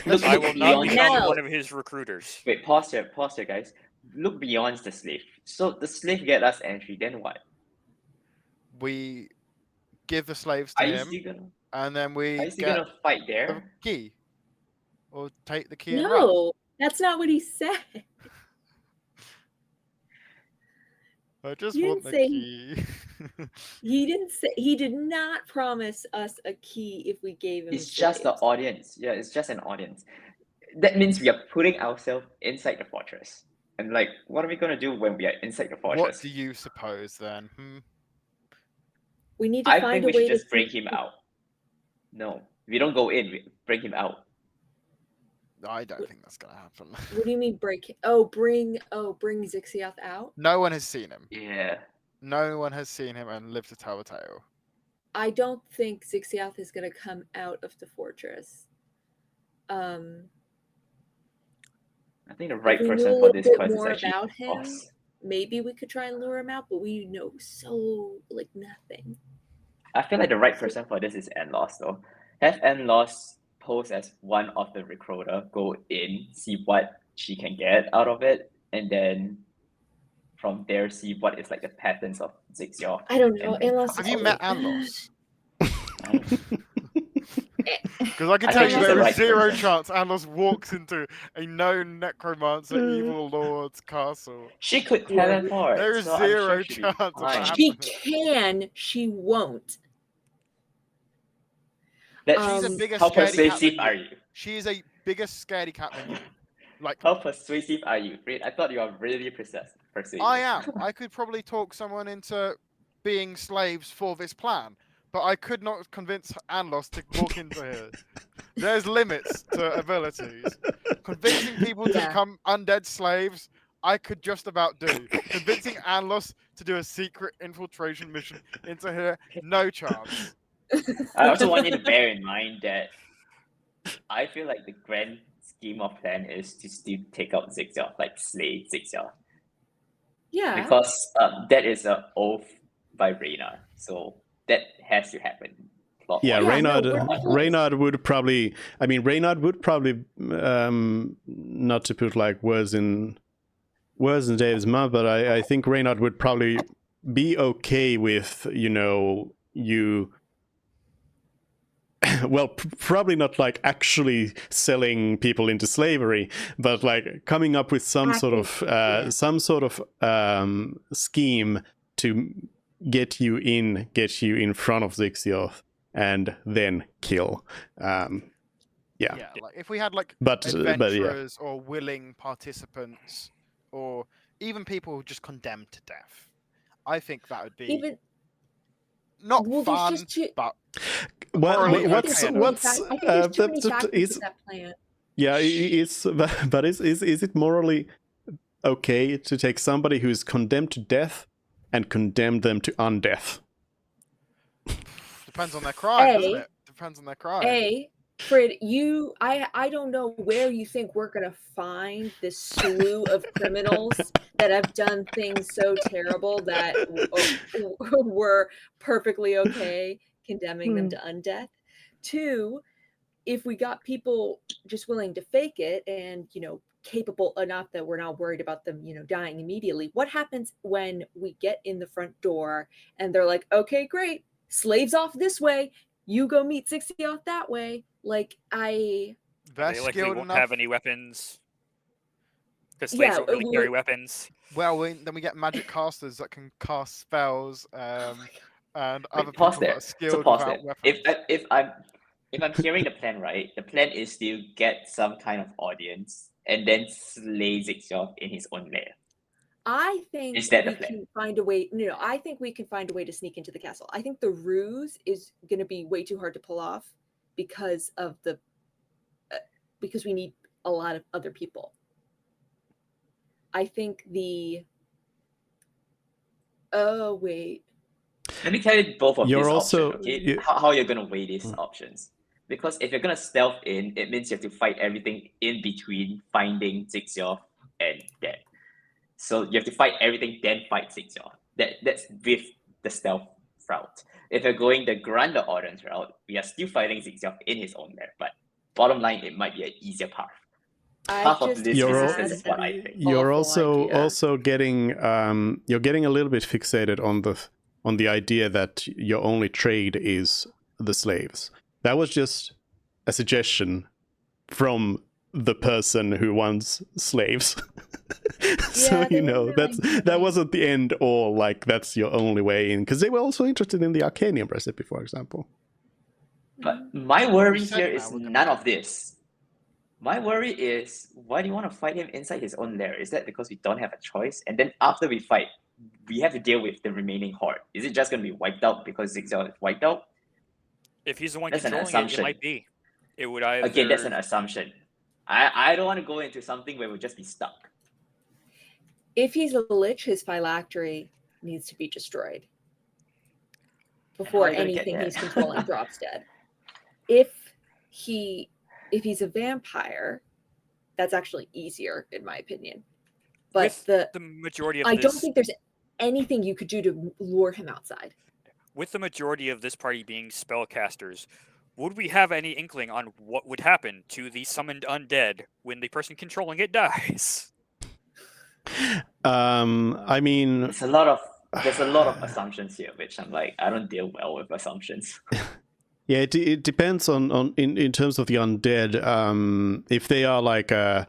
I will not beyond become No. one of his recruiters. Wait, pause here, guys. Look beyond the slave. So the slave get us entry, then what? we give the slaves to Are you him, still gonna and then we fight get the there? key, or take the key and run. No, that's not what he said. I just You want the didn't say- key. He did not promise us a key if we gave him It's just the slaves. audience. Yeah, it's just an audience. That means we are putting ourselves inside the fortress. And like, what are we gonna do when we are inside the fortress? What do you suppose then? We need to I find think a we way should just to bring him out. No, we don't go in. We bring him out. I don't think that's gonna happen. What do you mean break? Bring Zixioth out? No one has seen him. Yeah. No one has seen him and lived to tell the tale. I don't think Zixioth is going to come out of the fortress. I think the right if we knew person a for little this bit quest is more actually about him, us. maybe we could try and lure him out, but we know so like nothing. I feel like the right person for this is Enloss though. Have Enloss pose as one of the recruiter, go in, see what she can get out of it, and then from there see what is like the patterns of Zixioth. I don't know. And then Anlos Have is you met always- Anlos? Because I can I tell think you she's there the is right zero person. chance Anlos walks into a known necromancer evil lord's castle. She could Yeah, teleport. There is so I'm zero sure she'll be chance of fine. that She happening. can, she won't. She's a Um, bigger How scaredy cat persuasive than are you. you? She is a bigger scaredy cat than you. Like, How persuasive are you? Great. I thought you are really persuasive. I am. I could probably talk someone into being slaves for this plan, but I could not convince Anlos to walk into here. There's limits to abilities. Convincing people to Yeah. become undead slaves, I could just about do. Convincing Anlos to do a secret infiltration mission into here, no chance. I also want you to bear in mind that I feel like the grand scheme of plan is to still take out Zixioth, like slay Zixioth. yeah. Because that is an oath by Reyna. So that has to happen. Yeah, Yeah, Reynard. no, we're- Reynard would probably. I mean, Reynard would probably, not to put like words in Dave's mouth, but I think Reynard would probably be okay with you. Well, probably not like actually selling people into slavery, but like coming up with some sort of scheme to get you in front of Zixioth and then kill. Yeah. Yeah, like if we had like But yeah. adventurers or willing participants, or even people who just condemned to death, I think that would be Even not well, fun, there's just too, but Well, morally what's okay. what's I think there's too many factors is to that plan. yeah it's but is it morally okay to take somebody who's condemned to death and condemn them to undeath? depends on their crime, doesn't A- it? Depends on their crime. Frid, I don't know where you think we're gonna find this slew of criminals that have done things so terrible that we're perfectly okay condemning them to undeath. 2, if we got people just willing to fake it and capable enough that we're not worried about them dying immediately, what happens when we get in the front door and they're like, okay, great, slaves off this way, you go meet Zixioth that way? Like, They're They likely skilled won't enough. have any weapons. Because slaves don't really carry weapons. Well, then we get magic casters that can cast spells, Oh and Wait, other pause people that there. are So skilled pause without there. weapons. If I'm hearing the plan right, the plan is to get some kind of audience and then slay Zixioth in his own lair. I think Is that the we plan? can find a way. No, I think we can find a way to sneak into the castle. I think the ruse is going to be way too hard to pull off because of the because we need a lot of other people. I think the oh wait. Let me tell you both of You're these also- options, okay? you- How you're gonna weigh these options. Because if you're gonna stealth in, it means you have to fight everything in between finding Zixioth and dead. So you have to fight everything, then fight Zixioth. That's with the stealth route. If you're going the grander audience route, we are still fighting Zixioth in his own lair, but bottom line, it might be an easier path. Path of least resistance is what I think. You're Awful idea. also getting you're getting a little bit fixated on the idea that your only trade is the slaves. That was just a suggestion from the person who wants slaves. So Yeah, they you know were really that nice. wasn't the end all. Like that's your only way in, because they were also interested in the Arcanium recipe, for example. But my worry We said here now is we're gonna none do of this. My worry is, why do you want to fight him inside his own lair? Is that because we don't have a choice? And then after we fight, we have to deal with the remaining horde. Is it just going to be wiped out because Zixioth is wiped out? If he's the one That's an controlling it, it assumption. might be. It would either. Again, that's an assumption. I don't want to go into something where we'll just be stuck. If he's a lich, his phylactery needs to be destroyed before are you gonna get anything that? he's controlling drops dead. If he's a vampire, that's actually easier in my opinion. But With the majority of I this, don't think there's anything you could do to lure him outside. with the majority of this party being spellcasters, would we have any inkling on what would happen to the summoned undead when the person controlling it dies? I mean, There's a lot of assumptions here, which I'm like, I don't deal well with assumptions. yeah, it depends on in terms of the undead. If they are like a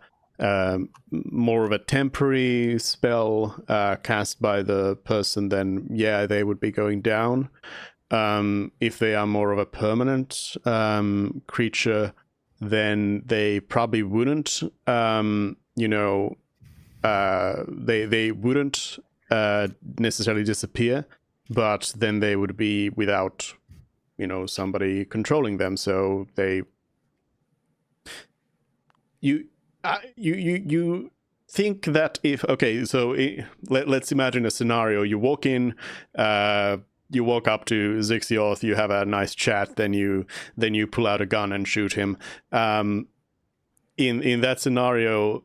more of a temporary spell cast by the person, then yeah, they would be going down. If they are more of a permanent creature, then they probably wouldn't. They wouldn't necessarily disappear, but then they would be without, somebody controlling them. So you think that let's imagine a scenario. You walk in, you walk up to Zixioth, you have a nice chat, then you pull out a gun and shoot him. In that scenario,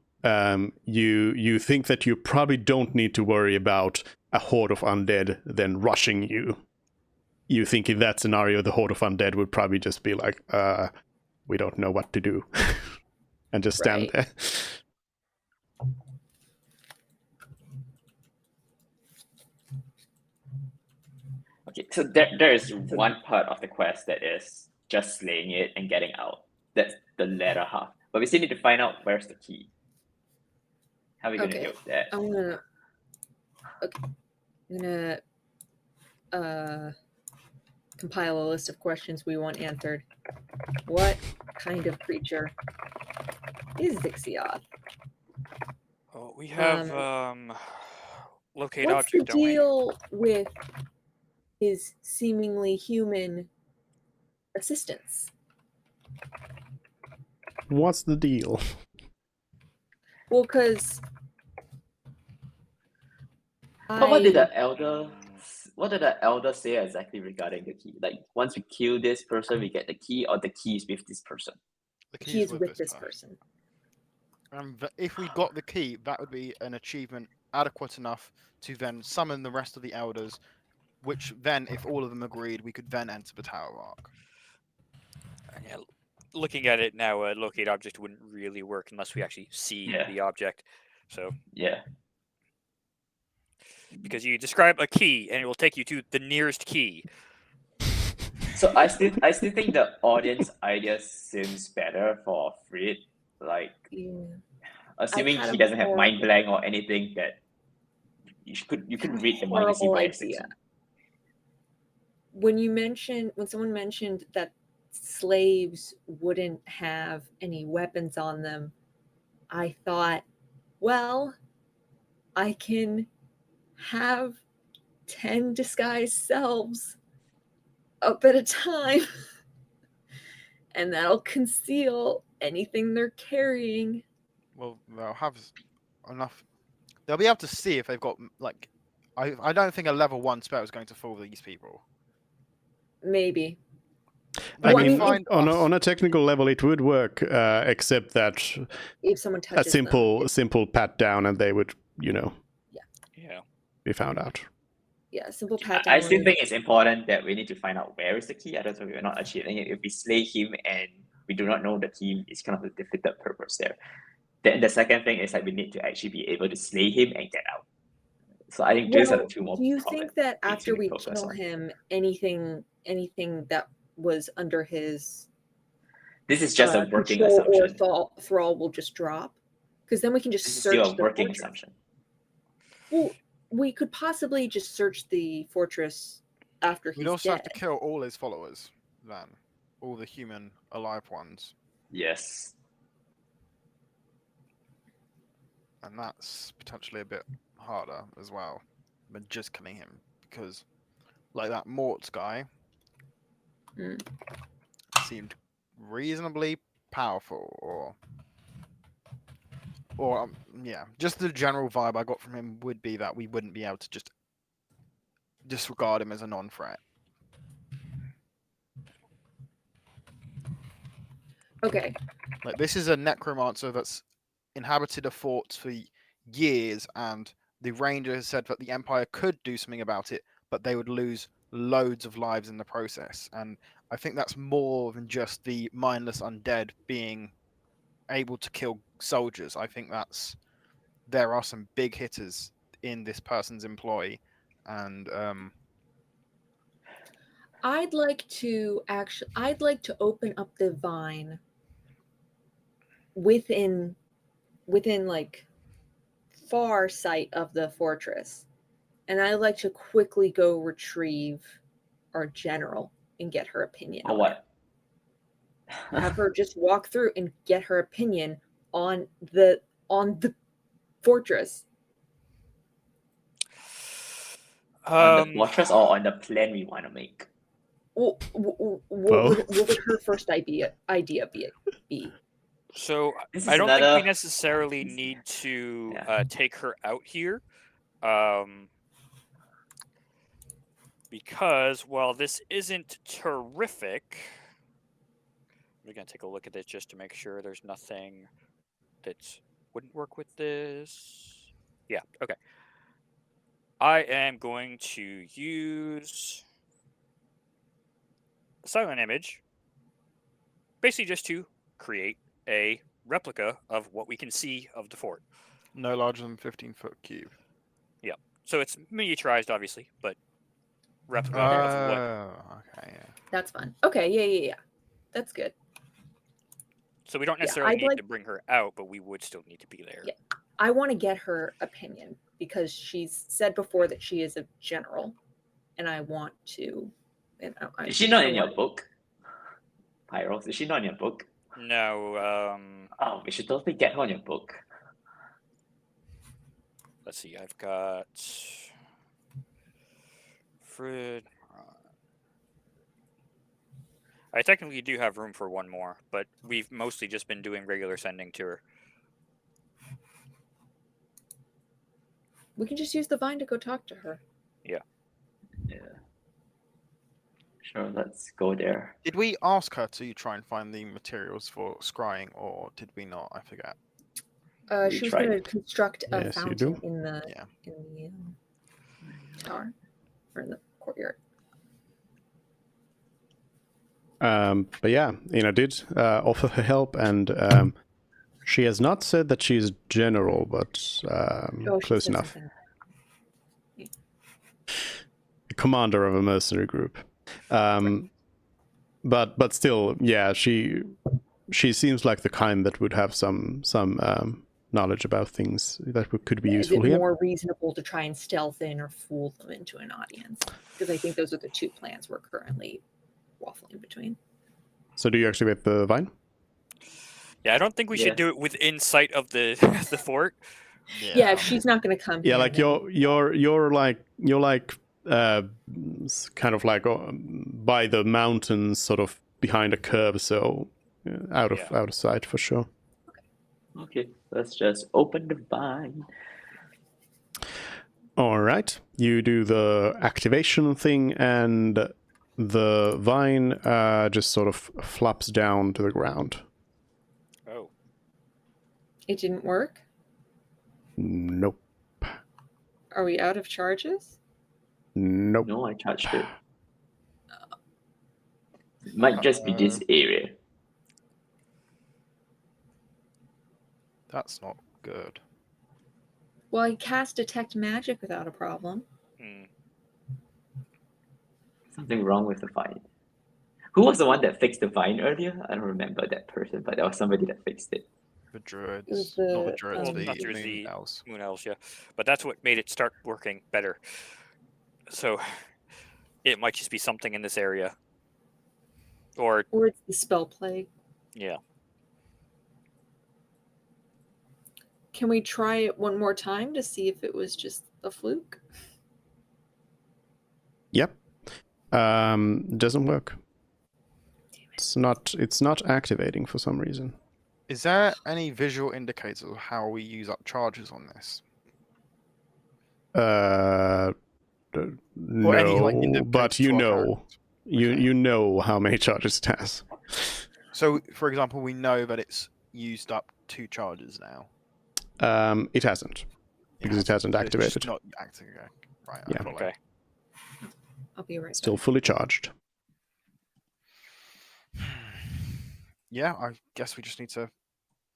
you think that you probably don't need to worry about a horde of undead then rushing you. You think in that scenario the horde of undead would probably just be like, we don't know what to do, and just stand there. Okay, so there is one part of the quest that is just slaying it and getting out. That's the latter half. But we still need to find out where's the key. How are we gonna deal with that? I'm gonna compile a list of questions we want answered. What kind of creature is Zixioth? Oh, we have locate What's object, the don't we? deal with his seemingly human assistants? What's the deal? Well, because But what did the elder say exactly regarding the key? Like once we kill this person, we get the key, or the key is with this person? The he is with this this person. If we got the key, that would be an achievement adequate enough to then summon the rest of the elders, which then, if all of them agreed, we could then enter the Tower of Arc. Yeah, looking at it now, a locate object wouldn't really work unless we actually see the object. So Yeah. because you describe a key and it will take you to the nearest key. So I still think the audience idea seems better for Fred. Like, Yeah. assuming had he a doesn't have mind horrible- blank or anything, that you could read the mind you see horrible by idea. instinct. When someone mentioned that slaves wouldn't have any weapons on them, I thought, well, I can have 10 disguised selves up at a time, and that'll conceal anything they're carrying. Well, they'll have enough. They'll be able to see if they've got like. I don't think a level 1 spell is going to fool these people. Maybe. They I Well, I mean, mean, find on us- a technical level, it would work, except that if someone a touches them, simple pat down and they would, Yeah. be found out. yeah, simple pat down. I still think it's important that we need to find out where is the key. Otherwise, we're not achieving it. If we slay him and we do not know the team, it's kind of a defeated purpose there. Then the second thing is that we need to actually be able to slay him and get out. So I think those are the two more. Do you prominent think that things after need we to focus kill on. him, anything that was under his This is just a working control or assumption. thrall will just drop? Because then we can just This is search still a the working fortress. assumption. Well, we could possibly just search the fortress after he's we'd also dead. have to kill all his followers. Then, all the human alive ones, Yes. and that's potentially a bit harder as well than just killing him because, like that Mort's guy, Mm. seemed reasonably powerful, or yeah, just the general vibe I got from him would be that we wouldn't be able to just disregard him as a non-threat. Okay. Like this is a necromancer that's inhabited a fort for years, and the ranger has said that the Empire could do something about it, but they would lose loads of lives in the process. And I think that's more than just the mindless undead being able to kill soldiers. I think there are some big hitters in this person's employ, and I'd like to open up the vine within like far sight of the fortress, and I'd like to quickly go retrieve our general and get her opinion Or on what? it. Have her just walk through and get her opinion on the fortress. On the fortress or on the plan we want to make? What would her first idea be? So This is I don't think another- we necessarily need to Yeah. take her out here, because while this isn't terrific, we're gonna take a look at it just to make sure there's nothing that wouldn't work with this. Yeah, okay. I am going to use a silent image, basically just to create a replica of what we can see of the fort. no larger than 15-foot cube. So it's miniaturized, obviously, but replica of what. Oh, okay, yeah. That's fun. Okay, yeah. That's good. So we don't Yeah, necessarily I'd need like- to bring her out, but we would still need to be there. Yeah. I want to get her opinion because she's said before that she is a general, and I want to. Is she not in your book? Pyros, is she not in your book? No, Oh, we should totally get her on your book. let's see. I've got Fred. I technically do have room for one more, but we've mostly just been doing regular sending to her. We can just use the vine to go talk to her. Yeah. Sure, let's go there. Did we ask her to try and find the materials for scrying, or did we not? I forget. We She was tried going it. to construct a Yes, you fountain do. in the Yeah. tower or in the courtyard. But yeah, did offer her help, and she has not said that she's general, but She close said enough. something. Commander of a mercenary group. but still, yeah, she seems like the kind that would have some knowledge about things that could be Is useful it here. more reasonable to try and stealth in or fool them into an audience? Because I think those are the two plans we're currently waffling between. So do you activate the vine? Yeah, I don't think we should Yes. do it within sight of the the fort. Yeah, if she's not going to come Yeah, here, like then- you're like kind of like by the mountains, sort of behind a curve, so out of sight for sure. Okay, let's just open the vine. All right, you do the activation thing, and the vine just sort of flops down to the ground. Oh, it didn't work. Nope. Are we out of charges? Nope. No, I touched it. It might just be this area. That's not good. Well, I cast detect magic without a problem. Something wrong with the vine. Who was the one that fixed the vine earlier? I don't remember that person, but there was somebody that fixed it. The druids, It was not the the, druids, the not druids, moon the- elves. moon elves, yeah. But that's what made it start working better. So it might just be something in this area. Or Or it's the spell plague. yeah. Can we try it one more time to see if it was just a fluke? Yep. Doesn't work. It's not activating for some reason. Is there any visual indicators of how we use up charges on this? No, any, like, but indicators you to our know, characters? you know how many charges it has. So, for example, we know that it's used up 2 charges now. It hasn't, because it hasn't It's just activated. not active. Okay. Right. Yeah. I follow. Okay. I'll be right Still back. fully charged. Yeah, I guess we just need to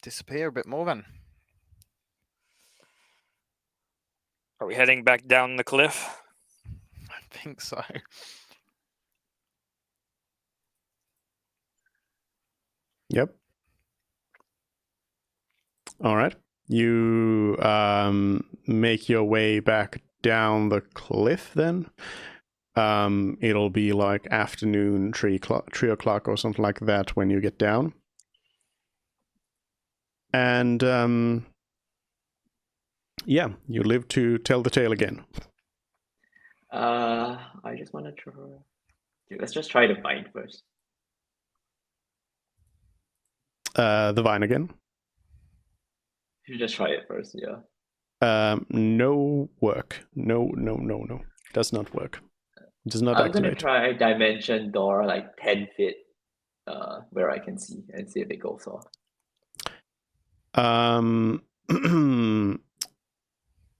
disappear a bit more then. Are we heading back down the cliff? I think so. Yep. All right. You make your way back down the cliff then. It'll be like afternoon, 3 o'clock or something like that when you get down. And yeah, you live to tell the tale again. I just want to try. Let's just try the vine first. The vine again. You just try it first, yeah. No work. No. Does not work. Does not I'm gonna activate. try dimension door like 10 feet, where I can see and see if it goes off.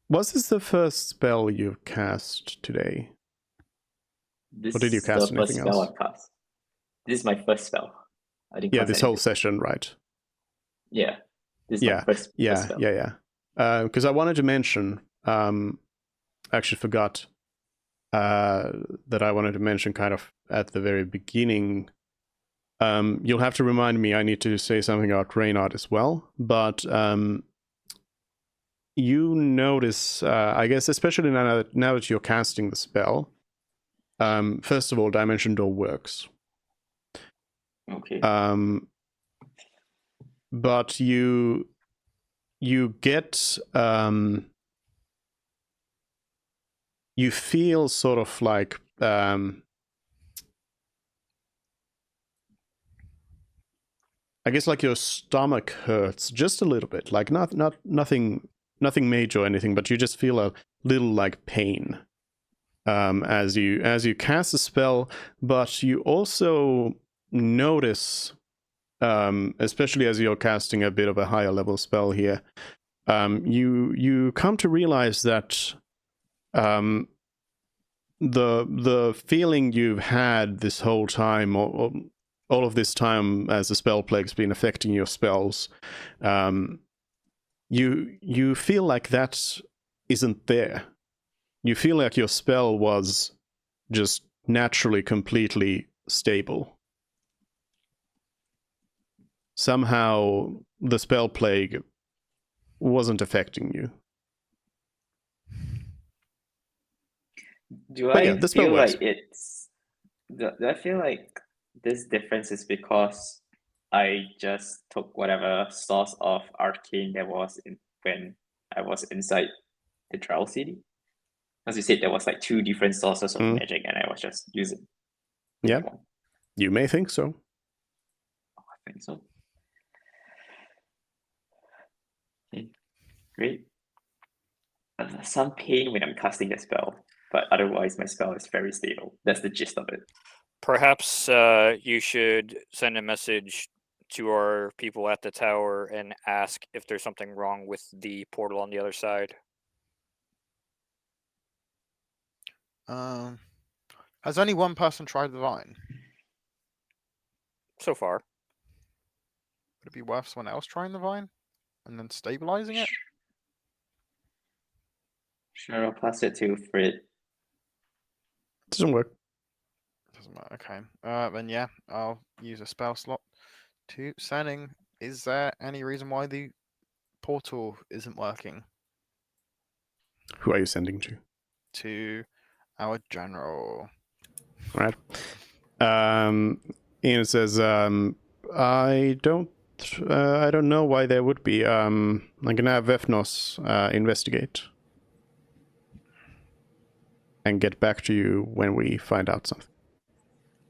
Was this the first spell you've cast today? This Or did you is cast the first anything spell else? I've cast. This is my first spell. I didn't Yeah, cast this whole anything. session, right? Yeah. This is my first spell. Yeah. Because I wanted to mention, I actually forgot that I wanted to mention kind of at the very beginning. You'll have to remind me, I need to say something about Reynard as well, but you notice, I guess, especially now that you're casting the spell, first of all, Dimension Door works. Okay. But you get you feel sort of like I guess like your stomach hurts just a little bit, like nothing major or anything, but you just feel a little like pain as you cast the spell. But you also notice, especially as you're casting a bit of a higher level spell here, you come to realize that the feeling you've had this whole time, or all of this time as the spell plague's been affecting your spells, you feel like that isn't there. You feel like your spell was just naturally completely stable. somehow the spell plague wasn't affecting you. Do But I yeah, the spell feel works. like it's do I feel like this difference is because I just took whatever source of arcane there was in when I was inside the Drow City? As you said, there was like 2 different sources of Mm. magic, and I was just using. Yeah. one. You may think so. I think so. Okay, great. Some pain when I'm casting the spell, but otherwise my spell is very stable. That's the gist of it. Perhaps you should send a message to our people at the tower and ask if there's something wrong with the portal on the other side. Has only one person tried the vine? So far. Would it be worth someone else trying the vine and then stabilizing it? Sure, I'll pass it to Fred. Doesn't work. Doesn't matter. Okay. Then yeah, I'll use a spell slot to sending. Is there any reason why the portal isn't working? Who are you sending to? To our general. Right. Ian says, I don't know why there would be. I'm gonna have Vefnos investigate and get back to you when we find out something.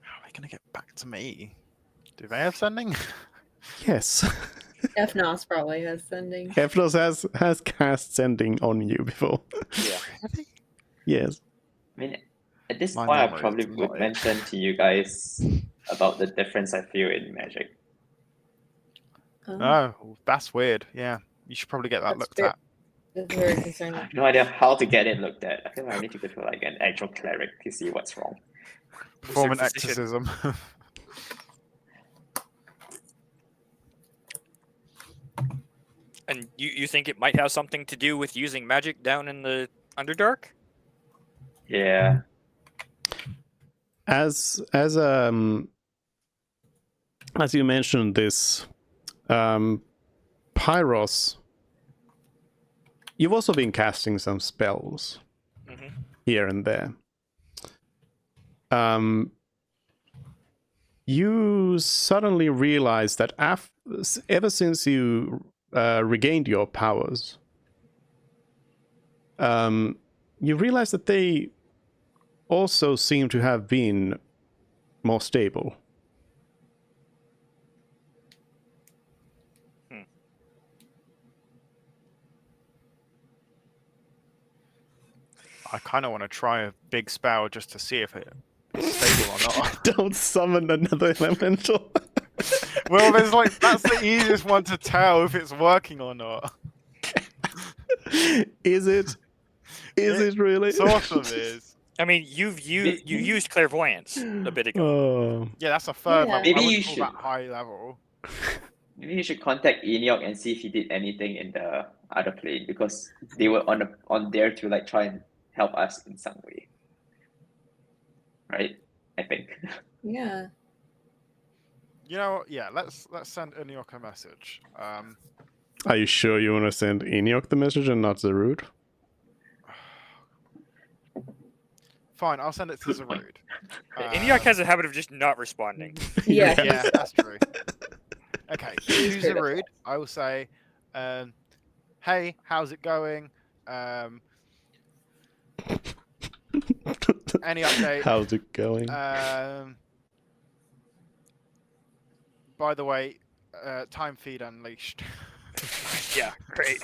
How are they gonna get back to me? Do they have sending? Yes. FNOS probably has sending. Vefnos has cast sending on you before. Yeah. Really? Yes. I mean, at this My point, I memory probably is would not it. mention to you guys about the difference I feel in magic. Oh, that's weird. Yeah, you should probably get that That's looked fair. at. That's very I concerning. have no idea how to get it looked at. I feel like I need to go to like an actual cleric to see what's wrong. Perform an Wizard physician. exorcism. And you think it might have something to do with using magic down in the Underdark? Yeah. As you mentioned, this Pyros, you've also been casting some spells here and there. You suddenly realize that ever since you regained your powers, you realize that they also seem to have been more stable. I kind of want to try a big spell just to see if it's stable or not. Don't summon another elemental. Well, there's like that's the easiest one to tell if it's working or not. Is it? Is it really? Sort of is. I mean, you used clairvoyance a bit ago. Oh. Yeah, that's a third Yeah. level. Maybe I you wouldn't call should- that high level. Maybe you should contact Enoch and see if he did anything in the other plane, because they were on there to like try and help us in some way. Right? I think. Yeah. You know what? Yeah, let's send Enoch a message. Are you sure you want to send Enoch the message and not Zarud? Fine, I'll send it to Zarud. Eniac has a habit of just not responding. Yeah. Yeah, that's true. Okay, to He's good at Zarud, I will say, hey, how's it going? Any update? How's it going? By the way, time feed unleashed. Yeah, great.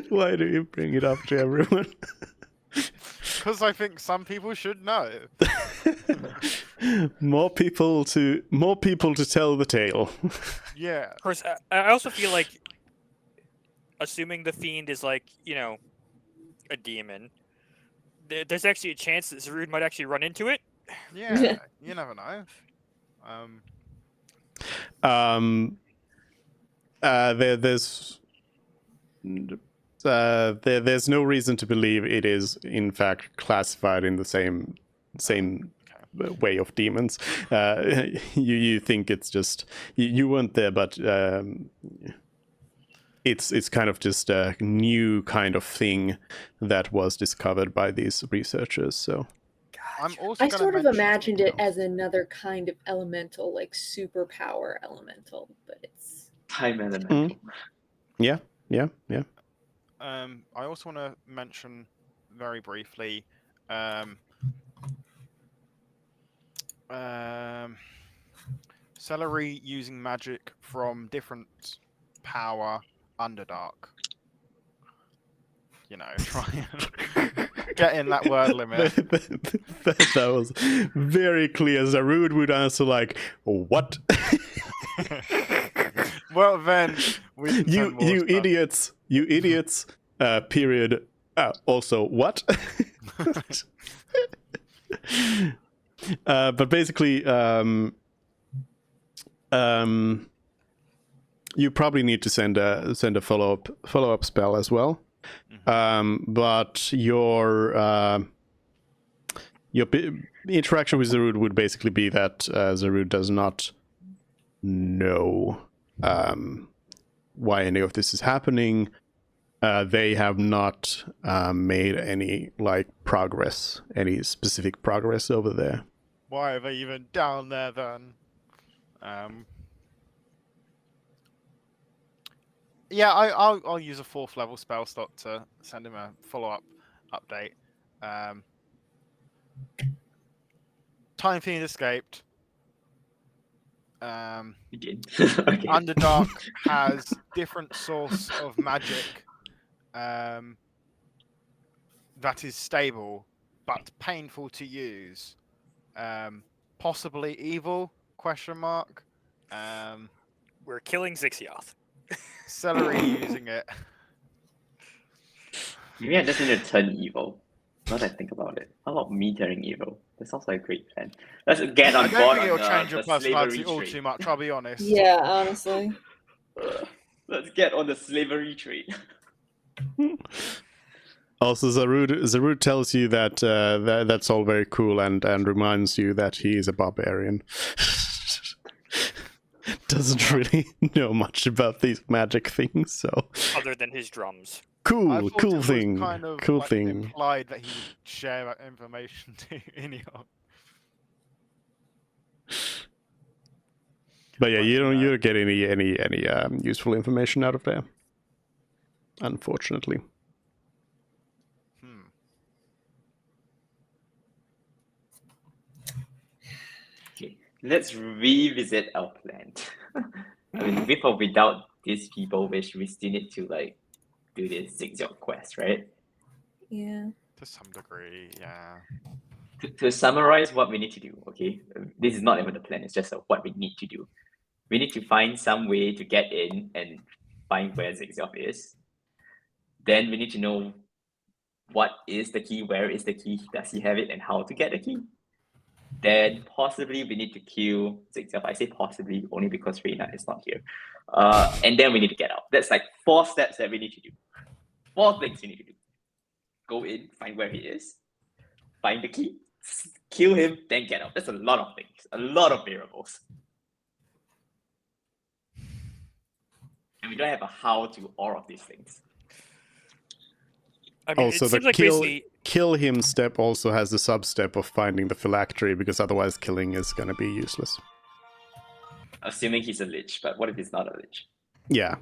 Why do you bring it up to everyone? Because I think some people should know. More people to tell the tale. Yeah. Of course, I also feel like, assuming the fiend is like, a demon, there's actually a chance that Zarud might actually run into it. Yeah, you never know. There's no reason to believe it is in fact classified in the same way of demons. You think it's just you weren't there, but it's kind of just a new kind of thing that was discovered by these researchers. So I'm also I gonna sort of mention imagined something it else. as another kind of elemental, like superpower elemental, but it's Time elemental. yeah. I also want to mention very briefly Celery using magic from different power Underdark. You know, try and get in that word limit. that was very clear. Zarud would answer like, "What? Well, then we can send more you stuff. idiots! You idiots!" Period. Also, what? But basically, you probably need to send a follow up spell as well. But your interaction with Zarud would basically be that Zarud does not know why any of this is happening. They have not made any progress, any specific progress over there. Why are they even down there then? Yeah, I'll use a 4th level spell slot to send him a follow-up update. Time Fiend escaped. Begin. Okay. Underdark has different source of magic that is stable but painful to use. Possibly evil? Question mark. We're killing Zixioth. Celery using it. Maybe I just need to turn evil. Now that I think about it, how about me turning evil? That sounds like a great plan. Let's get I on don't board think it'll on change your the slavery personality all trade. too much, I'll be honest. yeah, honestly. Let's get on the slavery trade. Also, Zarud tells you that, that's all very cool and reminds you that he is a barbarian. Doesn't really know much about these magic things, so Other than his drums. I cool thought it was thing, kind of cool like thing. implied that he would share that information to Ineon. But yeah, But, you don't you know. get any useful information out of there, unfortunately. Okay, let's revisit our plan. I mean, with or without these people, we still need to do this Zigzag quest, right? Yeah. To some degree, yeah. To summarize what we need to do, okay? This is not even the plan, it's just what we need to do. We need to find some way to get in and find where Zigzag is. Then we need to know what is the key, where is the key, does he have it, and how to get the key. Then possibly we need to kill Zigzag. I say possibly only because Reina is not here. And then we need to get out. That's like 4 steps that we need to do. 4 things we need to do. Go in, find where he is, find the key, kill him, then get out. That's a lot of things, a lot of variables. And we don't have a how to all of these things. I mean, Also, it the seems like basically kill him step also has the sub step of finding the phylactery, because otherwise killing is going to be useless. Assuming he's a lich, but what if he's not a lich? Yeah.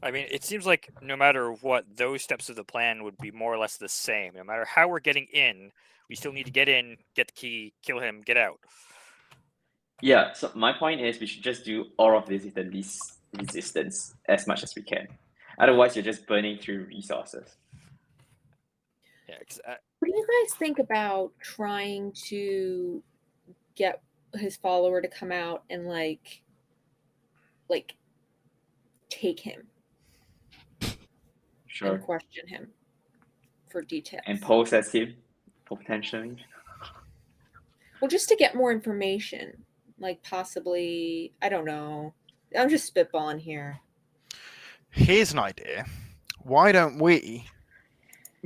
I mean, it seems like no matter what, those steps of the plan would be more or less the same. No matter how we're getting in, we still need to get in, get the key, kill him, get out. Yeah, so my point is we should just do all of this with the least resistance as much as we can. Otherwise, you're just burning through resources. Yeah, What do you guys think about trying to get his follower to come out and like take him Sure. and question him for details? And possess him, potentially. Well, just to get more information, like possibly, I don't know. I'm just spitballing here. Here's an idea. Why don't we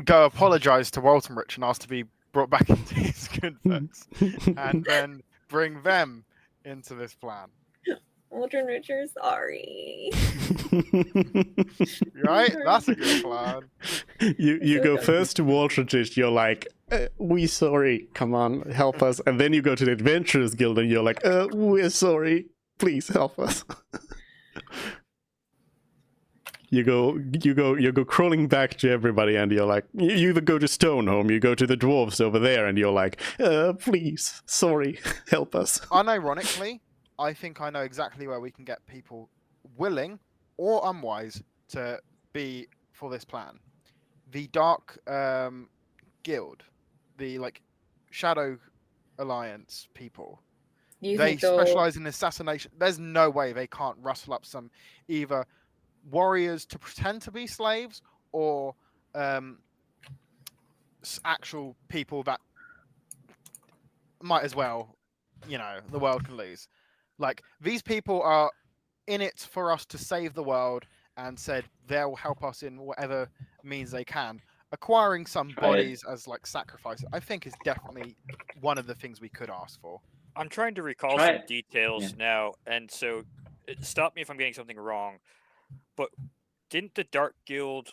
go apologise to Waltonrich and ask to be brought back into his good books, and then bring them into this plan. Walter Richard, sorry. Right? That's a good plan. You go first to Waltridge, you're like, we sorry, come on, help us. And then you go to the Adventurers Guild and you're like, we're sorry, please help us. You go crawling back to everybody and you're like, you either go to Stoneholm, you go to the dwarves over there and you're like, please, sorry, help us. Unironically, I think I know exactly where we can get people willing or unwise to be for this plan. The Dark Guild, the Shadow Alliance people. You They think they'll- specialize in assassination. There's no way they can't rustle up some either warriors to pretend to be slaves or actual people that might as well, the world can lose. Like, these people are in it for us to save the world and said they'll help us in whatever means they can. Acquiring some Try it. bodies as sacrifice, I think, is definitely one of the things we could ask for. I'm trying to recall Try some it. details now, and so stop me if I'm getting something wrong. But didn't the Dark Guild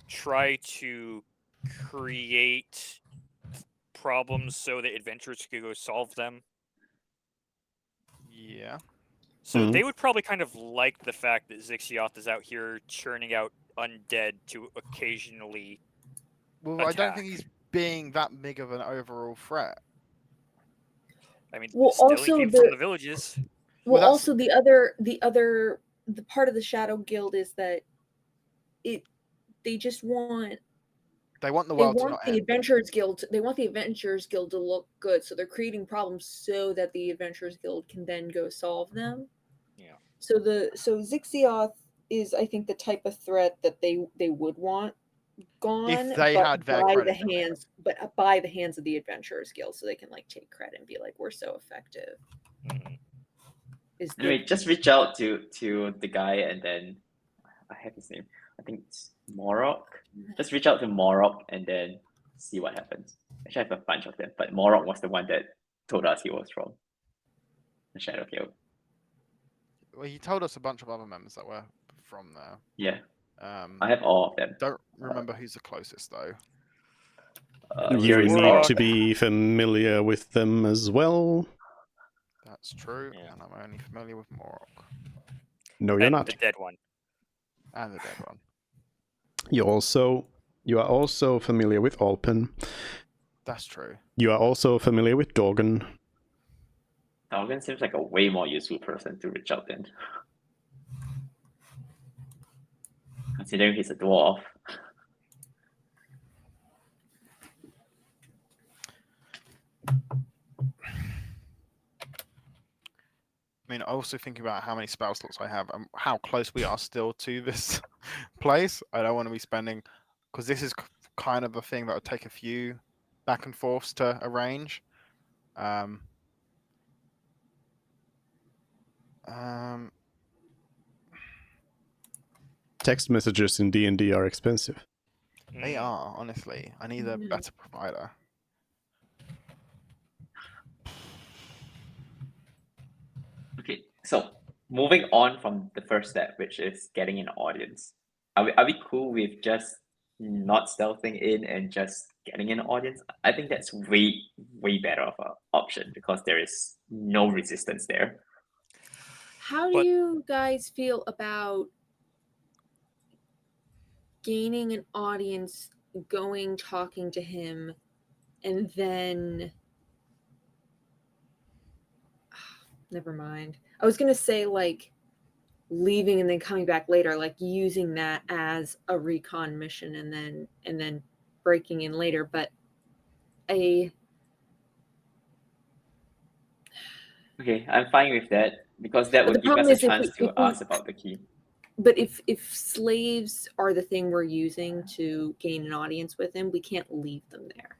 try to create problems so that adventurers could go solve them? Yeah. So they would probably kind of like the fact that Zixioth is out here churning out undead to occasionally. Well, I don't think attack. he's being that big of an overall threat. I mean, Well, stealing also people from the villages. Well, Well, that's- also the part of the Shadow Guild is that they just want They want the they world to want not the end. Adventurers Guild they want the Adventurers Guild to look good, so they're creating problems so that the Adventurers Guild can then go solve them. Yeah. So Zixioth is, I think, the type of threat that they would want gone, they but had their by credit the to it. hands, but by the hands of the Adventurers Guild, so they can take credit and be like, we're so effective. Mhm. Is the Anyway, just reach out to the guy and then I have his name. I think it's Morok. Just reach out to Morok and then see what happens. Actually, I have a bunch of them, but Morok was the one that told us he was from the Shadow Guild. Well, he told us a bunch of other members that were from there. Yeah, Um, I have all of them. don't remember who's the closest though. You Here is need Morok. to be familiar with them as well. That's true, Yeah. and I'm only familiar with Morok No, you're And not. the dead one. and the dead one. You are also familiar with Alpen. That's true. You are also familiar with Dorgan. Dalgan seems like a way more useful person to reach out than. Considering he's a dwarf. I mean, also thinking about how many spell slots I have and how close we are still to this place. I don't want to be spending, because this is kind of a thing that would take a few back and forths to arrange. Text messages in D&D are expensive. They Mm. are, honestly. I need a Mhm. better provider. Okay, so moving on from the first step, which is getting an audience. Are we cool with just not stealthing in and just getting an audience? I think that's way better of an option because there is no resistance there. How do But- you guys feel about gaining an audience, going, talking to him, and then never mind. I was gonna say leaving and then coming back later, using that as a recon mission and then breaking in later, but Okay, I'm fine with that because that But the would give us problem a is if chance we- to if we- ask about the key. but if slaves are the thing we're using to gain an audience with him, we can't leave them there.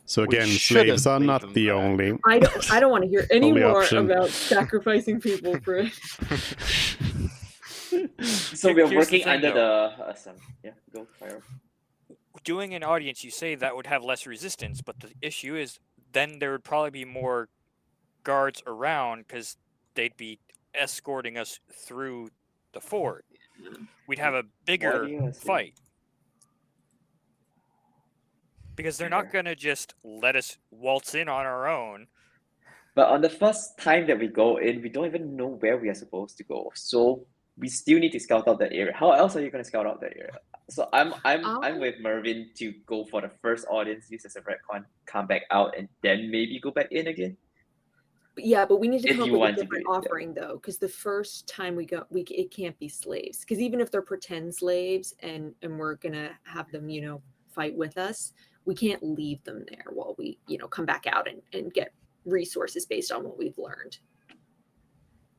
So We again, shouldn't slaves are leave not them the there. only. I don't want to hear any Only more option. about sacrificing people for it. So we're here's the working thing, under though. the yeah, go fire. Doing an audience, you say that would have less resistance, but the issue is then there would probably be more guards around because they'd be escorting us through the fort. We'd have a bigger you assume? fight. Because they're not going to just let us waltz in on our own. But on the first time that we go in, we don't even know where we are supposed to go. So we still need to scout out that area. How else are you going to scout out that area? So I'm with Mervin to go for the first audience, use as a retcon, come back out, and then maybe go back in again. Yeah, but we need to If come up you with a want to do different it, yeah. offering though, because the first time we go, it can't be slaves. Because even if they're pretend slaves and we're gonna have them, fight with us, we can't leave them there while we, come back out and get resources based on what we've learned.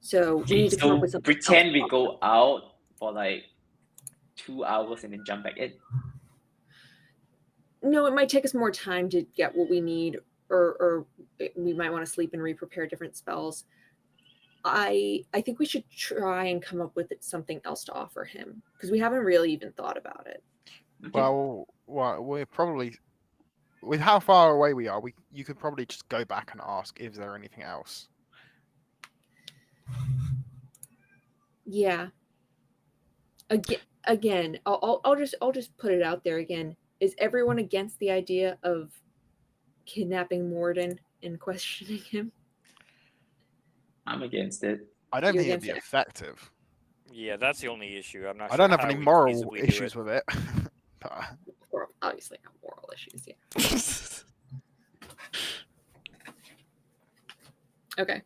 So we need to come up with something pretend else we to go offer. out for like 2 hours and then jump back in. No, it might take us more time to get what we need, or we might want to sleep and re-prepare different spells. I think we should try and come up with something else to offer him, because we haven't really even thought about it. Okay. Well, we're probably with how far away we are. You could probably just go back and ask, is there anything else? Yeah. Again, I'll just put it out there again. Is everyone against the idea of kidnapping Morden and questioning him? I'm against it. I don't You're think it'd be against effective. Yeah, that's the only issue. I'm not I sure don't have how any we'd moral feasibly do issues it. with it. But, Or obviously not moral issues. Yeah. Okay.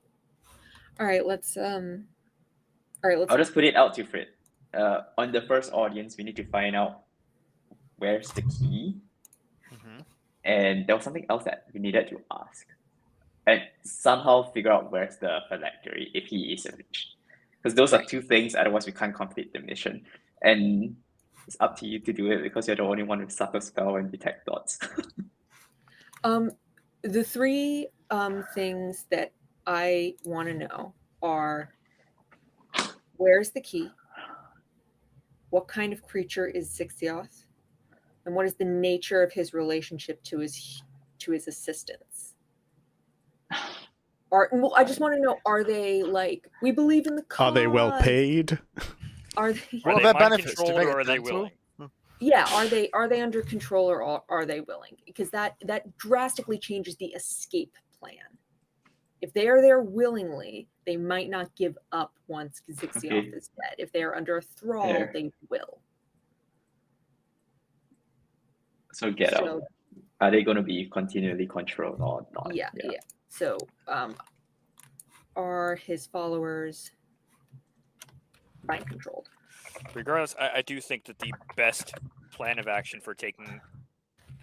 All right. Let's. I'll just put it out to Fred. On the first audience, we need to find out where's the key, and there was something else that we needed to ask, and somehow figure out where's the phylactery if he is a witch, because those are two things. Otherwise, we can't complete the mission, and it's up to you to do it because you're the only one with subtle spell and detect thoughts. The three things that I want to know are: where's the key? What kind of creature is Sixioth? And what is the nature of his relationship to his assistants? I just want to know: are they like, we believe in the cause? Are they well paid? Are they? What Are are they their mind benefits? Do controlled they or get are they dental? willing? Yeah, are they under control, or are they willing? Because that drastically changes the escape plan. If they are there willingly, they might not give up once Zixioth is dead. If they are under a thrall, they will. So get out. Are they going to be continually controlled or not? Yeah. So, are his followers mind controlled? Regardless, I do think that the best plan of action for taking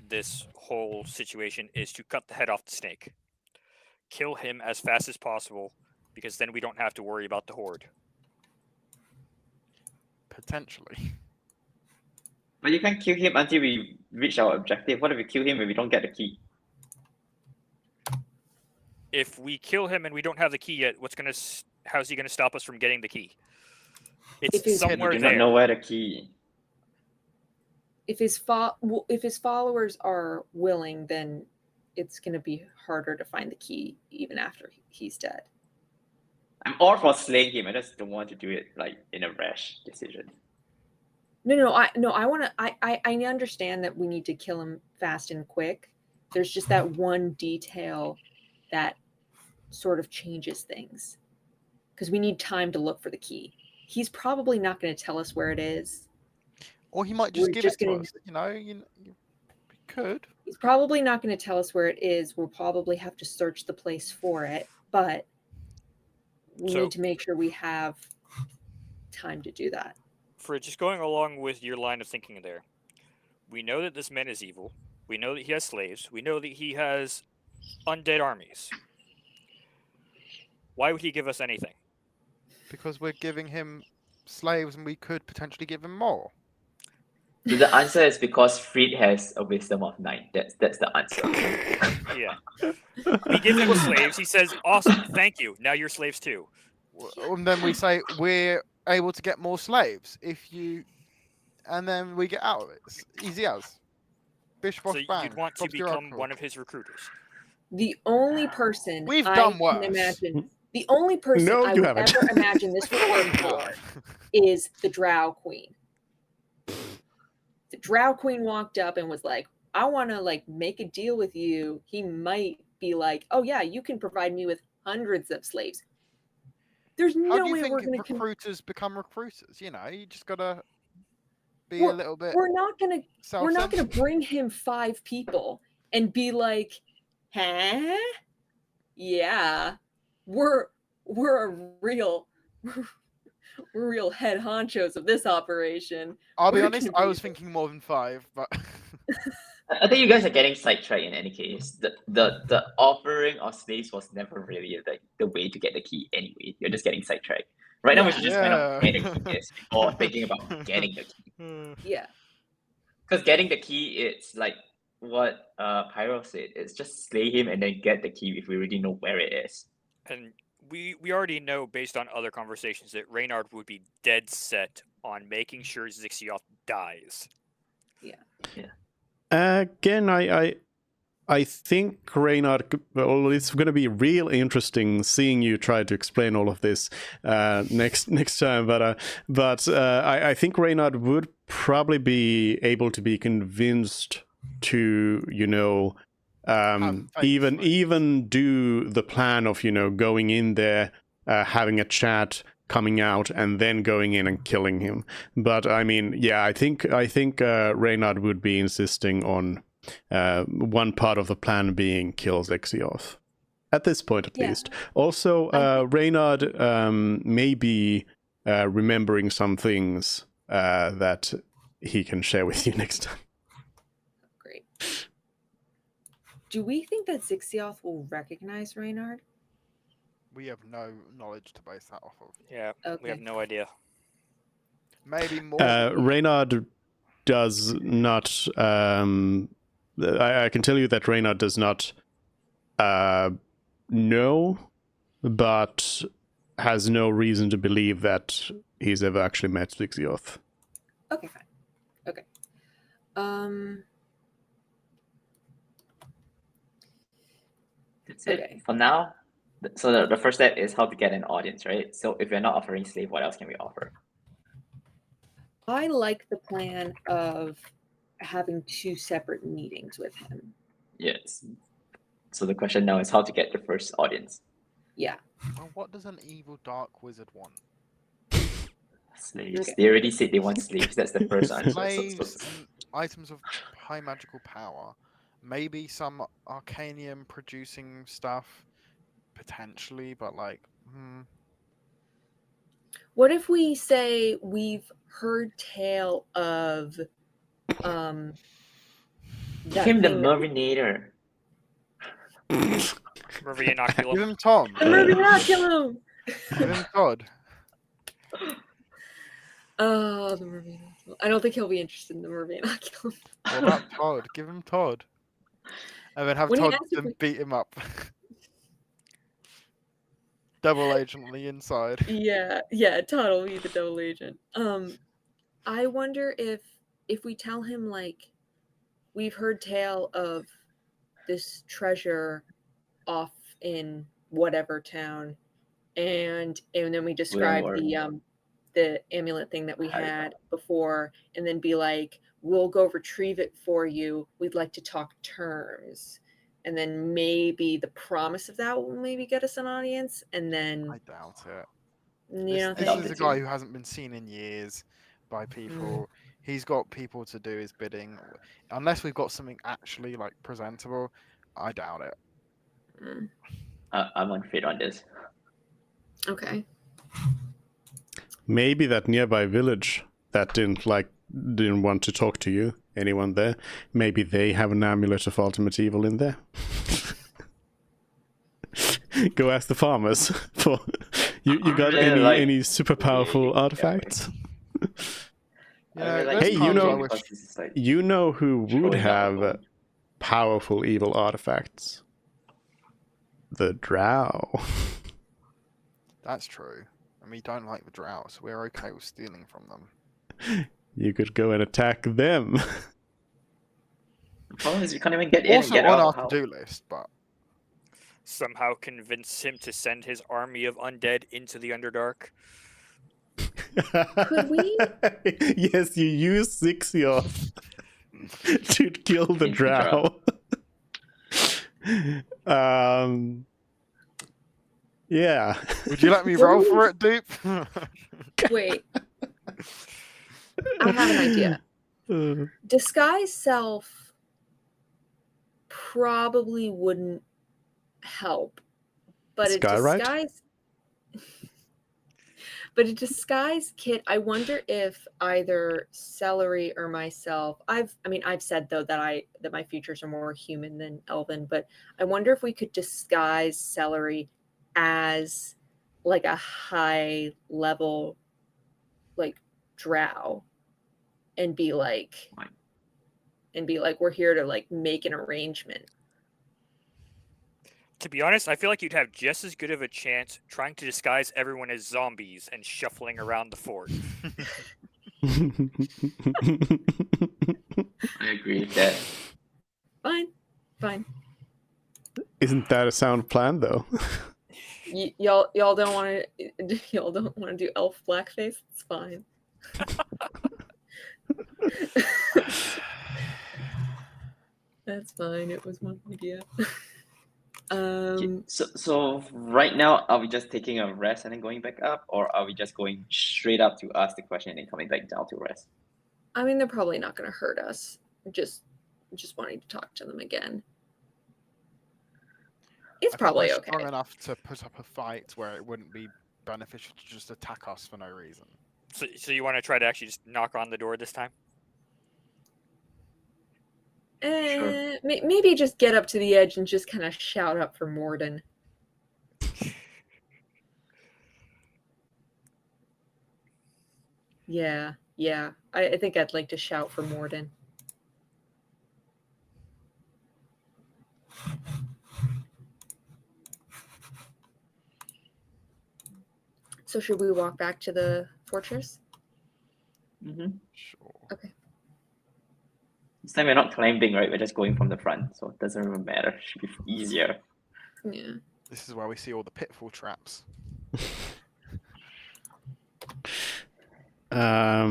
this whole situation is to cut the head off the snake. Kill him as fast as possible, because then we don't have to worry about the horde. Potentially. But you can't kill him until we reach our objective. What if we kill him and we don't get the key? If we kill him and we don't have the key yet, how's he gonna stop us from getting the key? It's somewhere We do there. not know where the key. If his followers are willing, then it's going to be harder to find the key even after he's dead. I'm all for slaying him. I just don't want to do it like in a rash decision. I want to. I understand that we need to kill him fast and quick. There's just that one detail that sort of changes things, because we need time to look for the key. He's probably not going to tell us where it is. Or he might just give it to us. You could. He's probably not going to tell us where it is. We'll probably have to search the place for it, but we need to make sure we have time to do that. For just going along with your line of thinking there, we know that this man is evil. We know that he has slaves. We know that he has undead armies. Why would he give us anything? Because we're giving him slaves and we could potentially give him more. So the answer is because Fried has a wisdom of 9. That's the answer. Yeah. We give him slaves. He says, awesome, thank you. Now you're slaves too. And then we say, we're able to get more slaves if you, and then we get out of it. It's easy as. Bish So bosh bang. you'd want to drops your become alcohol. one of his recruiters. The only person We've I done can worse. imagine, the only person No, I you would haven't. ever imagine this would work for is the Drow Queen. The Drow Queen walked up and was like, I want to like make a deal with you. He might be like, oh yeah, you can provide me with hundreds of slaves. There's How no do you way we're think going to recruiters become recruiters? You know, you just gotta be We're- a little bit. we're not gonna self-centered. bring him 5 people and be like, huh? Yeah, we're a real we're real head honchos of this operation. I'll be We're honest, gonna I be- was thinking more than 5, but I think you guys are getting sidetracked in any case. The offering of slaves was never really the way to get the key anyway. You're just getting sidetracked. Right now we Yeah. should just find out where the yeah. key is before thinking about getting the key. Yeah. Because getting the key, it's like what Pyro said. It's just slay him and then get the key if we already know where it is. And we already know, based on other conversations, that Reynard would be dead set on making sure Zixioth dies. Again, I think Reynard. Well, it's going to be real interesting seeing you try to explain all of this next time. But I think Reynard would probably be able to be convinced to Have faith, even do the plan of going in there, having a chat, coming out, and then going in and killing him. But I mean, yeah, I think Reynard would be insisting on one part of the plan being kill Zixioth. At this point, at Yeah. least. Also, Reynard may be remembering some things that he can share with you next time. Great. Do we think that Zixioth will recognize Reynard? We have no knowledge to base that off of. Yeah, we have Okay. no idea. Maybe more. Reynard does not. I can tell you that Reynard does not know, but has no reason to believe that he's ever actually met Zixioth. Okay, fine. Okay. That's it. Okay. For now, so the first step is how to get an audience, right? So if we're not offering slave, what else can we offer? I like the plan of having 2 separate meetings with him. Yes. So the question now is how to get the first audience. Yeah. Well, what does an evil dark wizard want? Slaves. Okay. They already said they want slaves. That's the first answer. Slaves and items of high magical power. Maybe some Arcanium producing stuff, potentially, but like, What if we say we've heard tale of that Give him the thing that- Mervinator. Mervy give Inoculum. him Tom. The Mervinaculum! Give him Todd. Oh, the Mervinaculum. I don't think he'll be interested in the Mervinaculum. What about Todd? Give him Todd. And then have When he Todd asks if then we- beat him up. Double agent on the inside. Yeah, Todd will be the double agent. I wonder if we tell him like we've heard tale of this treasure off in whatever town, and then we describe the amulet thing that we had before, and then be like, we'll go retrieve it for you. We'd like to talk terms. And then maybe the promise of that will maybe get us an audience. And then, I doubt it. you This know, is a guy who hasn't been seen in years by people. He's got people to do his bidding. Unless we've got something actually like presentable, I doubt it. I'm unfit on this. Okay. Maybe that nearby village that didn't want to talk to you, anyone there, maybe they have an amulet of ultimate evil in there. Go ask the farmers for you got any super powerful artifacts? Yeah, Hey, you know- like, You know who would Showing up have alone. powerful evil artifacts? The Drow. That's true. And we don't like the drow, so we're okay with stealing from them. You could go and attack them. The problem is you can't even get in and Also get on out. our How? to-do list, but Somehow convince him to send his army of undead into the Underdark. Could we? Yes, you use Zixioth to kill the Kill the drow. Yeah. would you let me roll for it, Deep? Wait. I have an idea. Disguise self probably wouldn't help, but Skyride? a disguise kit. I wonder if either Celery or myself. I've said though that my features are more human than elven, but I wonder if we could disguise Celery as like a high level like drow and be like we're here to like make an arrangement. To be honest, I feel like you'd have just as good of a chance trying to disguise everyone as zombies and shuffling around the fort. I agree with that. Fine. Isn't that a sound plan, though? Y'all don't want to do elf blackface. It's fine. That's fine. It was one idea. So right now, are we just taking a rest and then going back up, or are we just going straight up to ask the question and then coming back down to rest? I mean, they're probably not going to hurt us. Just wanting to talk to them again. It's probably we're okay. strong enough to put up a fight where it wouldn't be beneficial to just attack us for no reason. So you want to try to actually just knock on the door this time? Sure. Maybe just get up to the edge and just kind of shout up for Morden. Yeah. I think I'd like to shout for Morden. So should we walk back to the fortress? Mm-hmm. Sure. Okay. This time we're not climbing, right? We're just going from the front, so it doesn't even matter. It should be easier. Yeah. This is where we see all the pitfall traps. Let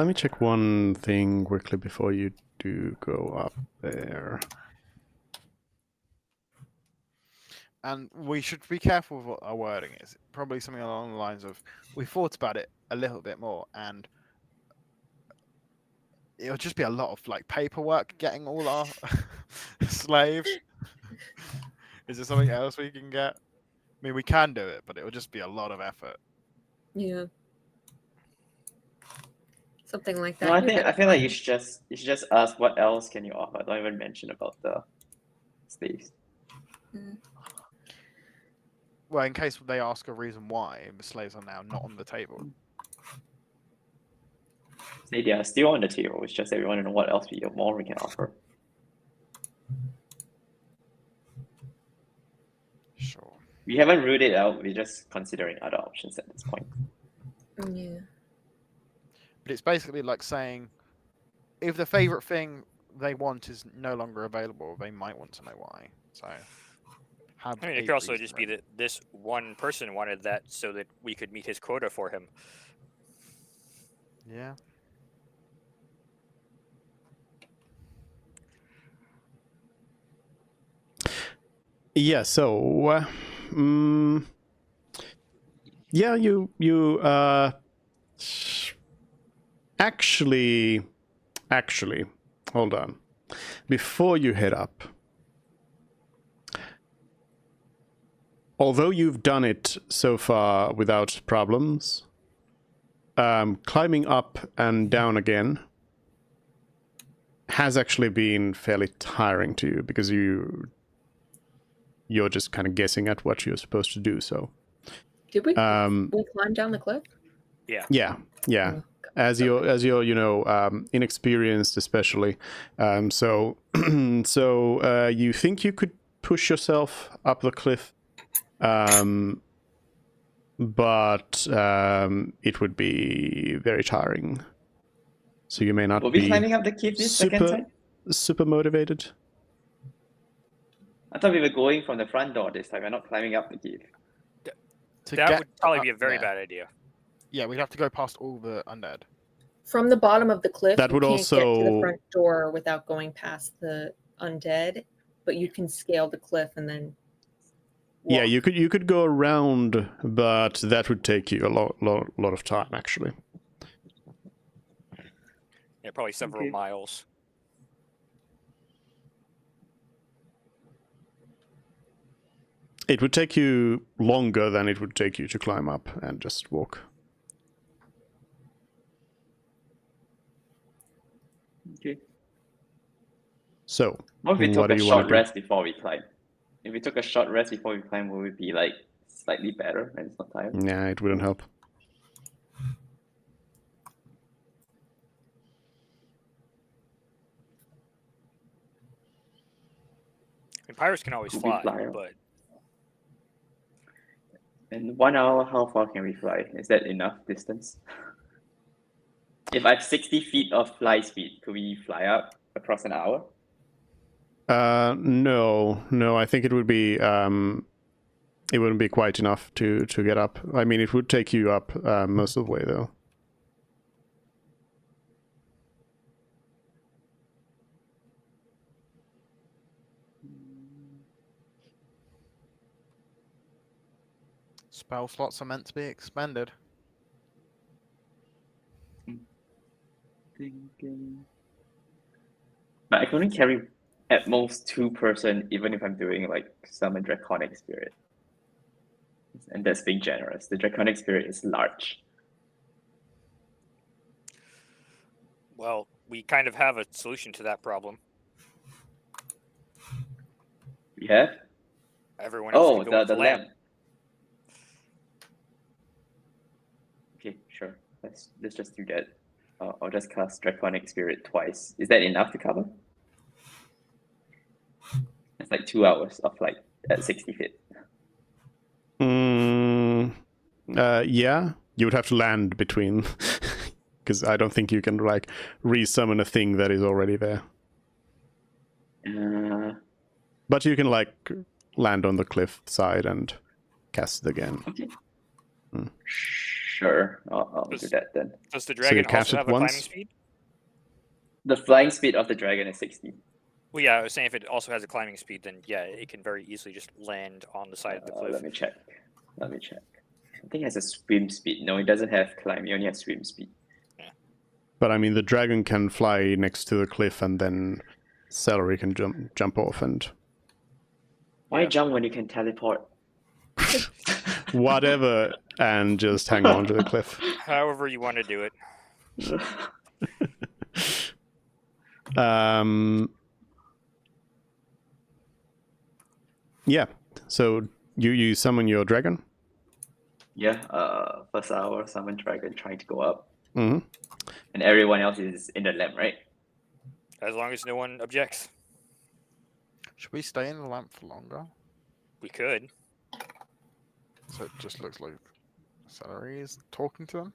me check one thing quickly before you do go up there. And we should be careful with what our wording is. Probably something along the lines of, we thought about it a little bit more, and it'll just be a lot of like paperwork getting all our slaves. Is there something else we can get? I mean, we can do it, but it will just be a lot of effort. Yeah. Something like that. No, I feel like you should just ask what else can you offer. Don't even mention about the slaves. Well, in case they ask a reason why, the slaves are now not on the table. Say they are still on the table. It's just that we want to know what else more we can offer. Sure. We haven't ruled it out. We're just considering other options at this point. Yeah. But it's basically like saying, if the favorite thing they want is no longer available, they might want to know why. So, I mean, it could also just be that this one person wanted that so that we could meet his quota for him. Yeah. Yeah, so yeah, you actually hold on. Before you head up, although you've done it so far without problems, climbing up and down again has actually been fairly tiring to you because you're just kind of guessing at what you're supposed to do. So did we climb down the cliff? Yeah. Oh, As you're inexperienced, especially, so you think you could push yourself up the cliff, but it would be very tiring. So you may not Will we be climbing up the cliff this second time? super motivated. I thought we were going from the front door this time. We're not climbing up the cliff. That would probably up be a very there- bad idea. Yeah, we'd have to go past all the undead. From the bottom of the cliff, That you would can't get to the also- front door without going past the undead, but you can scale the cliff and then Yeah, walk. you could go around, but that would take you a lot of time actually. Yeah, probably several Okay. miles. It would take you longer than it would take you to climb up and just walk. Okay. So, What if we what took do a you wanna short do? rest before we climb? If we took a short rest before we climb, would it be like slightly better and it's not tired? Nah, it wouldn't help. I mean, pirates can always Could we fly, fly out? but In 1 hour, how far can we fly? Is that enough distance? If I have 60 feet of fly speed, could we fly up across an hour? No. I think it would be it wouldn't be quite enough to get up. I mean, it would take you up most of the way though. Spell slots are meant to be expended. Thinking. But I can only carry at most 2 person, even if I'm doing like summon Draconic Spirit. And that's being generous. The Draconic Spirit is large. well, we kind of have a solution to that problem. We have? Everyone else Oh, can go with the the lamp. lamp. Okay, sure. Let's just do that. I'll just cast Draconic Spirit twice. Is that enough to cover? It's like 2 hours of flight at 60 feet. Yeah, you would have to land between, because I don't think you can like resummon a thing that is already there. But you can like land on the cliff side and cast it again. Okay. Hmm. Sure, I'll do that then. Does the you dragon cast also it have a climbing once? speed? The flying speed of the dragon is 60. Well, yeah, I was saying if it also has a climbing speed, then yeah, it can very easily just land on the side of the cliff. Let me check. I think it has a swim speed. No, it doesn't have climb. It only has swim speed. But I mean, the dragon can fly next to the cliff, and then Celery can jump off and Why Yeah. jump when you can teleport? whatever, and just hang on to the cliff. However you want to do it. Yeah. So you summon your dragon. Yeah, first hour, summon dragon trying to go up. Mm-hmm. And everyone else is in the lamp, right? As long as no one objects, Should we stay in the lamp for longer? we could. So it just looks like Celery is talking to them?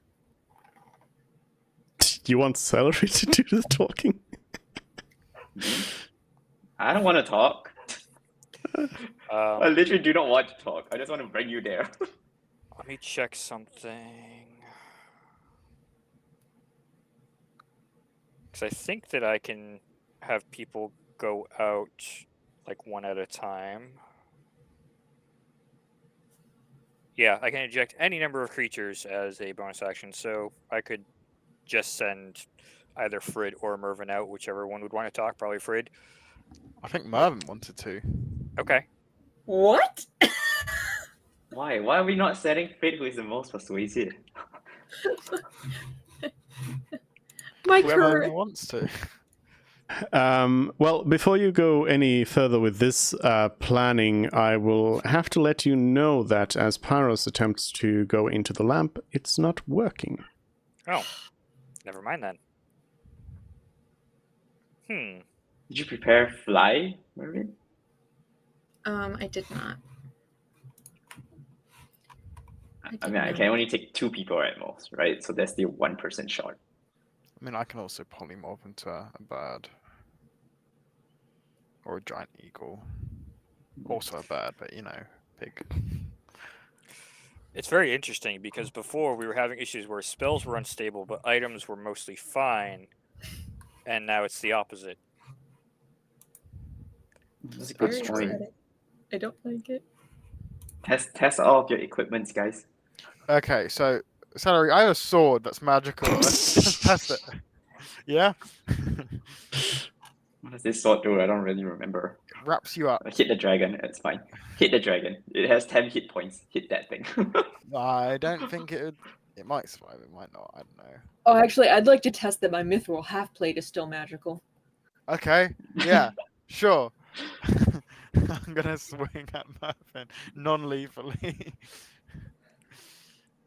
You want Celery to do the talking? I don't want to talk. I Um, literally do not want to talk. I just want to bring you there. let me check something. Because I think that I can have people go out like one at a time. Yeah, I can eject any number of creatures as a bonus action, so I could just send either Frid or Mervin out, whichever one would want to talk. Probably Frid. I think Mervin wanted to. Okay. What? Why? Why are we not setting Fate who is the most persuasive? My Whoever current. wants to. Well, before you go any further with this planning, I will have to let you know that as Pyros attempts to go into the lamp, it's not working. Oh, never mind then. Did you prepare fly, Mervin? I did not. I mean, I can only take 2 people at most, right? So there's still 1% short. I mean, I can also polymorph into a bird. Or a giant eagle. Also a bird, but pig. It's very interesting because before we were having issues where spells were unstable, but items were mostly fine, and now it's the opposite. That's a Very good point. exciting. I don't like it. Test all of your equipments, guys. Okay, so Celery, I have a sword that's magical. Let's test it. Yeah? What does this sword do? I don't really remember. It wraps you up. Hit the dragon. It's fine. Hit the dragon. It has 10 hit points. Hit that thing. I don't think it would. It might survive, it might not. I don't know. Oh, actually, I'd like to test that my mithril half plate is still magical. Okay, yeah, sure. I'm gonna swing at Mervyn non-lethally.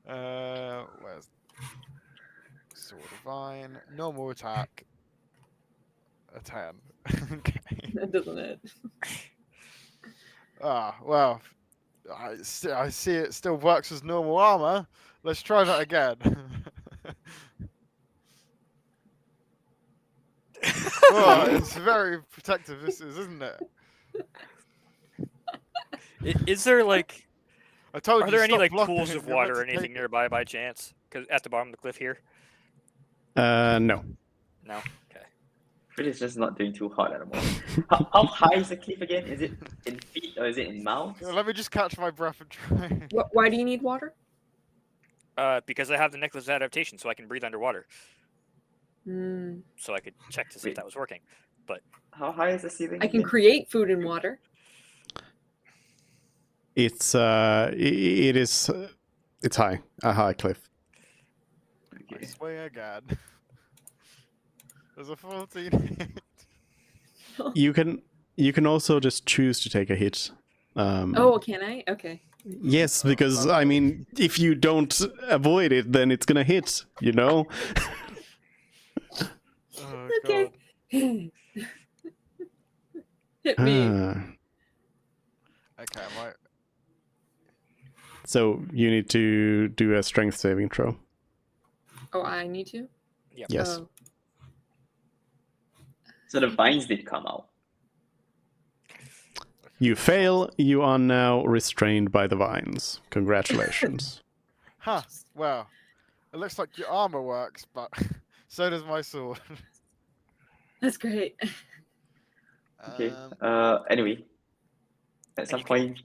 Where's Sword of Vine? Normal attack. A 10. Okay. That doesn't it? Well, I see it still works as normal armor. Let's try that again. Oh, it's very protective, this is, isn't it? Is there like, I told are you, there any stop like blocking pools it, of you're meant water or to anything take it. nearby by chance? Because at the bottom of the cliff here. No. No. Okay. It is just not doing too hot at the moment. How high is the cliff again? Is it in feet or is it in miles? Let me just catch my breath and try. Why do you need water? Because I have the necklace adaptation, so I can breathe underwater. Hmm. So I could check to see if Wait. that was working. How high is the ceiling? I can again? create food and water. It's it's high, a high cliff. I Okay. swing again. There's a 14 hit. You can also just choose to take a hit. Oh, can I? Okay. Yes, because I mean, if you don't avoid it, then it's gonna hit. You know. Oh, Okay. God. Hit me. Okay, I might. So you need to do a strength saving throw. Oh, I need to? Yep. Yes. Oh. So the vines did come out. You fail. You are now restrained by the vines. Congratulations. Huh, well, it looks like your armor works, but so does my sword. That's great. Okay. Um, Anyway, at some you can- point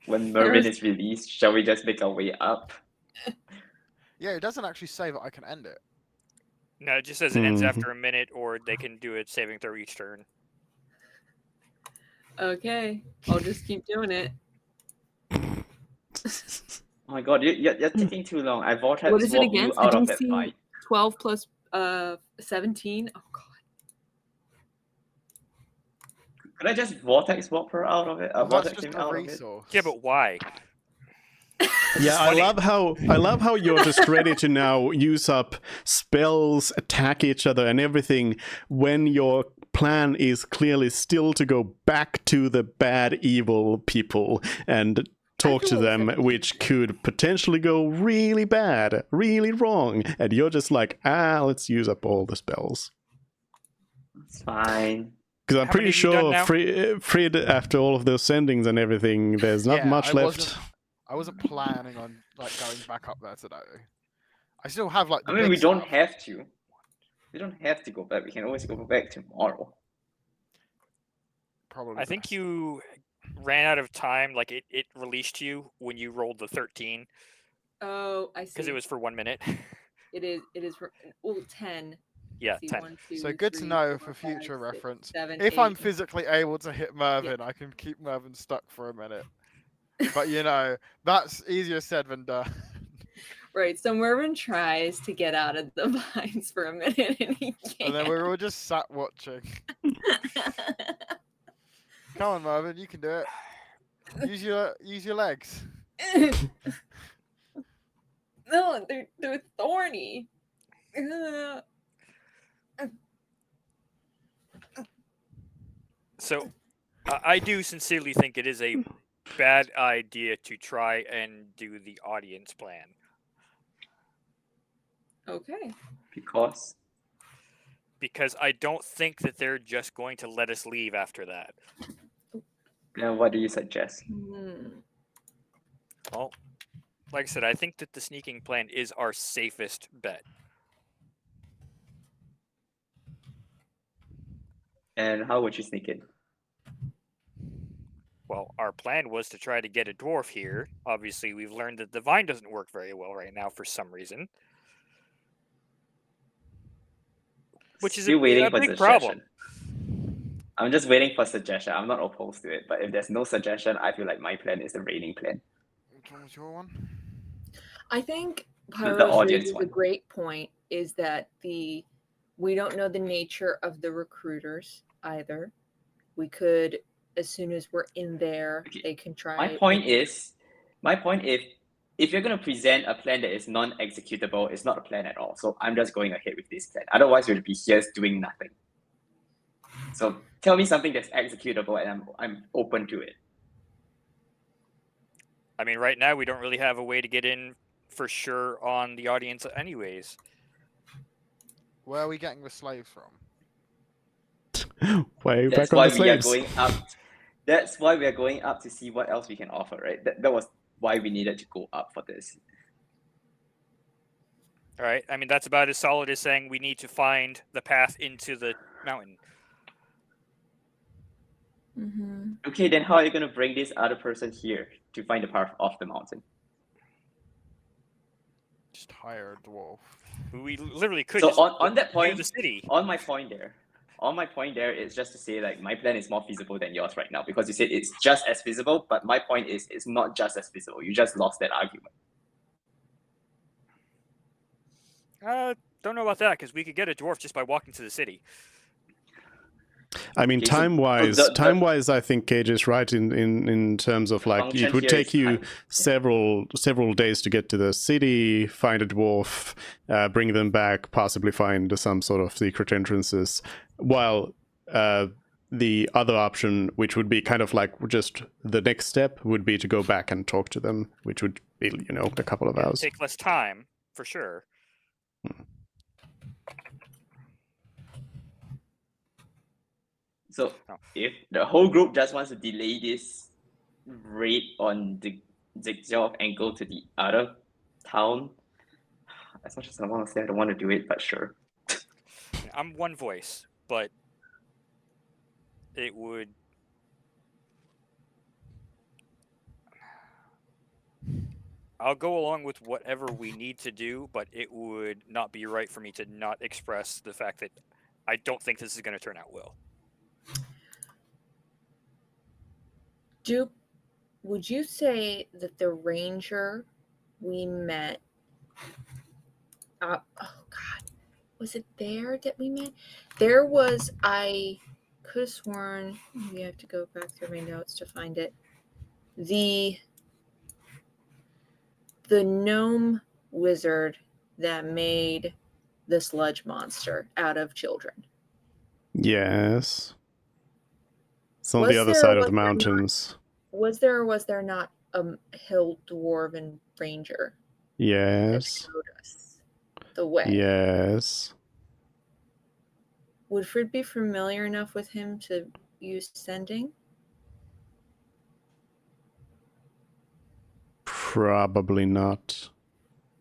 when Mervyn There's- is released, shall we just make our way up? yeah, it doesn't actually say that I can end it. No, it just says it ends Mhm. after a minute, or they can do a saving throw each turn. Okay. I'll just keep doing it. Oh my god, you're taking too long. I vortex What is it warp you against? out I of didn't that see fight. 12 plus 17. Oh god. Could I just vortex warp her out of it? Well, that's Vortex just him a out of it? resource. Yeah, but why? Yeah, I funny. love how you're just ready to now use up spells, attack each other, and everything when your plan is clearly still to go back to the bad, evil people and talk to feel them, accepted. which could potentially go really bad, really wrong, and you're just like, let's use up all the spells. It's fine. Because I'm How pretty many have you done sure now? Frid, after all of those sendings and everything, there's not Yeah, much I left. I wasn't planning on like going back up there today. I still have like the I mean, big we don't stuff. have to. We don't have to go back. We can always go back tomorrow. Probably. I think best. you ran out of time. Like it released you when you rolled the 13 Oh, I see. because it was for 1 minute. It is for 10. Yeah, See, 10. 1, 2, So good to 3, know 4, for future 5, 6, reference. 7, If I'm 8. physically able to hit Mervyn, I can keep Mervyn stuck for a minute. But that's easier said than done. Right, so Mervyn tries to get out of the vines for a minute and he can't. And then we're all just sat watching. Come on, Mervyn, you can do it. Use your legs. No, they're thorny. So I do sincerely think it is a bad idea to try and do the audience plan. Okay. Because I don't think that they're just going to let us leave after that. then what do you suggest? Well, like I said, I think that the sneaking plan is our safest bet. And how would you sneak in? Well, our plan was to try to get a dwarf here. Obviously, we've learned that the vine doesn't work very well right now for some reason, which is Still waiting a for big suggestion. problem. I'm just waiting for suggestion. I'm not opposed to it, but if there's no suggestion, I feel like my plan is the reigning plan. Which one was your one? I think The Pyros audience raises a one. great point, is that we don't know the nature of the recruiters either. We could, as soon as we're in there, Okay. they can try. My point is, if you're gonna present a plan that is non-executable, it's not a plan at all. So I'm just going ahead with this plan. Otherwise, we'll be here doing nothing. So tell me something that's executable, and I'm open to it. I mean, right now we don't really have a way to get in for sure on the audience, anyways. Where are we getting the slaves from? Way That's back on why the we are slaves. going up. That's why we are going up to see what else we can offer, right? That was why we needed to go up for this. All right. I mean, that's about as solid as saying we need to find the path into the mountain. Okay, then how are you going to bring this other person here to find the path off the mountain? Just hire a dwarf. We literally could So just on that view point, the city. on my point there, it's just to say like my plan is more feasible than yours right now, because you said it's just as feasible, but my point is it's not just as feasible. You just lost that argument. Don't know about that, because we could get a dwarf just by walking to the city. I mean, Okay, so time-wise, I think Cage is right in terms of like function it would here take is you time. several days to get to the city, find a dwarf, bring them back, possibly find some sort of secret entrances. While the other option, which would be kind of like just the next step, would be to go back and talk to them, which would be a couple of hours. Take less time for sure. So if the whole group just wants to delay this raid on the Zigzag and go to the other town, as much as I want to say I don't want to do it, but sure. I'm one voice, but it would. I'll go along with whatever we need to do, but it would not be right for me to not express the fact that I don't think this is going to turn out well. Dupe, would you say that the ranger we met, oh God, was it there that we met? There was, I could have sworn, maybe I have to go back through my notes to find it. The gnome wizard that made the sludge monster out of children. Yes. It's on Was the other there- side of was the there not- mountains. Was there or was there not a hill dwarven ranger that Yes. showed us the way? Yes. Would Frid be familiar enough with him to use sending? Probably not.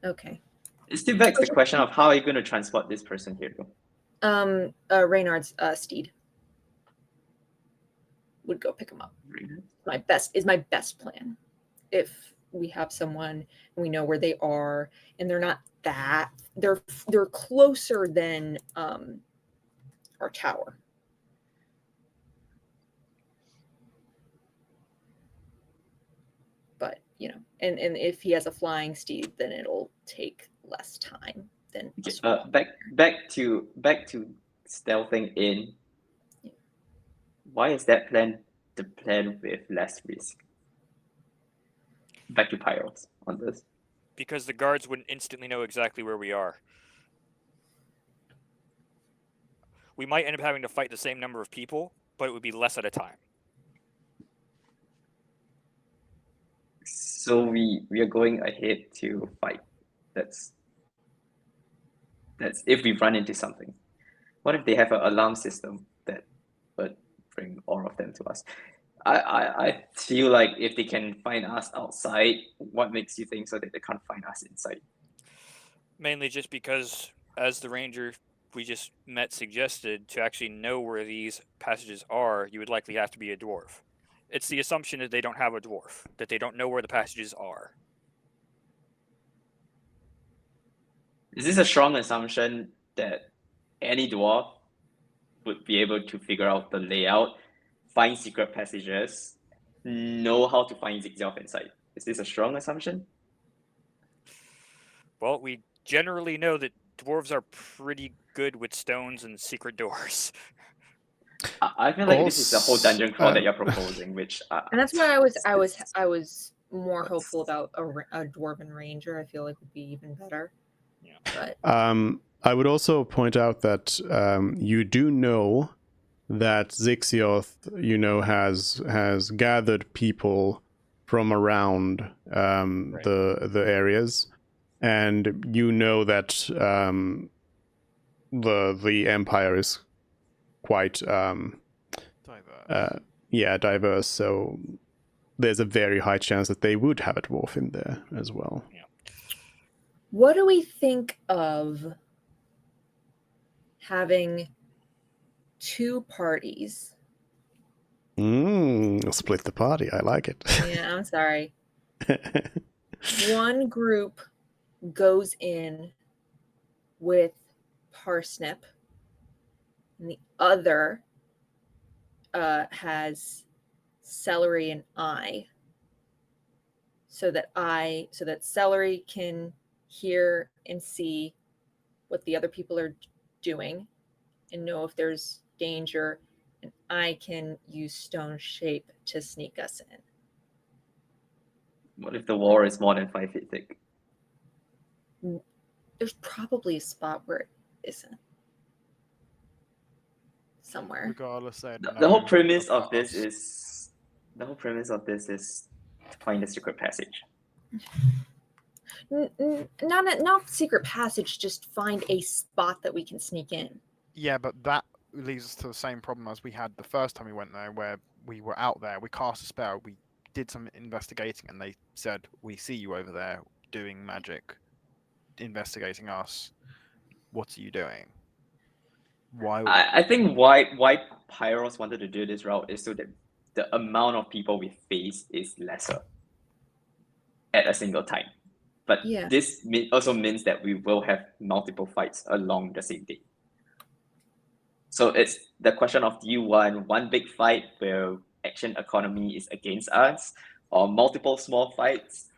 Okay. It still begs the question of how are you going to transport this person here, though? Reynard's steed would go pick him up. My best plan. If we have someone and we know where they are, and they're not that they're closer than our tower. But and if he has a flying steed, then it'll take less time than back to stealthing in. Yeah. Why is that plan the plan with less risk? Back to Pyros on this. Because the guards wouldn't instantly know exactly where we are. We might end up having to fight the same number of people, but it would be less at a time. So we are going ahead to fight. That's if we run into something. What if they have an alarm system that would bring all of them to us? I feel like if they can find us outside, what makes you think so that they can't find us inside? Mainly just because, as the ranger we just met suggested, to actually know where these passages are, you would likely have to be a dwarf. It's the assumption that they don't have a dwarf, that they don't know where the passages are. Is this a strong assumption that any dwarf would be able to figure out the layout, find secret passages, know how to find Zigzag inside? Is this a strong assumption? Well, we generally know that dwarves are pretty good with stones and secret doors. I feel like this is the whole dungeon crawl that you're proposing, which And that's why I was more hopeful about a dwarven ranger. I feel like would be even better. Yeah. But I would also point out that you do know that Zixioth, has gathered people from around the areas, and you know that the empire is quite Diverse. diverse. So there's a very high chance that they would have a dwarf in there as well. what do we think of having 2 parties? Split the party. I like it. Yeah, I'm sorry. One group goes in with parsnip, and the other has celery and eye, so that celery can hear and see what the other people are doing and know if there's danger, and I can use stone shape to sneak us in. what if the wall is more than 5 feet thick? There's probably a spot where it isn't. Somewhere. Regardless, they The whole premise of this is to find the secret passage. Not secret passage, just find a spot that we can sneak in. Yeah, but that leads us to the same problem as we had the first time we went there, where we were out there, we cast a spell, we did some investigating, and they said, "We see you over there doing magic, investigating us. What are you doing?" Why? I think why Pyros wanted to do this route is so that the amount of people we face is lesser at a single time. But Yeah. this also means that we will have multiple fights along the same day. So it's the question of, do you want one big fight where action economy is against us, or multiple small fights?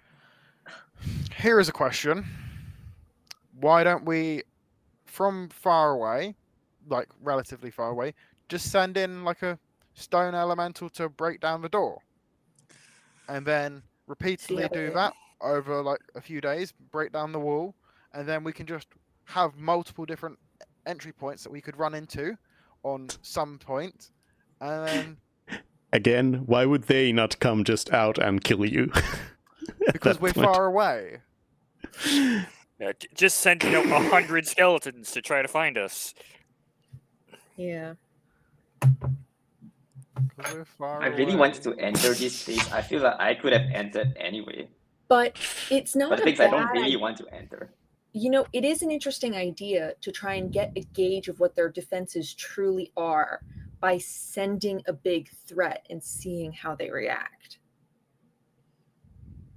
Here is a question. Why don't we, from far away, like relatively far away, just send in like a stone elemental to break down the door? And then repeatedly do that over like a few days, break down the wall, and then we can just have multiple different entry points that we could run into on some point, and then Again, why would they not come just out and kill you? because we're far away. Yeah, just send 100 skeletons to try to find us. Yeah. Because we're far I really away. wanted to enter this place. I feel like I could have entered anyway. But it's not But the a thing is, bad I don't really idea. want to enter. It is an interesting idea to try and get a gauge of what their defenses truly are by sending a big threat and seeing how they react.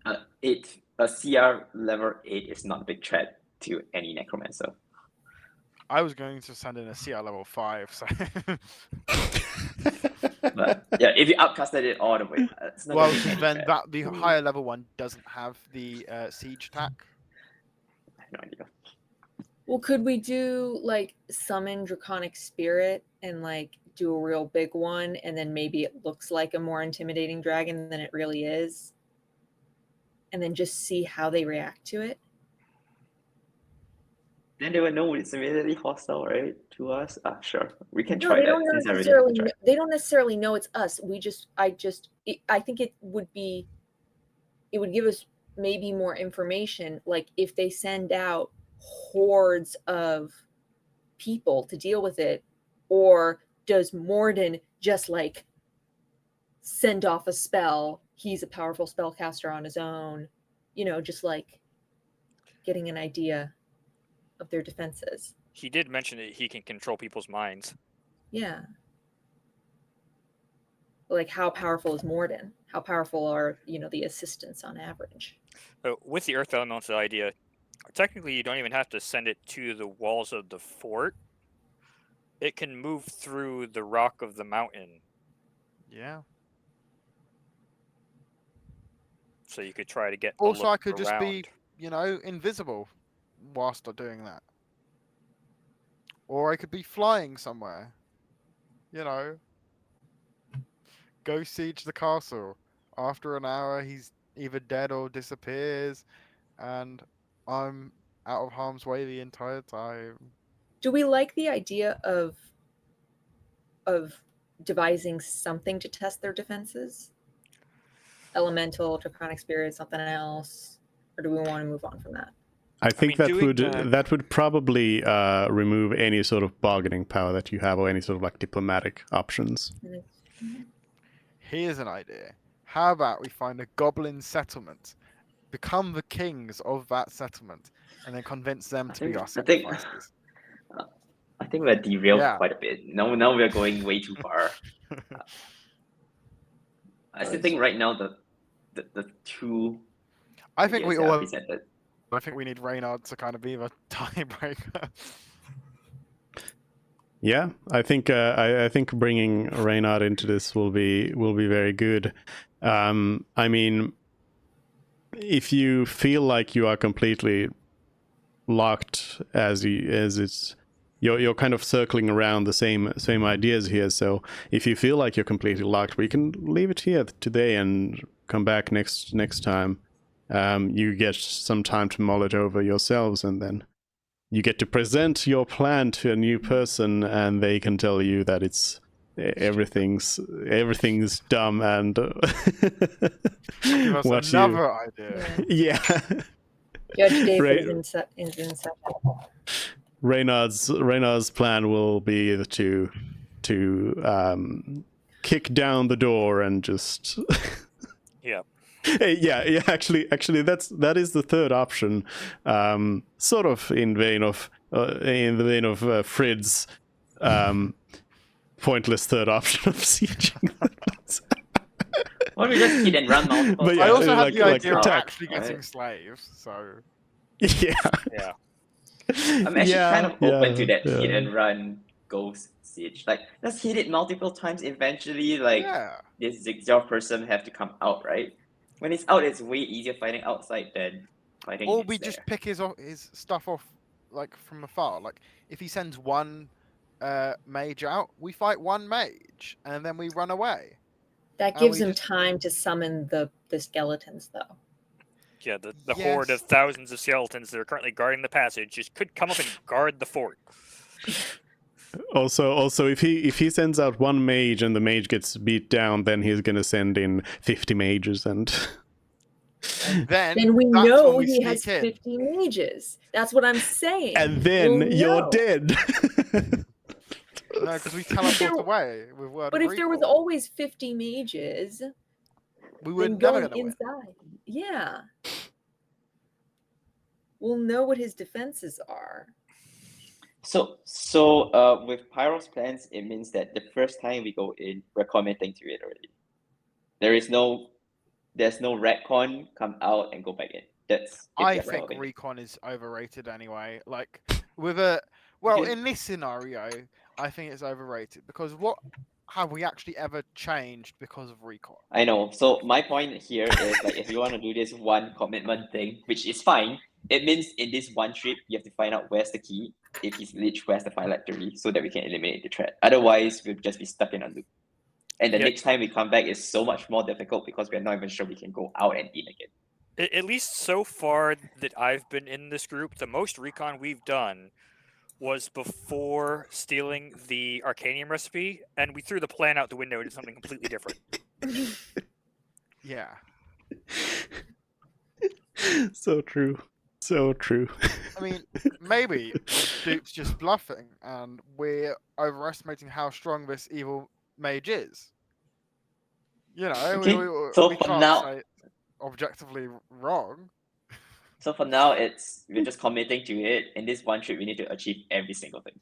A CR level 8 is not a big threat to any necromancer. I was going to send in a CR level 5, so. But yeah, if you outcasted it all the way, it's not Well, gonna be any then threat. the higher level one doesn't have the siege attack. I have no idea. Well, could we do like summon Draconic Spirit and like do a real big one, and then maybe it looks like a more intimidating dragon than it really is, and then just see how they react to it? Then they will know it's immediately hostile, right, to us. Sure, we can No, try they that. don't Since I really necessarily. want to try. They don't necessarily know it's us. I think it would be it would give us maybe more information, like if they send out hordes of people to deal with it, or does Morden just like send off a spell? He's a powerful spellcaster on his own, just like getting an idea of their defenses. He did mention that he can control people's minds. Yeah. Like, how powerful is Morden? How powerful are, the assistants on average? So with the earth elemental idea, technically you don't even have to send it to the walls of the fort. It can move through the rock of the mountain. Yeah. So you could try to get a Also, look I could just be, around. invisible whilst I'm doing that. Or I could be flying somewhere. Go siege the castle. After an hour, he's either dead or disappears, and I'm out of harm's way the entire time. Do we like the idea of devising something to test their defenses? Elemental, draconic spirit, something else? Or do we want to move on from that? I think doing that would probably remove any sort of bargaining power that you have, or any sort of like diplomatic options. Here's an idea. How about we find a goblin settlement, become the kings of that settlement, and then convince them to be our sacrifices? I think we're derailed Yeah. quite a bit. Now we're going way too far. I still think right now the two I think we ideas that are all. presented. I think we need Reynard to kind of be the tiebreaker. Yeah, I think I think bringing Reynard into this will be very good. I mean, if you feel like you are completely locked, you're kind of circling around the same ideas here. So if you feel like you're completely locked, we can leave it here today and come back next time. You get some time to mull it over yourselves, and then you get to present your plan to a new person, and they can tell you that it's everything's dumb and Give us another idea. Yeah. Judge David is inside. Reynard's plan will be to kick down the door and just Yeah. yeah. Actually, that is the third option. Sort of in the vein of Frid's pointless third option of sieging. Why don't we just hit and run multiple But yeah, I times? also have the like idea of attack. actually getting slaves, so Yeah. Yeah. I'm actually kind of open to that hit yeah. and run ghost siege. Like, let's hit it multiple times. Eventually, like yeah. this zigzag person have to come out, right? When it's out, it's way easier fighting outside than fighting. Or it's we there. just pick his stuff off like from afar. Like if he sends one mage out, we fight one mage and then we run away. That gives him time to summon the skeletons, though. Yeah, the horde of thousands of skeletons that are currently guarding the passage just could come up and guard the fort. Also, if he sends out one mage and the mage gets beat down, then he's gonna send in 50 mages, and then we that's know when we he has sneak in. 50 mages. That's what I'm saying. and then We'll you're know. dead. No, because we teleport away with word But of if there was recall. always 50 mages, we were then never going going to win. inside, yeah, we'll know what his defenses are. So with Pyro's plans, it means that the first time we go in, we're committing to it already. There's no retcon, come out and go back in. I think recon is overrated anyway. Like in this scenario, I think it's overrated because what have we actually ever changed because of recon? I know. So my point here is like if you want to do this one commitment thing, which is fine, it means in this one trip you have to find out where's the key, if he's lich, where's the phylactery, so that we can eliminate the threat. Otherwise, we'll just be stuck in a loop. And the next time we come back is so much more difficult because we're not even sure we can go out and in again. At least so far that I've been in this group, the most recon we've done was before stealing the Arcanium recipe, and we threw the plan out the window and did something completely different. Yeah. So true. So true. I mean, maybe Duke's just bluffing, and we're overestimating how strong this evil mage is. You know, Okay, so we for can't now- say it's objectively wrong. So for now, we're just committing to it. In this one trip, we need to achieve every single thing.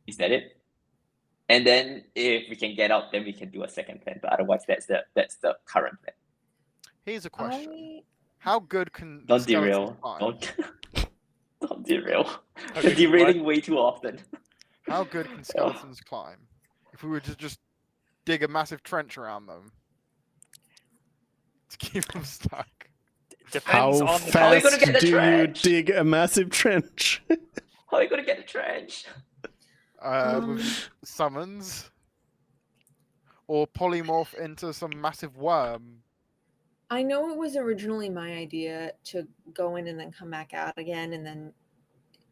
Is that it? And then if we can get out, then we can do a second plan. But otherwise, that's the current plan. Here's a question: I how good can Don't skeletons derail. climb? Don't derail. How You're good can what? derailing way too often. How good can skeletons climb? If we were to just dig a massive trench around them to keep them stuck. Depends How on the How are we gonna fast get the do you trench? dig a massive trench? How are we gonna get the trench? With summons, or polymorph into some massive worm. I know it was originally my idea to go in and then come back out again,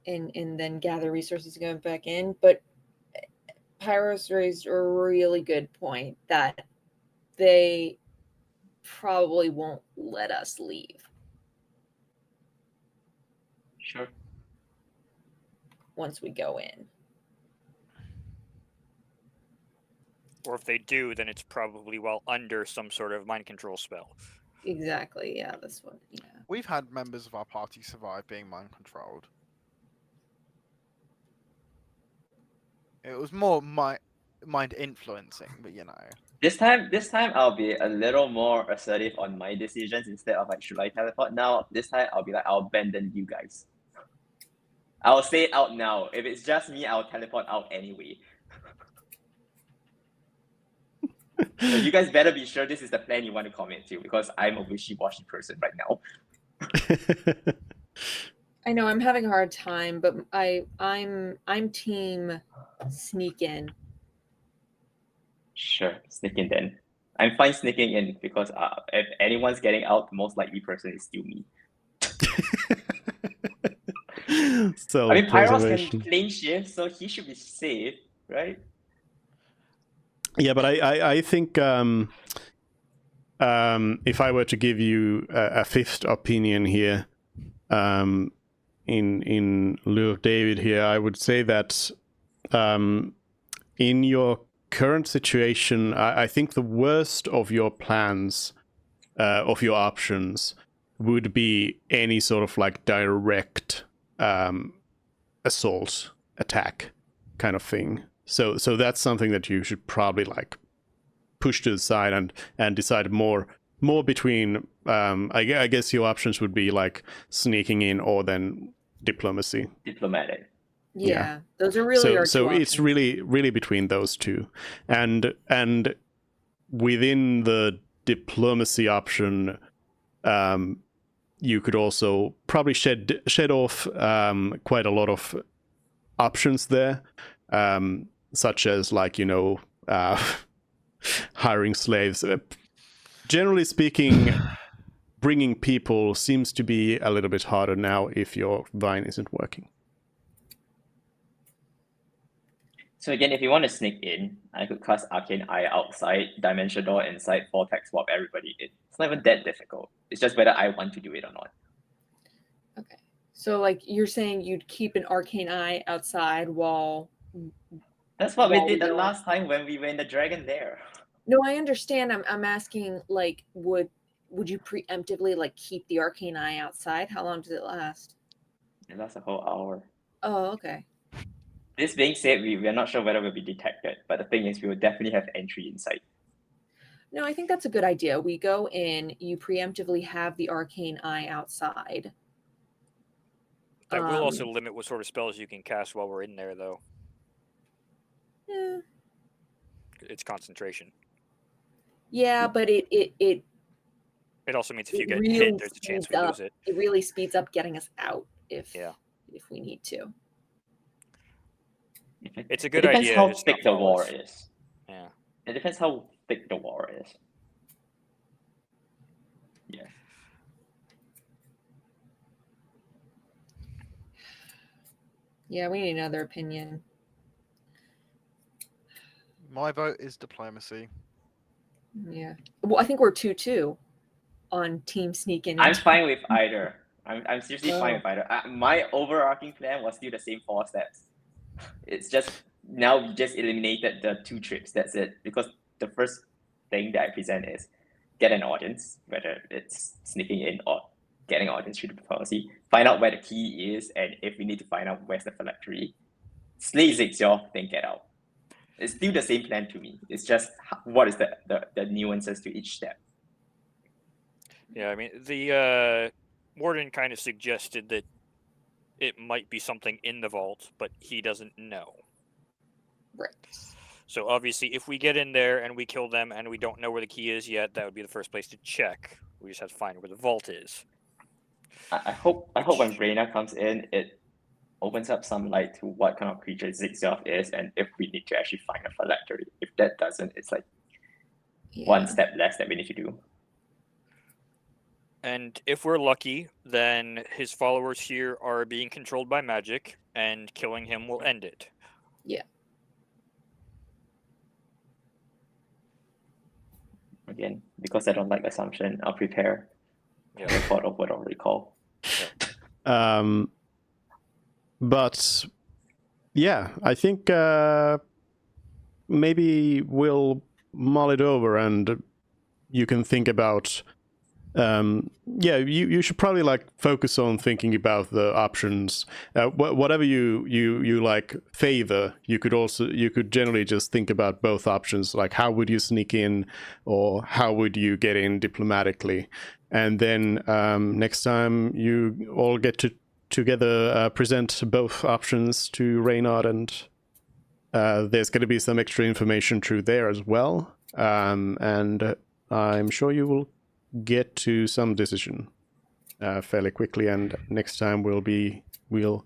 and then gather resources to go back in. But Pyros raised a really good point that they probably won't let us leave Sure. once we go in. Or if they do, then it's probably well under some sort of mind control spell. Exactly. Yeah, that's what. Yeah. We've had members of our party survive being mind controlled. It was more mind influencing, but you know. This time I'll be a little more assertive on my decisions instead of like, should I teleport now? This time I'll be like, I'll abandon you guys. I'll say it out now. If it's just me, I'll teleport out anyway. So you guys better be sure this is the plan you want to commit to, because I'm a wishy-washy person right now. I know I'm having a hard time, but I'm team sneak in. Sure, sneak in then. I'm fine sneaking in because if anyone's getting out, the most likely person is still me. I mean, Pyros Self-preservation. can plane shift, so he should be safe, right? Yeah, but I think if I were to give you a fifth opinion here, in lieu of David here, I would say that in your current situation, I think the worst of your plans, of your options, would be any sort of like direct assault attack kind of thing. So that's something that you should probably like push to the side and decide more between. I guess your options would be like sneaking in or then diplomacy. Diplomatic. Yeah, those are really our so two it's options. really between those two, and within the diplomacy option, you could also probably shed off quite a lot of options there, such as like hiring slaves. Generally speaking, bringing people seems to be a little bit harder now if your vine isn't working. So again, if you want to sneak in, I could cast Arcane Eye outside, Dimension Door inside, Vortex Swap everybody in. It's not even that difficult. It's just whether I want to do it or not. Okay. So like you're saying you'd keep an Arcane Eye outside while. That's what we While did we the go- last time when we were in the Dragon Lair. No, I understand. I'm asking like would you preemptively like keep the Arcane Eye outside? How long does it last? It lasts a whole hour. Oh, okay. This being said, we're not sure whether we'll be detected, but the thing is we will definitely have entry inside. No, I think that's a good idea. We go in, you preemptively have the Arcane Eye outside. That will also limit what sort of spells you can cast while we're in there, though. Yeah. It's concentration. Yeah, but it It also means if you it get really hit, there's a chance speeds we up. lose it. It really speeds up getting us out if Yeah. we need to. It's a It good depends idea. how it's thick not the war flawless. is. Yeah. It depends how thick the war is. Yeah. Yeah, we need another opinion. My vote is diplomacy. Yeah. Well, I think we're 2-2 on Team Sneak In. I'm and fine with either. I'm seriously fine Oh. with either. My overarching plan was still the same 4 steps. It's just now we just eliminated the 2 trips. That's it. Because the first thing that I present is get an audience, whether it's sneaking in or getting an audience through the policy. Find out where the key is, and if we need to find out where's the phylactery, slay Zigzor, then get out. It's still the same plan to me. It's just what is the nuances to each step. Yeah, I mean, the warden kind of suggested that it might be something in the vault, but he doesn't know. Right. So obviously, if we get in there and we kill them and we don't know where the key is yet, that would be the first place to check. We just have to find where the vault is. I hope when Reyna comes in, it opens up some light to what kind of creature Zigzor is, and if we need to actually find a phylactery. If that doesn't, it's like one step less that we need to do. And if we're lucky, then his followers here are being controlled by magic, and killing him will end it. Yeah. Again, because I don't like assumption, I'll prepare Yeah. a report of what I'll recall. But yeah, I think maybe we'll mull it over and you can think about yeah, you should probably like focus on thinking about the options. Whatever you like favor, you could generally just think about both options, like how would you sneak in or how would you get in diplomatically. And then next time you all get together present both options to Reynard, and there's going to be some extra information through there as well. And I'm sure you will get to some decision fairly quickly, and next time you'll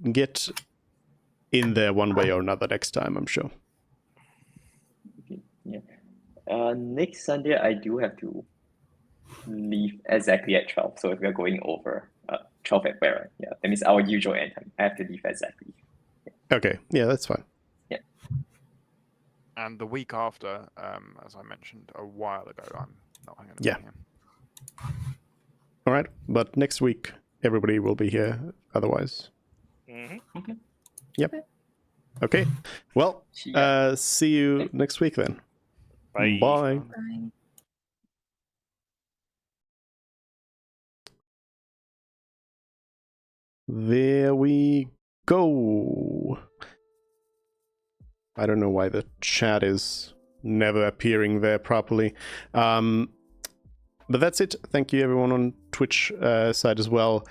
get in there one way or another next time, I'm sure. Yeah. Next Sunday I do have to leave exactly at 12. So if we're going over 12 at Baron, yeah, that means our usual end time. I have to leave exactly. Okay, yeah, that's fine. And the week after, as I mentioned a while ago, I'm not going to be Yeah. here. All right, but next week everybody will be here otherwise. Mm-hmm. Yep. Okay. Well, Yeah. see you next week then. Bye. Bye. Bye. There we go. I don't know why the chat is never appearing there properly. But that's it. Thank you everyone on Twitch side as well.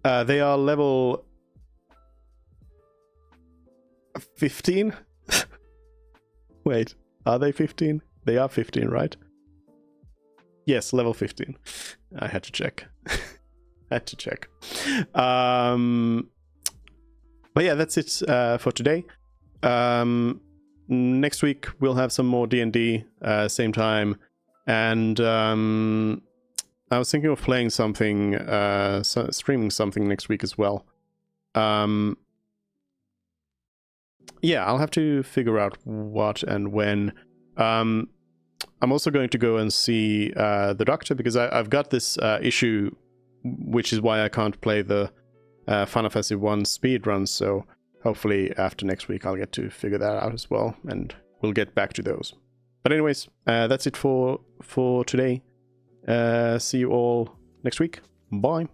They are level 15? Wait, are they 15? They are 15, right? Yes, level 15. I had to check. But yeah, that's it for today. Next week we'll have some more D&D same time, and I was thinking of playing something, streaming something next week as well. Yeah, I'll have to figure out what and when. I'm also going to go and see the doctor, because I've got this issue, which is why I can't play the Final Fantasy 1 speedrun, so hopefully after next week I'll get to figure that out as well, and we'll get back to those. But anyways, that's it for today. See you all next week. Bye.